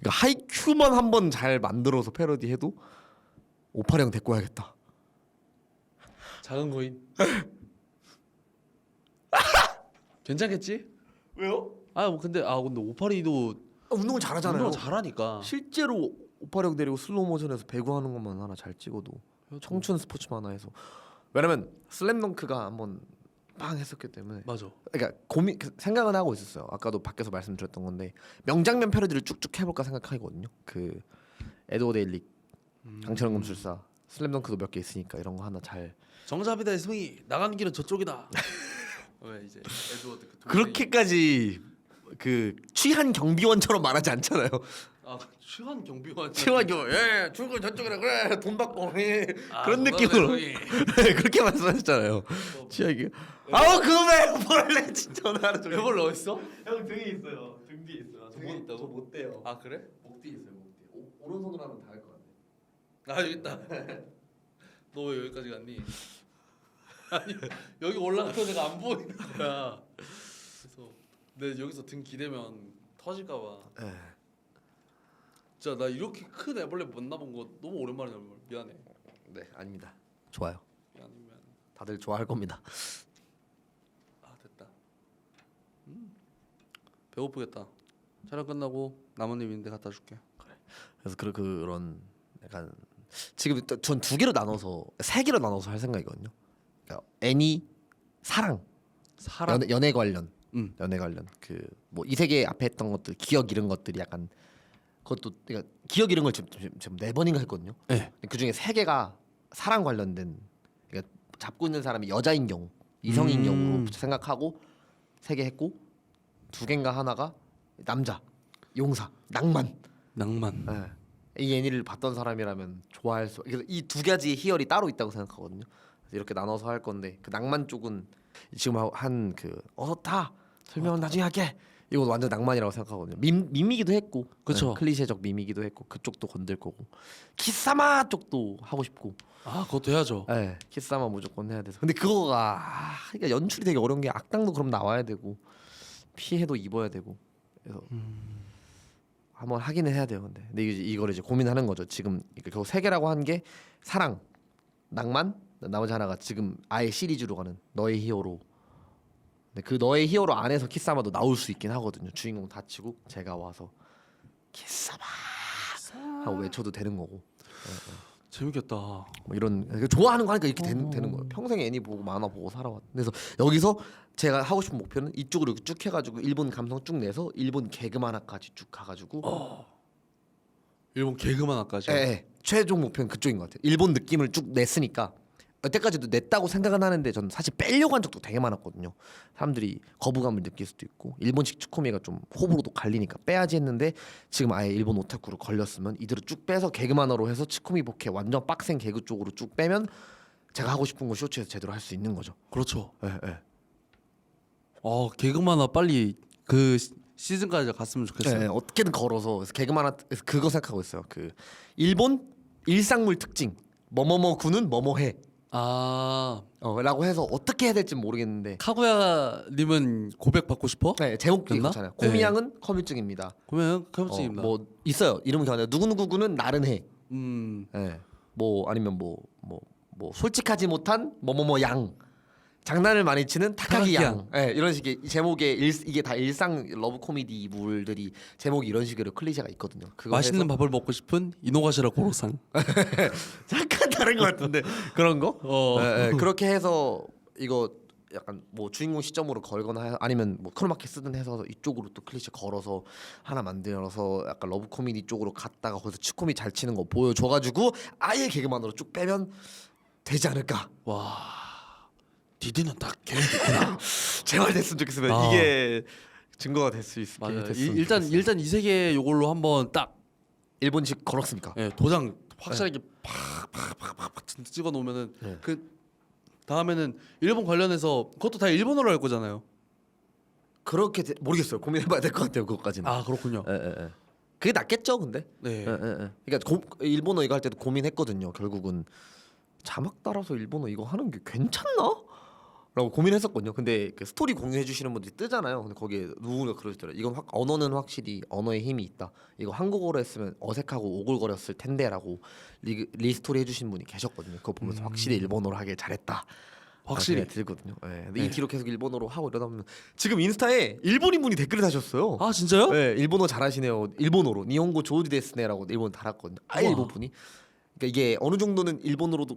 그러니까 하이큐만 한번 잘 만들어서 패러디해도 오파령 데리고 와야겠다. 작은 거인. 괜찮겠지? 왜요? 뭐 근데 오파리도 운동을 잘하잖아요. 운동 잘하니까. 실제로 오파령 데리고 슬로우 모션에서 배구하는 것만 하나 잘 찍어도 청춘 스포츠 만화에서 왜냐면 슬램덩크가 한번 빵 했었기 때문에 맞아. 그러니까 생각은 하고 있었어요. 아까도 밖에서 말씀드렸던 건데 명장면 패러디를 쭉쭉 해볼까 생각하거든요. 그 에드워드 일릭, 강철원 검술사, 슬램덩크도 몇 개 있으니까 이런 거 하나 잘 정답이다 승희 나가는 길은 저쪽이다. 왜 이제 에드워드 그 동생이- 그렇게까지 그 취한 경비원처럼 말하지 않잖아요. 취한 경비원. 취한 경비, 예, 출근 저쪽이라 그래, 돈 받고 그런 그거네, 느낌으로 거기. 네, 그렇게 말씀하셨잖아요. 취하게. 아우 그왜 벌레 진짜 나를 좀. 레벌 어딨어? 형 등에 있어요. 등 뒤에 있어요. 뭐 있다고? 저못 돼요. 아 그래? 목 뒤에 있어요. 목 뒤에. 오른손으로 하면 다 할 것 같아. 여기 있다. 너 왜 여기까지 갔니? 아니 여기 올라가서 내가 안 보이는 거야. 그래서 내 여기서 등 기대면 터질까봐. 진짜 나 이렇게 큰 애벌레 만나본 거 너무 오랜만이야. 미안해. 네, 아닙니다. 좋아요. 미안해. 다들 좋아할 겁니다. 됐다. 배고프겠다. 촬영 끝나고 나뭇잎 있는데 갖다 줄게. 그래서 그런 약간 지금 전 두 개로 나눠서 세 개로 나눠서 할 생각이거든요. 그러니까 애니 사랑 연애 관련 연애 관련 그 뭐 이 세계 앞에 했던 것들 기억 잃은 것들이 약간 그것도 그러니까 기억 잃은 걸 지금 네 번인가 했거든요. 네. 그 중에 세 개가 사랑 관련된 그러니까 잡고 있는 사람이 여자인 경우 이성인 경우로 생각하고 세 개 했고 두 개인가 하나가 남자 용사 낭만. 네. 이 애니를 봤던 사람이라면 좋아할 수. 그래서 이 두 가지의 희열이 따로 있다고 생각하거든요. 그래서 이렇게 나눠서 할 건데 그 낭만 쪽은 지금 한 그 어서 타 설명은 나중에 할게. 이거 완전 낭만이라고 생각하거든요. 밈이기도 했고, 그쵸. 클리셰적 밈이기도 했고 그쪽도 건들 거고 키사마 쪽도 하고 싶고. 그것도 해야죠. 네, 키사마 무조건 해야 돼서. 근데 그거가 그러니까 연출이 되게 어려운 게 악당도 그럼 나와야 되고 피해도 입어야 되고. 그래서. 한번 하기는 해야 돼요. 근데 이걸 이제 고민하는 거죠. 지금 겨우 세 개라고 한 게 사랑, 낭만, 나머지 하나가 지금 아예 시리즈로 가는 너의 히어로. 근데 그 너의 히어로 안에서 키사마도 나올 수 있긴 하거든요. 주인공 다치고 제가 와서 키사마 하고 외쳐도 되는 거고. 재밌겠다. 뭐 이런 좋아하는 거 하니까 이렇게 되는 거예요. 평생 애니 보고 만화 보고 살아왔. 그래서 여기서 제가 하고 싶은 목표는 이쪽으로 쭉 해가지고 일본 감성 쭉 내서 일본 개그 만화까지 쭉 가가지고. 일본 개그 만화까지. 예. 최종 목표는 그쪽인 것 같아요. 일본 느낌을 쭉 냈으니까 여태까지도 냈다고 생각은 하는데 저는 사실 빼려고 한 적도 되게 많았거든요. 사람들이 거부감을 느낄 수도 있고 일본식 츠코미가 좀 호불호도 갈리니까 빼야지 했는데 지금 아예 일본 오타쿠로 걸렸으면 이대로 쭉 빼서 개그 만화로 해서 츠코미 복해 완전 빡센 개그 쪽으로 쭉 빼면 제가 하고 싶은 거 쇼츠에서 제대로 할 수 있는 거죠. 그렇죠. 예. 개그 만화 빨리 그 시즌까지 갔으면 좋겠어요. 네, 어떻게든 걸어서 그래서 개그 만화 그거 생각하고 있어요. 그 일본 일상물 특징 뭐뭐뭐 군은 뭐뭐해 라고 해서 어떻게 해야 될지 모르겠는데 카구야님은 고백 받고 싶어? 네, 제목이 됐나? 그렇잖아요. 코미양은 커뮤증입니다. 그러면 카무증입니다. 뭐 있어요. 이름은 기억나요. 누구누구군은 나른해. 네. 뭐 아니면 뭐 솔직하지 못한 뭐뭐뭐 양. 장난을 많이 치는 타카기 양. 네, 이런 식의 제목에 이게 다 일상 러브 코미디물들이 제목이 이런 식으로 클리셰가 있거든요. 그거 맛있는 해서 밥을 먹고 싶은 이노가시라 고로상. 잠깐 다른 것 같은데 그런 거? 네, 그렇게 해서 이거 약간 뭐 주인공 시점으로 걸거나 아니면 뭐 크로마키 쓰든 해서 이쪽으로 또 클리셰 걸어서 하나 만들어서 약간 러브 코미디 쪽으로 갔다가 거기서 치코미 잘 치는 거 보여줘가지고 아예 개그만으로 쭉 빼면 되지 않을까? 와. 디디는 딱 계획이구나. 제발 됐으면 좋겠으면 이게 증거가 될 수 있게 맞아요. 됐으면 일단 좋겠어요. 이 세계 요걸로 한번 딱 일본식 걸었으니까. 예, 도장 확실하게 팍팍팍팍 찍어 놓으면은 네. 그 다음에는 일본 관련해서 그것도 다 일본어로 할 거잖아요. 그렇게 모르겠어요. 고민해봐야 될 것 같아요. 그것까지는. 아 그렇군요. 예. 그게 낫겠죠, 근데. 네. 그러니까 일본어 이거 할 때도 고민했거든요. 결국은 자막 따라서 일본어 이거 하는 게 괜찮나? 라고 고민했었거든요. 근데 그 스토리 공유해 주시는 분들이 뜨잖아요. 근데 거기에 누군가 그러시더라고요. 이건 언어는 확실히 언어의 힘이 있다. 이거 한국어로 했으면 어색하고 오글거렸을 텐데라고 리스토리 해주신 분이 계셨거든요. 그거 보면서 확실히 일본어로 하길 잘했다. 확실히 들거든요. 근데 이 뒤로 계속 일본어로 하고 이러다 보면 지금 인스타에 일본인 분이 댓글을 다셨어요. 아 진짜요? 네, 일본어 잘하시네요. 일본어로 니혼고 조지 데스네라고 일본 달았거든요. 아예 우와. 일본 분이. 그러니까 이게 어느 정도는 일본어로도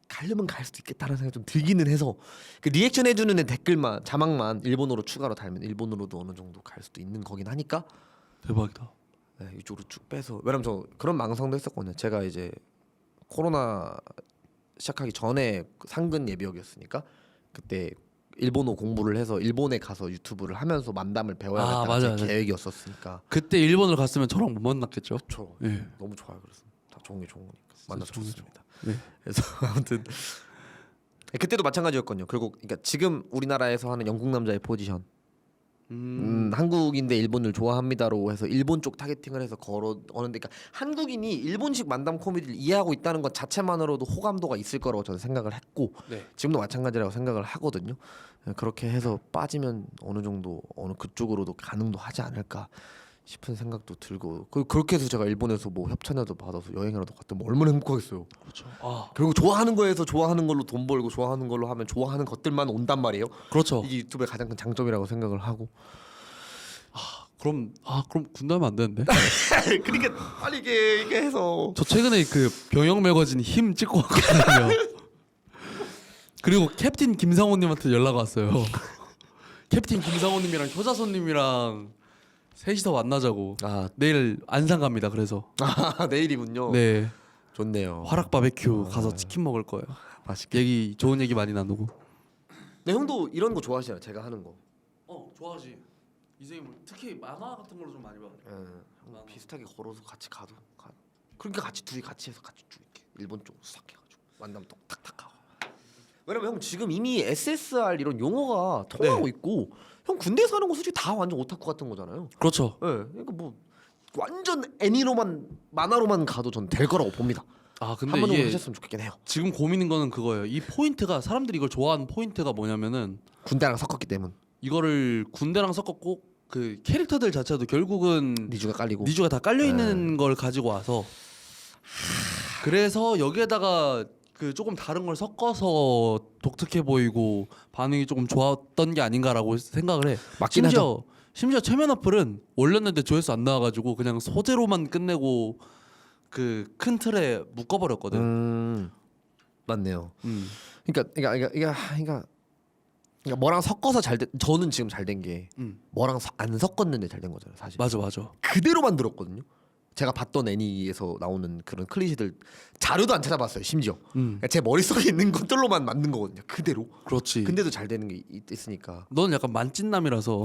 가려면 갈 수도 있겠다는 생각이 좀 들기는 해서 그 리액션 해주는 애 댓글만 자막만 일본어로 추가로 달면 일본어로도 어느 정도 갈 수도 있는 거긴 하니까 대박이다. 네, 이쪽으로 쭉 빼서 왜냐면 저 그런 망상도 했었거든요. 제가 이제 코로나 시작하기 전에 상근 예비역이었으니까 그때 일본어 공부를 해서 일본에 가서 유튜브를 하면서 만담을 배워야겠다는 맞아요. 제 계획이었었으니까 그때 일본을 갔으면 저랑 못 만났겠죠. 저 예. 너무 좋아요. 그래서 다 좋은 게 좋은 거니까 만나서 좋은 게 좋습니다. 네. 그래서 아무튼 그때도 마찬가지였거든요. 결국 그러니까 지금 우리나라에서 하는 영국 남자의 포지션 한국인데 일본을 좋아합니다로 해서 일본 쪽 타겟팅을 해서 걸어오는데 그러니까 한국인이 일본식 만담 코미디를 이해하고 있다는 것 자체만으로도 호감도가 있을 거라고 저는 생각을 했고 네. 지금도 마찬가지라고 생각을 하거든요. 그렇게 해서 빠지면 어느 정도 어느 그쪽으로도 가능도 하지 않을까 싶은 생각도 들고 그렇게 해서 제가 일본에서 뭐 협찬이라도 받아서 여행이라도 갔다 면 얼마나 행복하겠어요. 그렇죠. 아 결국 좋아하는 거에서 좋아하는 걸로 돈 벌고 좋아하는 걸로 하면 좋아하는 것들만 온단 말이에요. 그렇죠. 이게 유튜브의 가장 큰 장점이라고 생각을 하고. 그럼 군대 하면 안 되는데. 그러니까 빨리 이게 해서 저 최근에 그 병영 매거진 힘 찍고 왔거든요. 그리고 캡틴 김상호님한테 연락 왔어요. 캡틴 김상호님이랑 효자손님이랑 셋이서 만나자고. 내일 안산 갑니다. 그래서 내일이군요. 네 좋네요. 화락 바베큐 가서 치킨 먹을 거예요. 맛있게. 좋은 얘기 많이 나누고. 네 형도 이런 거 좋아하시잖아요. 제가 하는 거. 좋아하지. 이생님 특히 만화 같은 걸로 좀 많이 봐. 형 비슷하게 걸어서 같이 가도 그러니까 둘이 같이 해서 같이 쭉 이렇게 일본 쪽 수락해가지고 만나면 또 탁탁하고. 왜냐면 형 지금 이미 SSR 이런 용어가 통하고 있고 형 군대에서 하는 거 솔직히 다 완전 오타쿠 같은 거잖아요. 그렇죠. 네, 그러니까 뭐 완전 애니로만 만화로만 가도 전 될 거라고 봅니다. 근데 한 번은 이게 하셨으면 좋겠긴 해요. 지금 고민인 거는 그거예요. 이 포인트가 사람들이 이걸 좋아하는 포인트가 뭐냐면은 군대랑 섞었기 때문 이거를 군대랑 섞었고 그 캐릭터들 자체도 결국은 니주가 깔리고 니주가 다 깔려 있는 걸 가지고 와서 그래서 여기에다가 그 조금 다른 걸 섞어서 독특해 보이고 반응이 조금 좋았던 게 아닌가라고 생각을 해. 맞긴 하죠. 심지어 최면 어플은 올렸는데 조회수 안 나와가지고 그냥 소재로만 끝내고 그 큰 틀에 묶어버렸거든. 맞네요. 그러니까 뭐랑 섞어서 저는 지금 잘 된 게 뭐랑 안 섞었는데 잘 된 거잖아요, 사실. 맞아. 그대로 만들었거든요. 제가 봤던 애니에서 나오는 그런 클리셰들 자료도 안 찾아봤어요, 심지어. 그러니까 제 머릿속에 있는 것들로만 만든 거거든요, 그대로. 그렇지. 근데도 잘 되는 게 있으니까. 넌 약간 만찢남이라서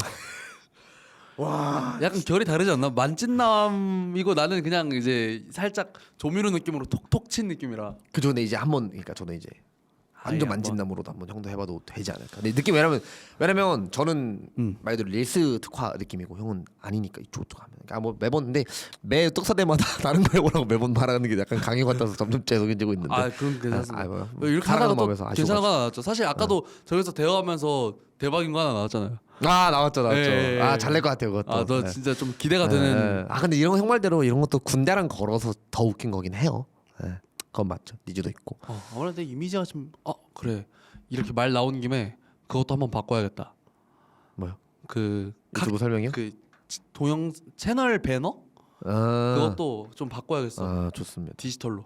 와, 약간 결이 다르지 않나? 만찢남이고 나는 그냥 이제 살짝 조미료 느낌으로 톡톡 친 느낌이라. 그 전에 이제 그러니까 저는 이제 완전 만진남으로도 한번 형도 해봐도 되지 않을까. 근데 느낌 왜냐면 저는 말 그대로 릴스 특화 느낌이고 형은 아니니까 이쪽 하면. 그러니까 뭐 매번 근데 매 떡사대마다 다른 거 해보라고 매번 말하는 게 약간 강요 같아서 점점 죄송해지고 있는데. 그럼 괜찮습니다. 뭐 이렇게 하다가 또 괜찮은 거 하나 나왔죠. 사실 아까도 저기서 대화하면서 대박인 거 하나 나왔잖아요. 나왔죠. 예. 잘 낼 것 같아요 그것도. 너 진짜 좀 기대가 되는. 근데 이런 거 형 말대로 이런 것도 군대랑 걸어서 더 웃긴 거긴 해요. 그건 맞죠. 니즈도 있고. 아무래도 이미지가 좀 그래 이렇게 말 나온 김에 그것도 한번 바꿔야겠다. 뭐요? 그 유튜브 설명이요? 그 동영 채널 배너 그것도 좀 바꿔야겠어. 좋습니다. 디지털로.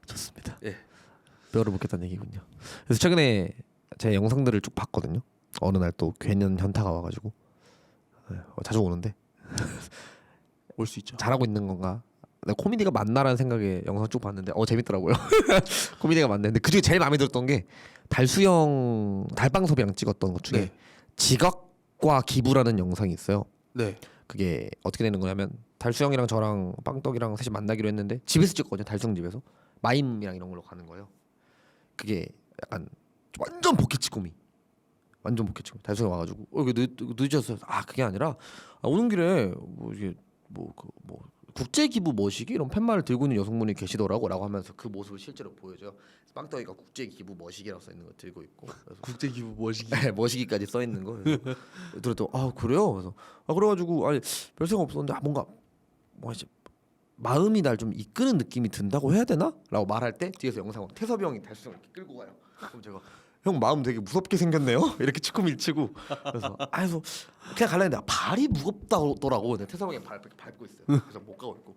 좋습니다. 예. 뼈를 묻겠다는 얘기군요. 그래서 최근에 제 영상들을 쭉 봤거든요. 어느 날 또 괜한 현타가 와가지고 자주 오는데 올 수 있죠. 잘하고 있는 건가? 코미디가 맞나라는 생각에 영상 쭉 봤는데 재밌더라고요. 코미디가 맞네. 근데 그중에 제일 마음에 들었던 게 달수영 달방섭이랑 찍었던 것 중에 네. 지각과 기부라는 영상이 있어요. 네. 그게 어떻게 되는 거냐면 달수 형이랑 저랑 빵떡이랑 셋이 만나기로 했는데 집에서 찍었거든요. 달수 형 집에서 마임이랑 이런 걸로 가는 거예요. 그게 약간 완전 복해치고미 완전 복해치고미 달수 형 와가지고 이게 늦었어요. 아 그게 아니라 오는 길에 뭐 이게 뭐 국제 기부 머시기 이런 팻말을 들고 있는 여성분이 계시더라고라고 하면서 그 모습을 실제로 보여줘요. 빵떡이가 국제 기부 머시기라고 써 있는 거 들고 있고 그래서 국제 기부 머시기. 머시기까지 써 있는 거 들었더니 아 그래요? 그래서 그래가지고 아니 별 생각 없었는데 뭔가 이제 마음이 날 좀 이끄는 느낌이 든다고 해야 되나? 라고 말할 때 뒤에서 영상 태섭이 형이 달수 형 이렇게 끌고 가요. 그럼 제가 형 마음 되게 무섭게 생겼네요. 이렇게 치고 치고 그래서 그래서 그냥 갈라 했는데 발이 무겁다더라고. 근데 태섭이 형이 밟고 있어요. 그래서 못 가고 있고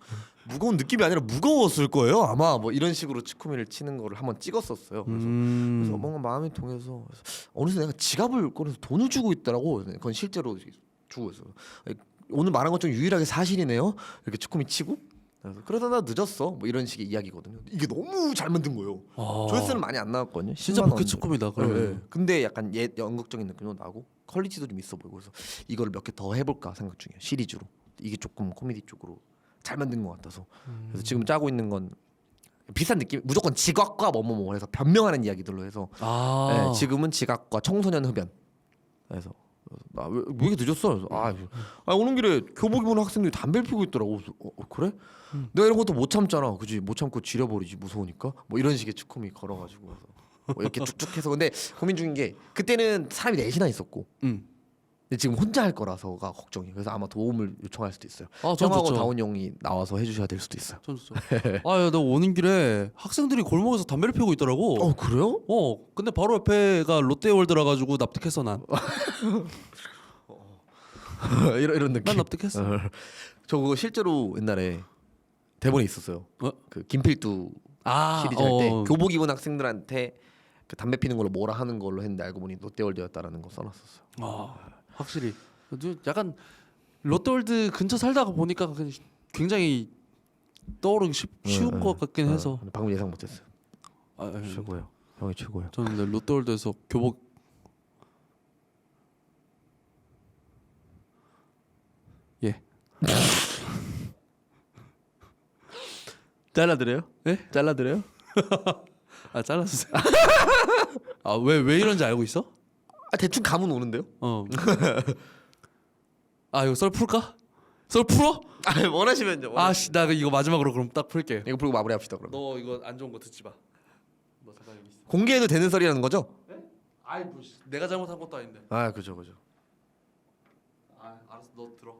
무거운 느낌이 아니라 무거웠을 거예요. 아마 뭐 이런 식으로 치쿠미를 치는 거를 한번 찍었었어요. 그래서 뭔가 마음이 통해서 어느새 내가 지갑을 꺼내서 돈을 주고 있더라고. 그건 실제로 주고 있어요. 오늘 말한 것 중 유일하게 사실이네요. 이렇게 치쿠미 치고 그러다 나 늦었어. 뭐 이런 식의 이야기거든요. 이게 너무 잘 만든 거예요. 조회수는 많이 안 나왔거든요. 진짜 10만 원. 복해치고미다. 그러면. 네. 근데 약간 연극적인 느낌도 나고 퀄리티도 좀 있어 보이고 그래서 이거를 몇 개 더 해볼까 생각 중이에요. 시리즈로. 이게 조금 코미디 쪽으로 잘 만든 것 같아서 그래서 지금 짜고 있는 건 비슷한 느낌. 무조건 지각과 뭐뭐뭐 해서 변명하는 이야기들로 해서 네, 지금은 지각과 청소년 흡연. 그래서 왜 이렇게 늦었어? 그래서 오는 길에 교복 입은 학생들이 담배를 피우고 있더라고. 그래서, 그래? 내가 이런 것도 못 참잖아. 그지? 못 참고 지려버리지 무서우니까. 뭐 이런 식의 치코미 걸어가지고 그래서 뭐 이렇게 쭉쭉 해서 근데 고민 중인 게 그때는 사람이 넷이나 있었고 근데 지금 혼자 할 거라서가 걱정이. 그래서 아마 도움을 요청할 수도 있어요. 전 형하고 좋죠. 다운 형이 나와서 해주셔야 될 수도 있어요. 전 좋죠. 야, 나 오는 길에 학생들이 골목에서 담배를 피우고 있더라고. 그래요? 근데 바로 옆에가 롯데월드라 가지고 납득했어 난. 이런 느낌. 난 납득했어. 저 그거 실제로 옛날에 대본에 있었어요. 그 김필두 시리즈 할 때 교복 입은 학생들한테 그 담배 피는 걸로 뭐라 하는 걸로 했는데 알고 보니 롯데월드였다라는 거 써놨었어요. 확실히 약간 롯데월드 근처 살다가 보니까 굉장히 떠오르기 쉬운 것 같긴 해서. 근데 방금 예상 못했어요. 예. 최고예요. 형이 최고예요. 저는 근데 롯데월드에서 교복 예. 잘라드려요? 예? 잘라드려요? 잘라주세요. 왜 이런지 알고 있어? 대충 감은 오는데요? 이거 썰 풀까? 썰 풀어? 원하시면요. 나 이거 마지막으로 그럼 딱 풀게. 이거 풀고 마무리합시다 그럼. 너 이거 안 좋은 거 듣지 마. 너 잠깐 여기 있어. 공개해도 되는 소리라는 거죠? 뭐 내가 잘못한 것도 아닌데. 그죠. 알았어, 너 들어.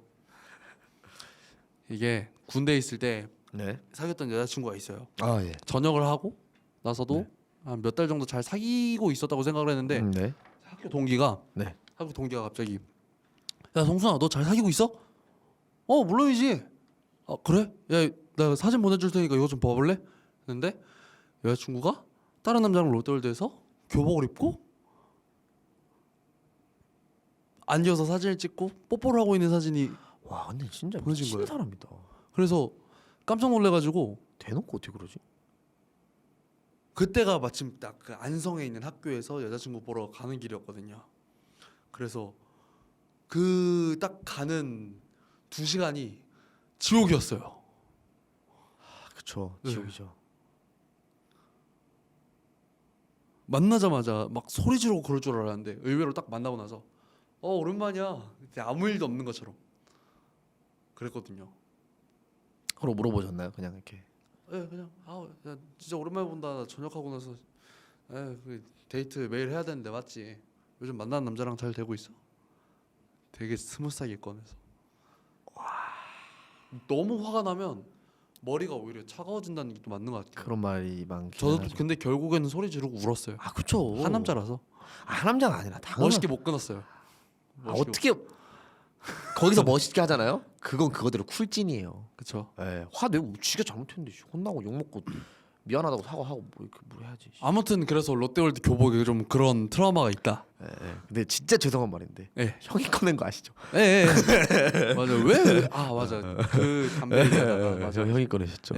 이게 군대에 있을 때 네. 사귀었던 여자친구가 있어요. 예. 전역을 하고 나서도 한 몇 달 정도 잘 사귀고 있었다고 생각을 했는데 네. 학교 동기가 갑자기 야 성순아 너 잘 사귀고 있어? 물론이지. 그래? 야 나 사진 보내줄 테니까 이거 좀 봐볼래? 했는데 여자친구가 다른 남자랑 롯데월드에서 교복을 입고 앉아서 사진을 찍고 뽀뽀를 하고 있는 사진이 와, 근데 진짜 보내진 미친 거예요. 사람이다. 그래서 깜짝 놀래가지고 대놓고 어떻게 그러지? 그때가 마침 딱 그 안성에 있는 학교에서 여자친구 보러 가는 길이었거든요. 그래서 그 딱 가는 2시간이 지옥이었어요. 그쵸. 네. 지옥이죠. 만나자마자 막 소리 지르고 그럴 줄 알았는데 의외로 딱 만나고 나서 오랜만이야. 아무 일도 없는 것처럼 그랬거든요. 서로 물어보셨나요? 그냥 이렇게. 그냥 야, 진짜 오랜만에 본다. 나 전역하고 나서 그 데이트 매일 해야 되는데 맞지? 요즘 만나는 남자랑 잘 되고 있어? 되게 스무스하게 꺼내서 너무 화가 나면 머리가 오히려 차가워진다는 게 또 맞는 것 같아요. 그런 말이 많긴 저도 하죠. 근데 결국에는 소리 지르고 울었어요. 그쵸. 한 남자라서 한 남자가 아니라 당연한. 멋있게 못 끊었어요. 어떻게 거기서 멋있게 하잖아요. 그건 그거대로 쿨찐이에요. 그쵸. 화내고 지가 잘못했는데 혼나고 욕 먹고 미안하다고 사과하고 뭐 이렇게 뭐 해야지. 아무튼 그래서 롯데월드 교복에 좀 그런 트라우마가 있다. 근데 진짜 죄송한 말인데 형이 꺼낸 거 아시죠? 맞아. 왜? 맞아. 그 담배 얘기하다가 맞아. 형이 꺼내셨죠.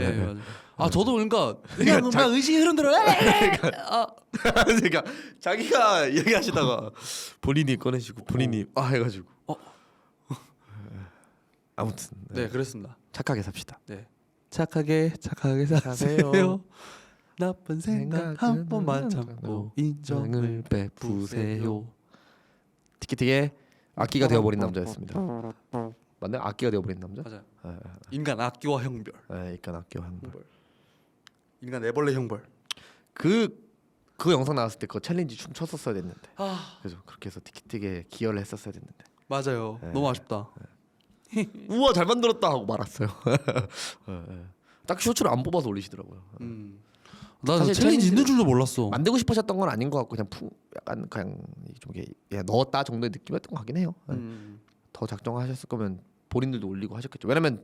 맞아. 저도 그러니까 그냥 의식의 흐름대로 그러니까 자기가 얘기하시다가 본인이 꺼내시고 본인이 해가지고 아무튼 네, 그랬습니다. 착하게 삽시다. 네, 착하게 사세요. 나쁜 생각 한 번만 참고 인정을 베푸세요. 티키티의 악기가 되어버린 남자였습니다. 맞나요? 악기가 되어버린 남자? 맞아요. 아, 인간 악기와 형별. 그러니까 악기와 형벌. 인간 애벌레 형벌. 그 영상 나왔을 때 그 챌린지 춤 췄었어야 됐는데. 아, 그래서 그렇게 해서 티키티에 기여를 했었어야 됐는데. 맞아요. 네. 너무 아쉽다. 우와 잘 만들었다 하고 말았어요. 딱 쇼츠를 안 뽑아서 올리시더라고요. 나 사실 챌린지 있는 챌린지를 줄도 몰랐어. 만들고 싶으셨던 건 아닌 것 같고 그냥 약간 그냥 좀 이게 넣었다 정도의 느낌이었던 것 같긴 해요. 더 작정하셨을 거면 본인들도 올리고 하셨겠죠. 왜냐면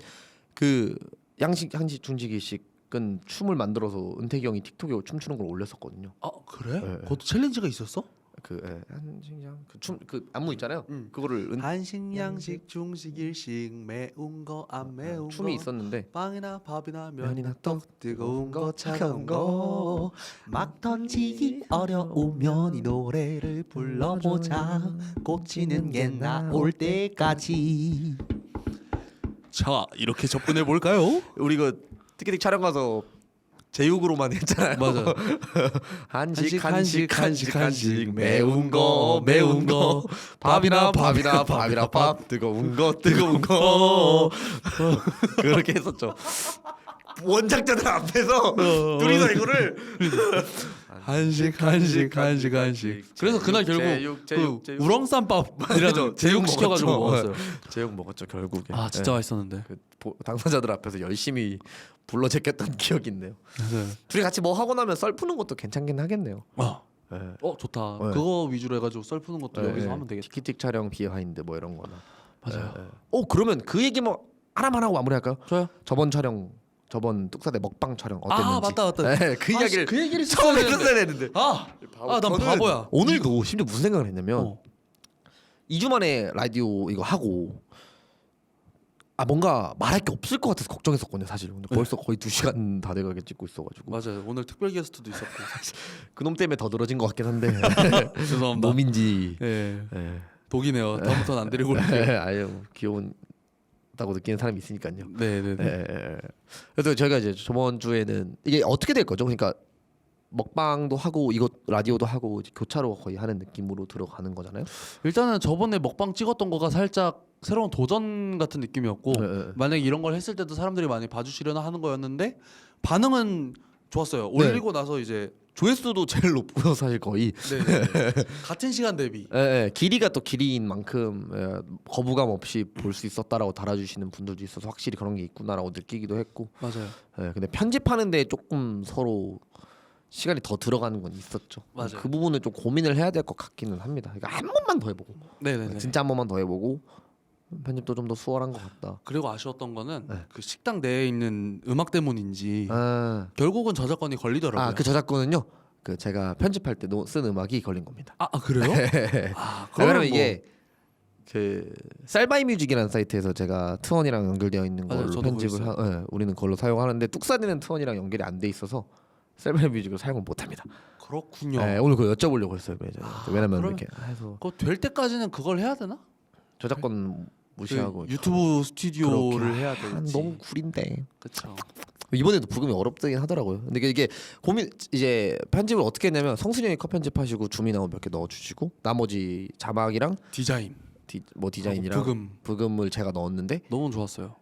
그 양식 준식이식은 춤을 만들어서 은택이 형이 틱톡에 춤추는 걸 올렸었거든요. 아, 그래? 네. 그것도 챌린지가 있었어? 한식양 그 안무 있잖아요. 그거를 한식, 양식, 중식, 일식, 매운 거, 안 매운 거, 춤이 있었는데 빵이나 밥이나 면이나 떡, 뜨거운 거, 차가운 거, 막 던지기 어려우면 이 노래를 불러보자. 꽂히는 게 나올 때까지. 자, 이렇게 접근해 볼까요? 우리 그 티켓팅 촬영 가서 제육으로만 했잖아요. 맞아. 한식 매운 거, 매운 거, 밥이나 밥 뜨거운 거 그렇게 했었죠. 원작자들 앞에서 둘이서 이거를 한식. 그래서 그날 결국 그 우렁쌈밥이라는 제육 시켜가지고 먹었어요. 제육 먹었죠 결국에. 아, 진짜 맛있었는데. 당사자들 앞에서 열심히 불러 제꼈던 기억이 있네요. 맞아요. 둘이 같이 뭐 하고 나면 썰 푸는 것도 괜찮긴 하겠네요. 좋다. 네. 그거 위주로 해가지고 썰 푸는 것도 여기서 하면 되겠다. 티키틱 촬영 비하인드 뭐 이런 거나. 맞아요. 그러면 그 얘기 뭐 하나만 하고 마무리할까요? 좋아요. 저번 뚝사대 먹방 촬영 어땠는지. 아, 맞다. 그 이야기를 그 얘기를 처음에 했어야 했었어야 되는데. 난 저는 바보야. 오늘도 심지어 무슨 생각을 했냐면 2주 만에 라디오 이거 하고 뭔가 말할 게 없을 것 같아서 걱정했었거든요 사실. 근데 벌써 거의 2시간 다 돼가게 찍고 있어가지고. 맞아요. 오늘 특별 게스트도 있었고. 그놈 때문에 더 늘어진 것 같긴 한데. 죄송합니다. 몸인지. 예. 독이네요. 다음부터는 안 데리고 올게요. 아유 귀여운다고 느끼는 사람이 있으니까요. 네네네. 그래서 저희가 이제 저번 주에는 이게 어떻게 될 거죠? 그러니까 먹방도 하고 이거 라디오도 하고 이제 교차로 거의 하는 느낌으로 들어가는 거잖아요. 일단은 저번에 먹방 찍었던 거가 살짝 새로운 도전 같은 느낌이었고 만약에 이런 걸 했을 때도 사람들이 많이 봐주시려나 하는 거였는데 반응은 좋았어요. 올리고 나서 이제 조회수도 제일 높고요 사실 거의. 같은 시간 대비. 길이가 또 길이인 만큼 거부감 없이 볼 수 있었다라고 달아주시는 분들도 있어서 확실히 그런 게 있구나라고 느끼기도 했고. 맞아요. 근데 편집하는데 조금 서로 시간이 더 들어가는 건 있었죠. 맞아요. 그 부분을 좀 고민을 해야 될 것 같기는 합니다. 그러니까 한 번만 더 해보고. 네네네. 진짜 한 번만 더 해보고 편집도 좀 더 수월한 것 같다. 그리고 아쉬웠던 거는 그 식당 내에 있는 음악 때문인지 결국은 저작권이 걸리더라고요. 그 저작권은요. 그 제가 편집할 때 쓴 음악이 걸린 겁니다. 그래요? 그러면 이게 그 셀바이뮤직이라는 사이트에서 제가 트원이랑 연결되어 있는 걸로 편집을 우리는 그걸로 사용하는데 뚝사디는 트원이랑 연결이 안 돼 있어서 셀바이뮤직을 사용을 못합니다. 그렇군요. 오늘 그거 여쭤보려고 했어요. 왜냐면 이렇게 해서 그거 될 때까지는 그걸 해야 되나? 저작권 무시하고 그 유튜브 스튜디오를 해야 될지. 너무 구린데. 그렇죠. 이번에도 부금이 어렵긴 하더라고요. 근데 이게 고민 이제 편집을 어떻게 했냐면 성순이 형이 컷 편집하시고 줌이나무 몇 개 넣어주시고 나머지 자막이랑 디자인, 디자인이랑 부금을 제가 넣었는데 너무 좋았어요.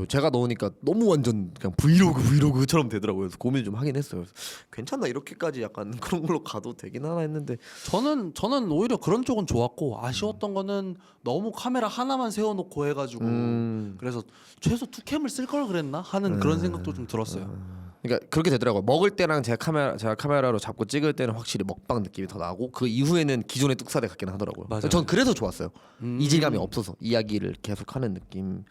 제가 넣으니까 너무 완전 그냥 브이로그처럼 되더라고요. 그래서 고민을 좀 하긴 했어요. 그래서 괜찮나 이렇게까지 약간 그런 걸로 가도 되긴 하나 했는데 저는 오히려 그런 쪽은 좋았고 아쉬웠던 거는 너무 카메라 하나만 세워놓고 해가지고 그래서 최소 투캠을 쓸 걸 그랬나 하는 그런 생각도 좀 들었어요. 그러니까 그렇게 되더라고요. 먹을 때랑 제가 카메라로 잡고 찍을 때는 확실히 먹방 느낌이 더 나고 그 이후에는 기존의 뚝사대 같긴 하더라고요. 맞아요. 전 그래서 좋았어요. 이질감이 없어서 이야기를 계속하는 느낌.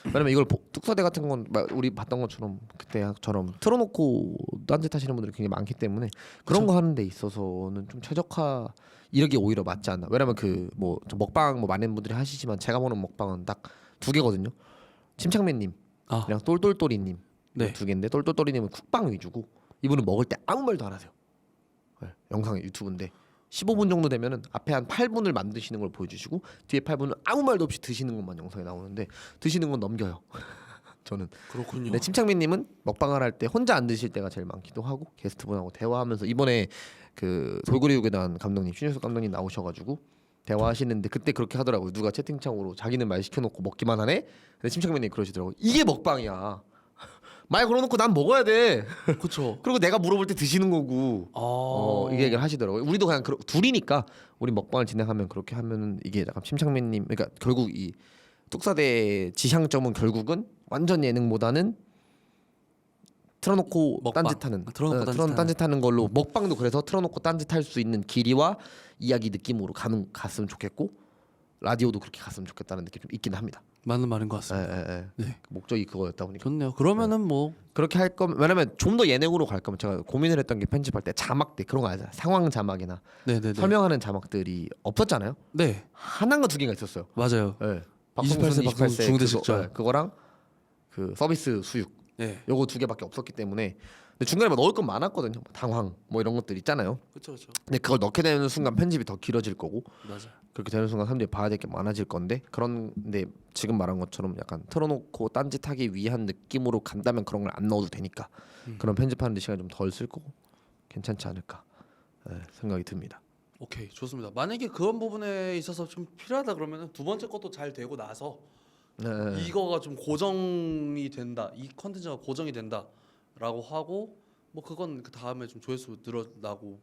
왜냐면 이걸 뚝사대 같은 건 우리 봤던 것처럼 그때처럼 틀어놓고 딴짓 하시는 분들이 굉장히 많기 때문에 그런 거 하는 데 있어서는 좀 최적화 이렇게 오히려 맞지 않나. 왜냐면 그 뭐 먹방 많은 분들이 하시지만 제가 보는 먹방은 딱 2개거든요. 침착맨님 그냥 똘똘똘이님 네. 2개인데 똘똘똘이님은 쿡방 위주고 이분은 먹을 때 아무 말도 안 하세요. 영상 유튜브인데 15분 정도 되면은 앞에 한 8분을 만드시는 걸 보여주시고 뒤에 8분은 아무 말도 없이 드시는 것만 영상에 나오는데 드시는 건 넘겨요. 저는. 그렇군요. 근데 침착맨님은 먹방을 할 때 혼자 안 드실 때가 제일 많기도 하고 게스트분하고 대화하면서 이번에 그 돌고래육에대한 감독님 신효석 감독님 나오셔가지고 대화하시는데 그때 그렇게 하더라고요. 누가 채팅창으로 자기는 말 시켜놓고 먹기만 하네. 근데 침착맨님 그러시더라고요. 이게 먹방이야. 말 걸어놓고 난 먹어야 돼. 그렇죠. 그리고 내가 물어볼 때 드시는 거고. 이게 얘기를 하시더라고요. 우리도 그냥 둘이니까 우리 먹방을 진행하면 그렇게 하면은 이게 약간 침착맨님 그러니까 결국 이 뚝사대의 지향점은 결국은 완전 예능보다는 틀어놓고 먹방. 딴짓하는 틀어놓고 딴짓하는 걸로 먹방도 그래서 틀어놓고 딴짓할 수 있는 길이와 이야기 느낌으로 갔으면 좋겠고 라디오도 그렇게 갔으면 좋겠다는 느낌이 좀 있긴 합니다. 맞는 말인 것 같습니다. 네. 목적이 그거였다 보니까 좋네요. 그러면은 뭐 그렇게 할 거면 왜냐면 좀 더 예능으로 갈 거면 제가 고민을 했던 게 편집할 때 자막들 그런 거 알잖아요. 상황 자막이나 네네네. 설명하는 자막들이 없었잖아요. 네 하나인가 두 개가 있었어요. 맞아요. 네. 28세 박성수 중대 직접. 그거랑 그 서비스 수육 네. 요거 두 개밖에 없었기 때문에 근데 중간에 뭐 넣을 건 많았거든요. 뭐 당황 뭐 이런 것들 있잖아요. 그렇죠 그렇죠. 근데 그걸 넣게 되는 순간 편집이 더 길어질 거고 맞아. 그렇게 되는 순간 사람들이 봐야 될 게 많아질 건데 그런데 지금 말한 것처럼 약간 틀어놓고 딴짓하기 위한 느낌으로 간다면 그런 걸 안 넣어도 되니까 그런 편집하는데 시간 좀 덜 쓸 거고 괜찮지 않을까 생각이 듭니다. 오케이 좋습니다. 만약에 그런 부분에 있어서 좀 필요하다 그러면은 두 번째 것도 잘 되고 나서 네. 이거가 좀 고정이 된다. 이 컨텐츠가 고정이 된다라고 하고 뭐 그건 그 다음에 좀 조회수 늘어나고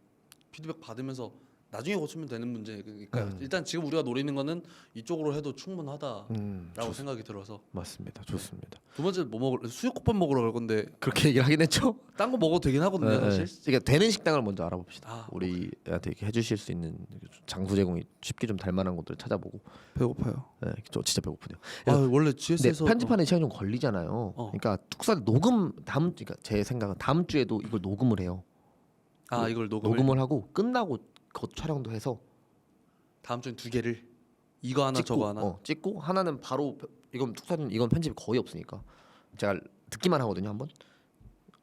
피드백 받으면서 나중에 고치면 되는 문제니까 일단 지금 우리가 노리는 거는 이쪽으로 해도 충분하다라고 생각이 들어서 맞습니다. 좋습니다. 두 번째 뭐 먹을 수육국밥 먹으러 갈 건데 그렇게 얘기를 하긴 했죠. 딴 거 먹어도 되긴 하거든요 사실. 그러니까 되는 식당을 먼저 알아봅시다. 아, 우리한테 이렇게 해주실 수 있는 장소 제공이 쉽게 좀 될 만한 곳들을 찾아보고. 배고파요. 저 진짜 배고프네요. 아 원래 근데 GS에서 편집하는 시간이 좀 걸리잖아요. 그러니까 뚝사 녹음 그러니까 제 생각은 다음 주에도 이걸 녹음을 해요. 아 이걸 녹음을 하고 끝나고 그 촬영도 해서 다음 주엔 두 개를 이거 하나 찍고, 저거 하나. 찍고 하나는 바로 이건 뚝사는 이건 편집이 거의 없으니까 제가 듣기만 하거든요 한번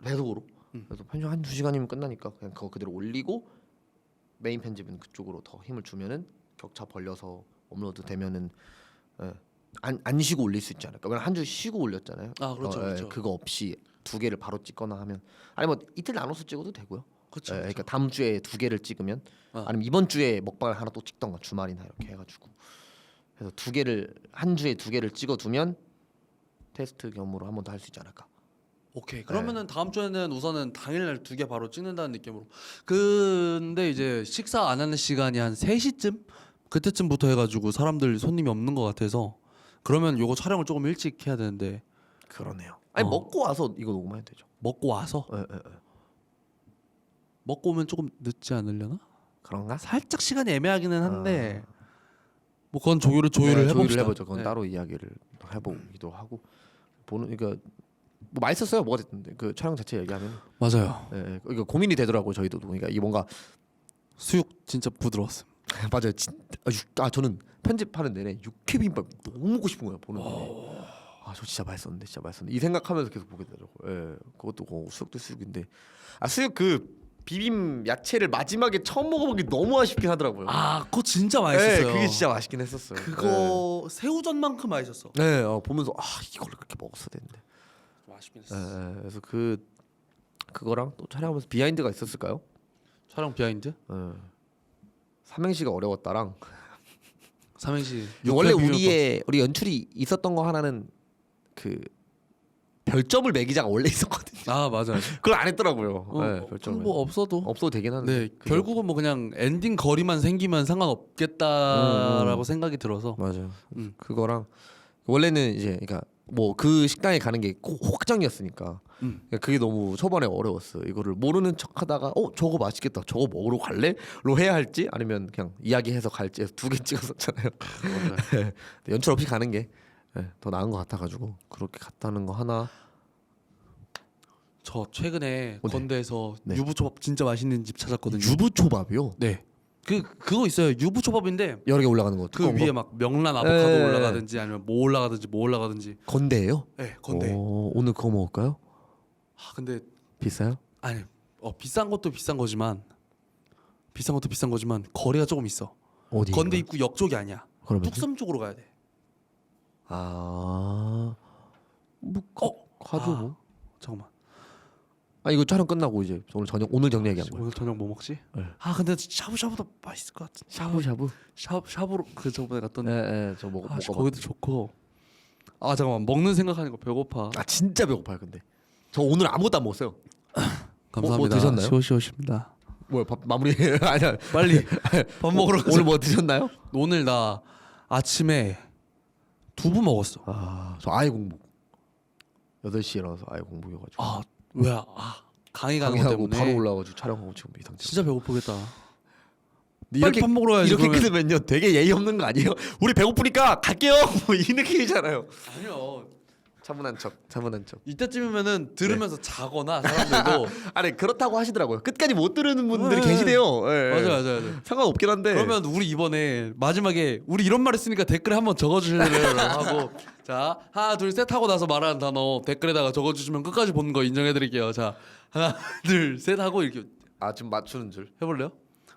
배속으로. 그래서 편집 한 2시간이면 끝나니까 그냥 그거 그대로 올리고 메인 편집은 그쪽으로 더 힘을 주면은 격차 벌려서 업로드 되면은 안 쉬고 올릴 수 있지 않을까. 왜냐면 한 주 쉬고 올렸잖아요. 아 그렇죠 그렇죠. 그거 없이 두 개를 바로 찍거나 하면 아니 뭐 이틀 나눠서 찍어도 되고요. 그렇죠. 그러니까 다음 주에 두 개를 찍으면 아. 아니면 이번 주에 먹방을 하나 또 찍던가 주말이나 이렇게 해가지고 그래서 두 개를 한 주에 두 개를 찍어두면 테스트 겸으로 한 번 더 할 수 있지 않을까. 오케이 그러면은 다음 주에는 우선은 당일날 두 개 바로 찍는다는 느낌으로. 근데 이제 식사 안 하는 시간이 한 3시쯤 그때쯤부터 해가지고 사람들 손님이 없는 것 같아서 그러면 요거 촬영을 조금 일찍 해야 되는데 그러네요. 아니 먹고 와서 이거 녹음해도 되죠. 먹고 와서 먹고 오면 조금 늦지 않으려나? 그런가? 살짝 시간이 애매하기는 한데 뭐 그건 조율을 해봅시다. 해보죠. 그건 네. 따로 이야기를 해보기도 하고 보는 그러니까 뭐 맛있었어요. 뭐가 됐는데 그 촬영 자체 얘기하면 맞아요. 이거 고민이 되더라고요. 저희도 그러니까 이게 뭔가 수육 진짜 부드러웠음. 맞아요. 저는 편집하는 내내 육회비빔밥 너무 먹고 싶은 거예요. 보는 내내. 저 진짜 맛있었는데 이 생각하면서 계속 보게 되더라고요. 그것도 수육도 수육인데 수육 그 비빔 야채를 마지막에 처음 먹어보기 너무 아쉽긴 하더라고요. 그거 진짜 맛있었어요. 그게 진짜 맛있긴 했었어요. 그거 새우젓만큼 맛있었어. 보면서 이걸 그렇게 먹었어야 되는데. 좀 아쉽긴 했어. 그래서 그거랑 또 촬영하면서 비하인드가 있었을까요? 촬영 비하인드? 삼행시가 어려웠다랑 삼행시. 원래 우리 연출이 있었던 거 하나는 그 별점을 매기자가 원래 있었거든요. 맞아요. 그걸 안 했더라고요. 별점을. 뭐 없어도 되긴 하는데. 네, 결국은 뭐 그냥 엔딩 거리만 생기면 상관없겠다라고 생각이 들어서. 맞아요. 그거랑 원래는 이제 그러니까 뭐 그 식당에 가는 게 확정이었으니까 그러니까 그게 너무 초반에 어려웠어요. 이거를 모르는 척하다가 저거 맛있겠다. 저거 먹으러 갈래?로 해야 할지 아니면 그냥 이야기해서 갈지 해서 두 개 찍었었잖아요. 연출 없이 가는 게 더 나은 것 같아가지고 그렇게 갔다는 거 하나. 저 최근에 건대에서 네. 유부초밥 진짜 맛있는 집 찾았거든요. 유부초밥이요? 네. 그거 있어요. 유부초밥인데 여러 개 올라가는 거. 그 위에 막 명란 아보카도 올라가든지 아니면 뭐 올라가든지. 건대예요? 네, 건대. 오늘 그거 먹을까요? 근데 비싸요? 아니 비싼 것도 비싼 거지만 비싼 것도 비싼 거지만 거리가 조금 있어. 어디? 건대 입구 역 쪽이 아니야. 그러면 뚝섬 쪽으로 가야 돼. 뭐 가죠 뭐. 잠깐만. 이거 촬영 끝나고 이제 오늘 저녁 얘기한 거야. 오늘 저녁 뭐 먹지? 네. 근데 샤브샤브도 맛있을 것 같은. 샤브샤브. 샤브로 그 저번에 갔던. 저 먹어봐. 거기도 좋고. 잠깐만 먹는 생각하니까 배고파. 진짜 배고파요 근데. 저 오늘 아무것도 안 먹었어요. 감사합니다. 뭐 드셨나요? 시오시오십니다. 뭐야 밥 마무리. 아니야. 빨리 밥 먹으러 가자. 오늘 뭐 드셨나요? 오늘 나 아침에 두부 먹었어. 저 아예 공복. 8시에 일어나서 아예 공복이어가지고. 왜야? 강의 가는 거 강의하고 때문에 바로 올라가지고 촬영하고 지금 이 상태. 진짜 배고프겠다. 이렇게 밥 먹으러 가야지. 이렇게 그러면. 끊으면요 되게 예의 없는 거 아니에요? 우리 배고프니까 갈게요. 뭐 이 느낌이잖아요. 아니요. 차분한 척. 이때쯤이면은 들으면서 자거나 사람들도 아니 그렇다고 하시더라고요. 끝까지 못 들으는 분들이 네. 계시대요. 예, 예. 맞아. 상관없긴 한데. 그러면 우리 이번에 마지막에 우리 이런 말 했으니까 댓글에 한번 적어주실래요? 하고 자 하나 둘 셋 하고 나서 말하는 단어 댓글에다가 적어주시면 끝까지 보는 거 인정해드릴게요. 자 하나 둘 셋 하고 이렇게 지금 맞추는 줄. 해볼래요?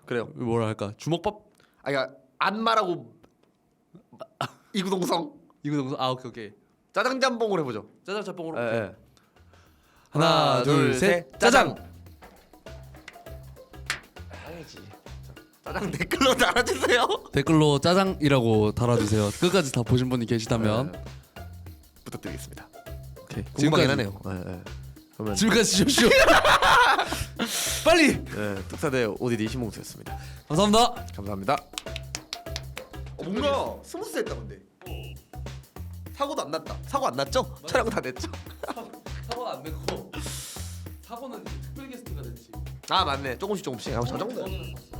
그래요. 뭐라 할까? 주먹밥? 그러니까 안 말하고 이구동성 이거 동서 오케이. 짜장짬뽕으로 해보죠. 짜장 짬뽕으로. 예, 예. 하나 둘 셋 짜장. 짜장이지. 짜장 댓글로 달아주세요. 댓글로 짜장이라고 달아주세요. 끝까지 다 보신 분이 계시다면 부탁드리겠습니다. 오케이. 궁금하긴 하네요. 예, 예. 그러면 지금까지 쇼쇼. 빨리. 특사대 ODD 신봉수였습니다. 감사합니다. 감사합니다. 뭔가 스무스했다 근데. 사고도 안 났다. 사고 안 났죠? 촬영 다 됐죠? 사고는 안 됐고 사고는 특별 게스트가 됐지. 맞네. 조금씩. 저 정도. 저는 봤어.